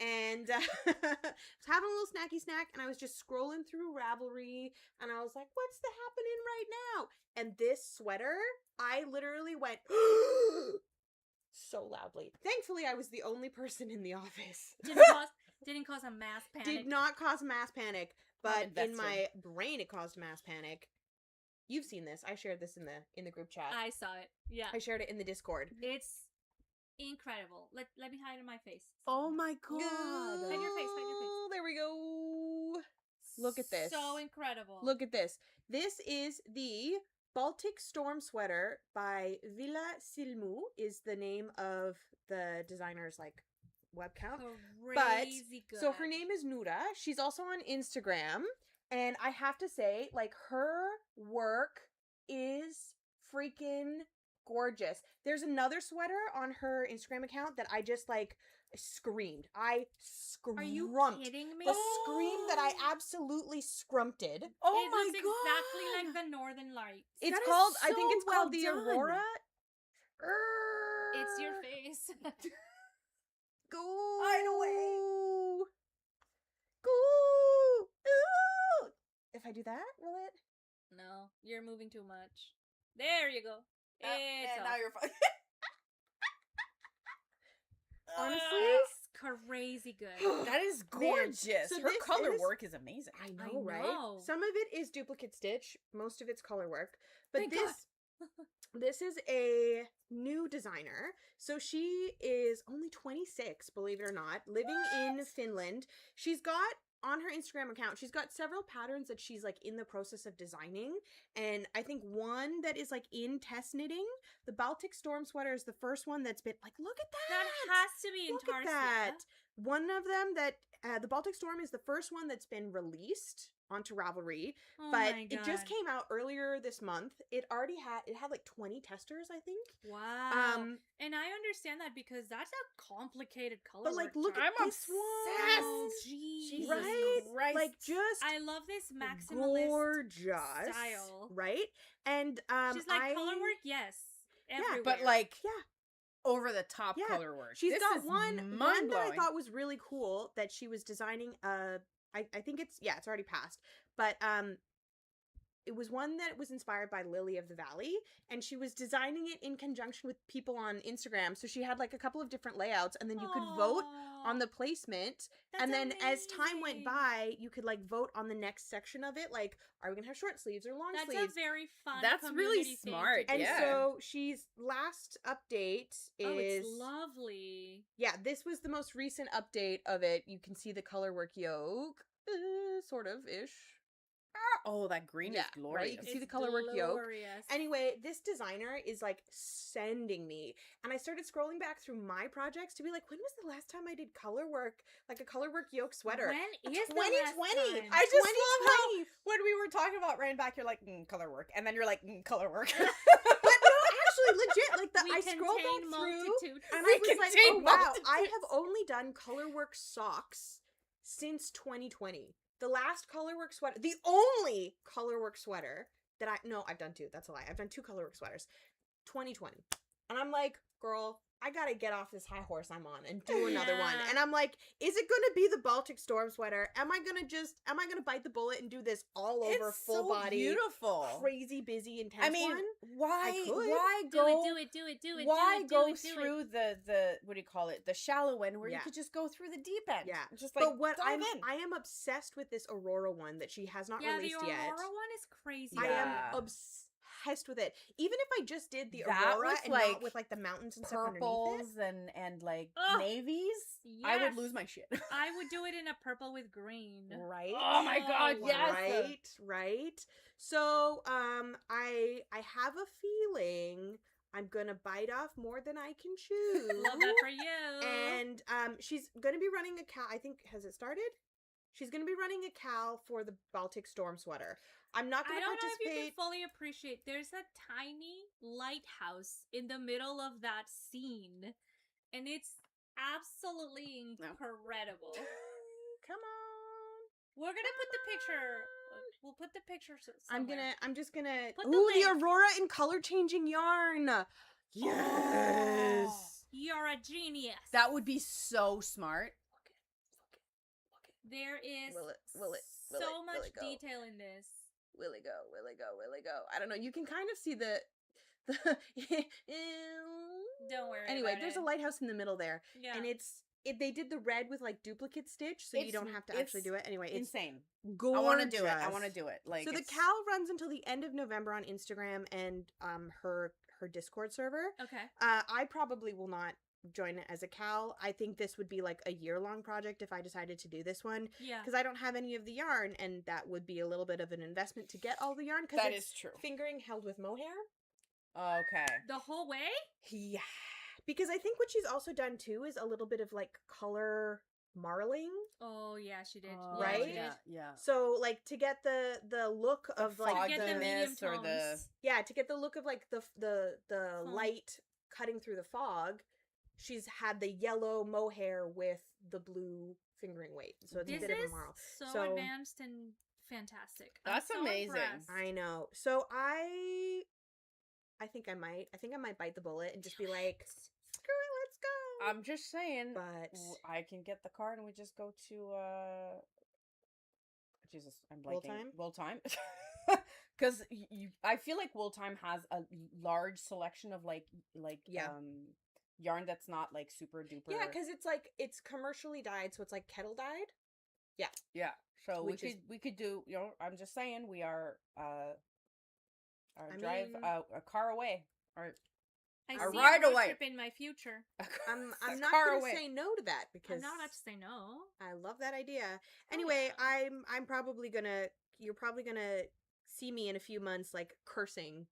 And I was having a little snacky snack and I was just scrolling through Ravelry and I was like, what's the happening right now? And this sweater, I literally went so loudly. Thankfully, I was the only person in the office. Didn't cause a mass panic. Did not cause mass panic, but in invested. my brain it caused mass panic. You've seen this. I shared this in the group chat. I saw it. Yeah. I shared it in the Discord. It's incredible. Let me hide in my face. Oh my god. Hide your face, hide your face. There we go. Look at this. So incredible. Look at this. This is the Baltic Storm sweater by Villa Silmu is the name of the designer's web count. Crazy good. So her name is Nura. She's also on Instagram. And I have to say, her work is freaking gorgeous. There's another sweater on her Instagram account that I just screamed. I scrumped. Are you kidding me? The scream that I absolutely scrumpted. Oh it my looks god. exactly like the Northern Lights. It's That is called, I so think it's well called the done. Aurora. It's your face. Go. Right away. Go. Ooh. If I do that, will it? No, you're moving too much. There you go. It's and off. now you're fine. Honestly, It's crazy good. that is gorgeous. So Her this color is- work is amazing. I I know, right? know. Some of it is duplicate stitch, most of it's color work. But Thank this this is a new designer. So she is only 26, believe it or not, living in Finland. She's got on her Instagram account, she's got several patterns that she's like in the process of designing. And I think one that is like in test knitting, the Baltic Storm sweater is the first one that's been like, look at that. That has to be in Look at Tarsia. that. One of them that the Baltic Storm is the first one that's been released onto Ravelry, Oh but my it just God. came out earlier this month. It had like 20 testers, I think. Wow. And I understand that because that's a complicated color. But like, work look chart. at this Oh, one, Jesus right? Christ. Like just I love this maximalist gorgeous style. right? And She's like color work, yes. Everywhere. But like yeah. over the top Yeah. color work. She's This got is one that I mind-blowing. thought was really cool that she was designing. I think it's already passed, but it was one that was inspired by Lily of the Valley, and she was designing it in conjunction with people on Instagram. So she had like a couple of different layouts, and then you could vote on the placement. That's and then as time went amazing. by, you could like vote on the next section of it. Like, are we gonna have short sleeves or long That's sleeves? a very fun. That's really community thing smart, to And do. yeah. so she's last update is Oh, it's lovely. yeah, this was the most recent update of it. You can see the color work yoke, sort of ish. Oh, that green Yeah, is right? glorious. You can see It's the color work yoke. glorious. Anyway, this designer is like sending me, and I started scrolling back through my projects to be like, when was the last time I did color work, like a color work yoke sweater? When is the 2020. last time? I just love how 2020. when we were talking about ran back, you're like color work, and then you're like color work. But no, actually, legit, like We I scrolled back contain through, multitude. and We I was like, contain oh wow, I multitudes. have only done color work socks since 2020. The last color work sweater, the only color work sweater that I've done two. That's a lie. I've done two color work sweaters. 2020. And I'm like, girl, I gotta get off this high horse I'm on and do another one. Yeah. And I'm like, is it gonna be the Baltic Storm sweater? Am I gonna bite the bullet and do this all over It's full so body, beautiful. crazy, busy, intense I mean, one? why could. go? Do it. Why go do it. through the what do you call it? The shallow end where you Yeah. could just go through the deep end. Yeah. Just like But what dive in. I am obsessed with this Aurora one that she has not Yeah, the released Aurora yet. one is crazy. I Yeah. am obsessed with it. Even if I just did the That Aurora with, and like, not with like the mountains and stuff underneath Purples and like Ugh. navies, I would Yes. lose my shit. I would do it in a purple with green. it. Right? Oh my God, Oh, yes. Right. So I have a feeling I'm gonna bite off more than I can chew. Love that for you. And she's gonna be running a cal. I think, has it started? She's gonna be running a cal for the Baltic Storm sweater. I'm not I gonna don't know if you participate. can fully appreciate. There's a tiny lighthouse in the middle of that scene, and it's absolutely incredible. Come on. We're gonna put the picture. We'll put the picture. Somewhere. I'm just gonna. Put the Ooh, the link. Aurora in color changing yarn. Yes. You're a genius. That would be so smart. There is Will it so much go? detail in this. Will it go? Will it go? Will it go? I don't know. You can kind of see the. Don't worry. Anyway, about there's it. a lighthouse in the middle there, Yeah. and they did the red with like duplicate stitch, so you It's- don't have to actually it's do it. Anyway, it's Insane. gorgeous. I want to do it. I want to do it. Like So the it's- cal runs until the end of November on Instagram and her Discord server. Okay. I probably will not join it as a cal. I think this would be like a year-long project if I decided to do this one, Yeah. because I don't have any of the yarn, and that would be a little bit of an investment to get all the yarn, because That it's is true. fingering held with mohair. Okay. The whole way? Yeah, because I think what she's also done too is a little bit of like color marling. Oh yeah, she did. Oh, Yeah, Right? she did. Yeah. So like to get the look of like Get the medium fogginess or the tones. yeah, to get the look of like the light cutting through the fog, she's had the yellow mohair with the blue fingering weight. So it's a bit of a moral. So advanced and fantastic. That's so amazing. Impressed. I know. So I think I might bite the bullet and just be like, screw it, let's go. I'm just saying, but I can get the card and we just go to Jesus, I'm blanking. Wool Time. Because I feel like Wool Time has a large selection of yarn that's not like super duper. Yeah, because it's commercially dyed, so it's like kettle dyed. Yeah. So we could do, I'm just saying, we are a car away. I a see ride a road away. trip in my future. I'm not going to say no to that because I'm not allowed to say no. I love that idea. Anyway, I'm probably you're probably gonna see me in a few months like cursing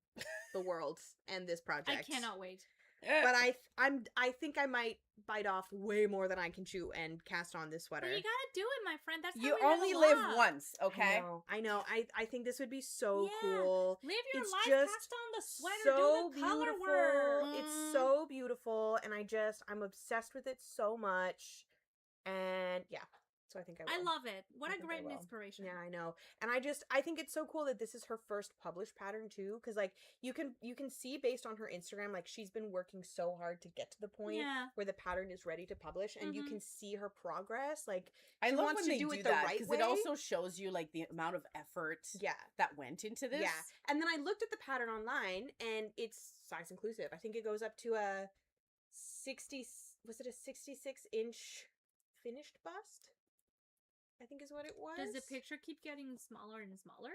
the world and this project. I cannot wait. But I think I might bite off way more than I can chew and cast on this sweater. But you gotta do it, my friend. That's how you we only live live once, okay? I know. I think this would be so cool. Live your It's life, just cast on the sweater, so do the color beautiful. work. It's so beautiful, and I'm obsessed with it so much. And yeah. So I think I will. I love it. What I a think great I will. inspiration. Yeah, I know. And I think it's so cool that this is her first published pattern too, because like you can see based on her Instagram, like she's been working so hard to get to the point where the pattern is ready to publish, and you can see her progress. Like I love wants when they to do do it that the right because way. it also shows you like the amount of effort that went into this. Yeah. And then I looked at the pattern online, and it's size inclusive. I think it goes up to a 66-inch finished bust, I think is what it was. Does the picture keep getting smaller and smaller?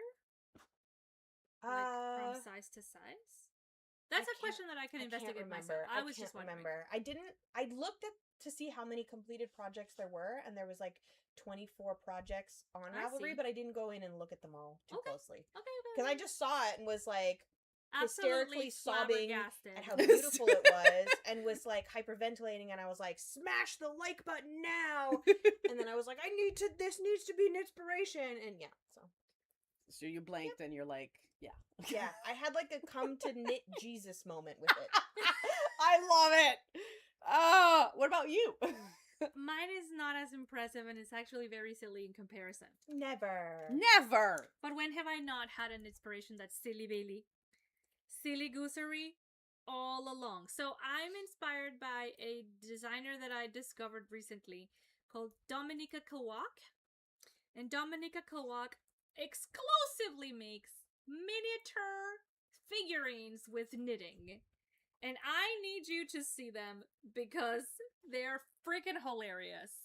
Like from size to size? That's a question that I can investigate myself. I was just wondering. I looked to see how many completed projects there were, and there was like 24 projects on Ravelry, but I didn't go in and look at them all too closely. Okay. Because I just saw it and was like hysterically sobbing at how beautiful it was, and was like hyperventilating, and I was like, smash the like button now. And then I was like, this needs to be an inspiration, and so you blanked and you're like, yeah, I had like a come to knit Jesus moment with it. I love it. What about you? Mine is not as impressive, and it's actually very silly in comparison. Never. But when have I not had an inspiration that's silly Bailey? Silly goosery all along. So I'm inspired by a designer that I discovered recently called Dominika Kawak. And Dominika Kawak exclusively makes miniature figurines with knitting. And I need you to see them because they're freaking hilarious.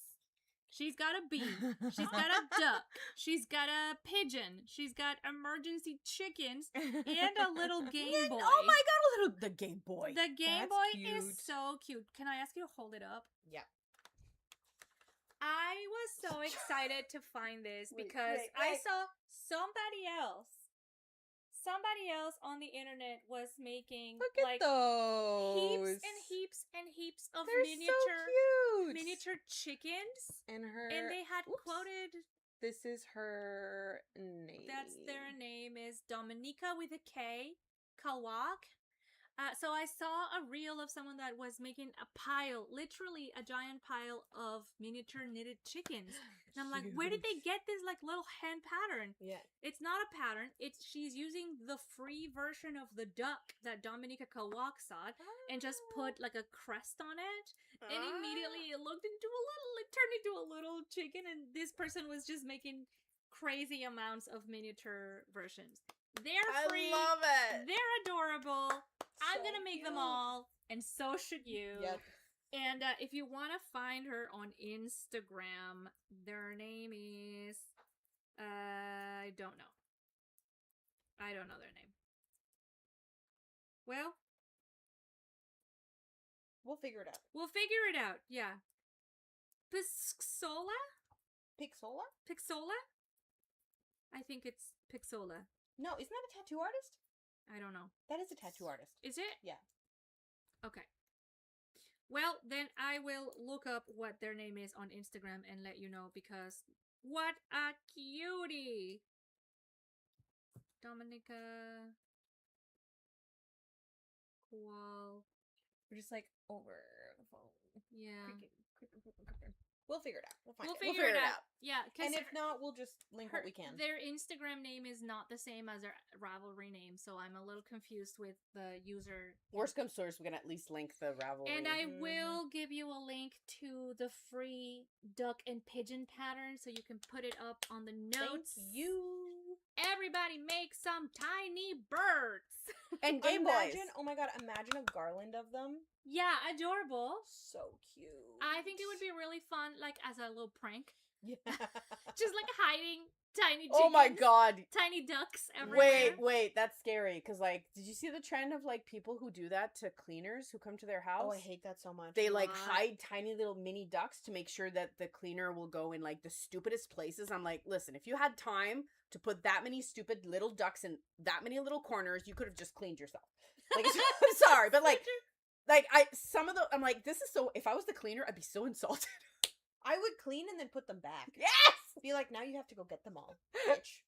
She's got a bee. She's got a duck. She's got a pigeon. She's got emergency chickens and a little Game Boy. Oh my god, the Game Boy. The Game Boy is so cute. Can I ask you to hold it up? Yeah. I was so excited to find this because I saw somebody else on the internet was making those. heaps and heaps of They're miniature chickens, and they had quoted. This is her name. That's their name is Dominika with a K, Kawak. So I saw a reel of someone that was making a pile, literally a giant pile of miniature knitted chickens. And I'm like, where did they get this like little hand pattern? Yeah. It's not a pattern. She's using the free version of the duck that Dominika Kawak saw and just put like a crest on it. And immediately it turned into a little chicken, and this person was just making crazy amounts of miniature versions. They're free. I love it. They're adorable. I'm gonna make them all, and so should you. Yep. And if you want to find her on Instagram, their name is I don't know their name. Well, we'll figure it out. Yeah. Pixola? I think it's Pixola. No, isn't that a tattoo artist? I don't know. That is a tattoo artist. Is it? Yeah. Okay. Well, then I will look up what their name is on Instagram and let you know, because what a cutie! Dominika Kawak. We're just like over the phone. Yeah. We'll figure it out. We'll figure it out. Yeah. And if not, we'll just link what we can. Their Instagram name is not the same as their Ravelry name, so I'm a little confused with the user. Worst comes to worst, we can at least link the Ravelry. And I will give you a link to the free duck and pigeon pattern, so you can put it up on the notes. Thank you. Everybody make some tiny birds. And Game Boys. Oh my god, imagine a garland of them. Yeah, adorable. So cute. I think it would be really fun, like, as a little prank. Yeah. Just, like, hiding tiny chickens. Oh my god. Tiny ducks everywhere. Wait, that's scary. Because, like, did you see the trend of, like, people who do that to cleaners who come to their house? Oh, I hate that so much. They, like, hide tiny little mini ducks to make sure that the cleaner will go in, like, the stupidest places. I'm like, listen, if you had time to put that many stupid little ducks in that many little corners, you could have just cleaned yourself. Like, I'm sorry, but, like, I'm like, this is so, if I was the cleaner, I'd be so insulted. I would clean and then put them back. Yes! Be like, now you have to go get them all. Bitch.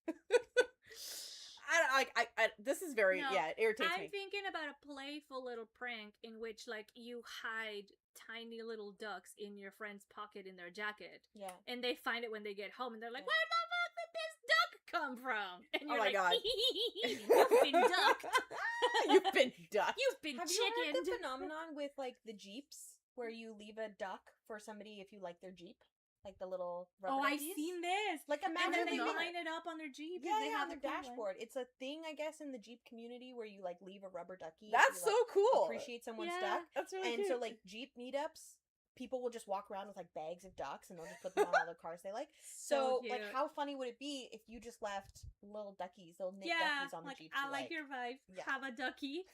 This is very, it irritates me. I'm thinking about a playful little prank in which, like, you hide tiny little ducks in your friend's pocket in their jacket. Yeah. And they find it when they get home, and they're like, where the fuck did this duck come from? And you're like, God. You've been ducked. You've been ducked. You've been Have chickened. you heard the phenomenon with, like, the Jeeps, where you leave a duck for somebody if you like their Jeep? Like the little rubber I've duckies? seen this. Like, And imagine then they they line it up on their Jeep. Yeah, and they on have their the cool one. dashboard. It's a thing, I guess, in the Jeep community where you, like, leave a rubber ducky. That's if you, so like, cool. Appreciate someone's Yeah. duck. That's really And cute. so, like, Jeep meetups, people will just walk around with, like, bags of ducks, and they'll just put them on all the cars they like. So like, cute. how funny would it be if you just left little duckies, little knit Yeah, duckies on like, the Jeep? I like your vibe. Yeah. Have a ducky.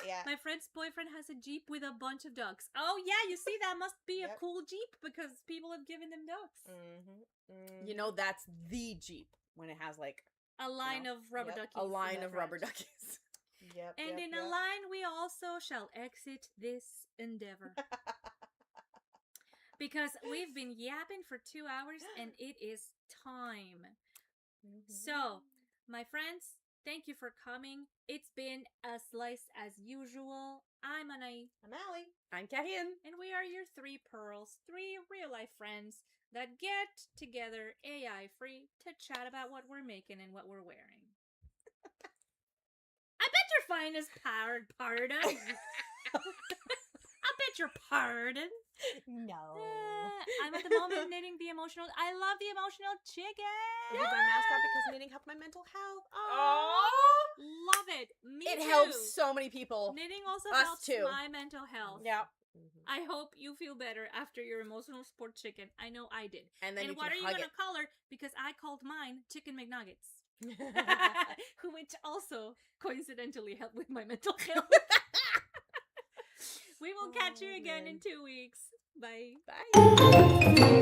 Yeah. My friend's boyfriend has a Jeep with a bunch of ducks. Oh, yeah, you see, that must be a Yep. cool Jeep because people have given them ducks. You know, that's the Jeep when it has, like, A line of rubber Yep. duckies. a in line the of rubber front. duckies. Yep. And in a line, we also shall exit this endeavor. Because we've been yapping for 2 hours and it is time. So, my friends, thank you for coming. It's been a slice as usual. I'm Anahí. I'm Ali. I'm Carine. And we are your 3 pearls, 3 real-life friends that get together AI-free to chat about what we're making and what we're wearing. I bet you're fine as pardon. I bet you're pardon. No. I'm at the moment knitting the emotional. I love the emotional chicken. This is my mascot because knitting helped my mental health. Oh, Love it. Me it too. helps so many people. Knitting also Us helps too. my mental health. Yeah. I hope you feel better after your emotional sport chicken. I know I did. And then you what can are you hug gonna it. call her? Because I called mine Chicken McNuggets, which also coincidentally helped with my mental health. We will catch you again in 2 weeks. Bye. Bye.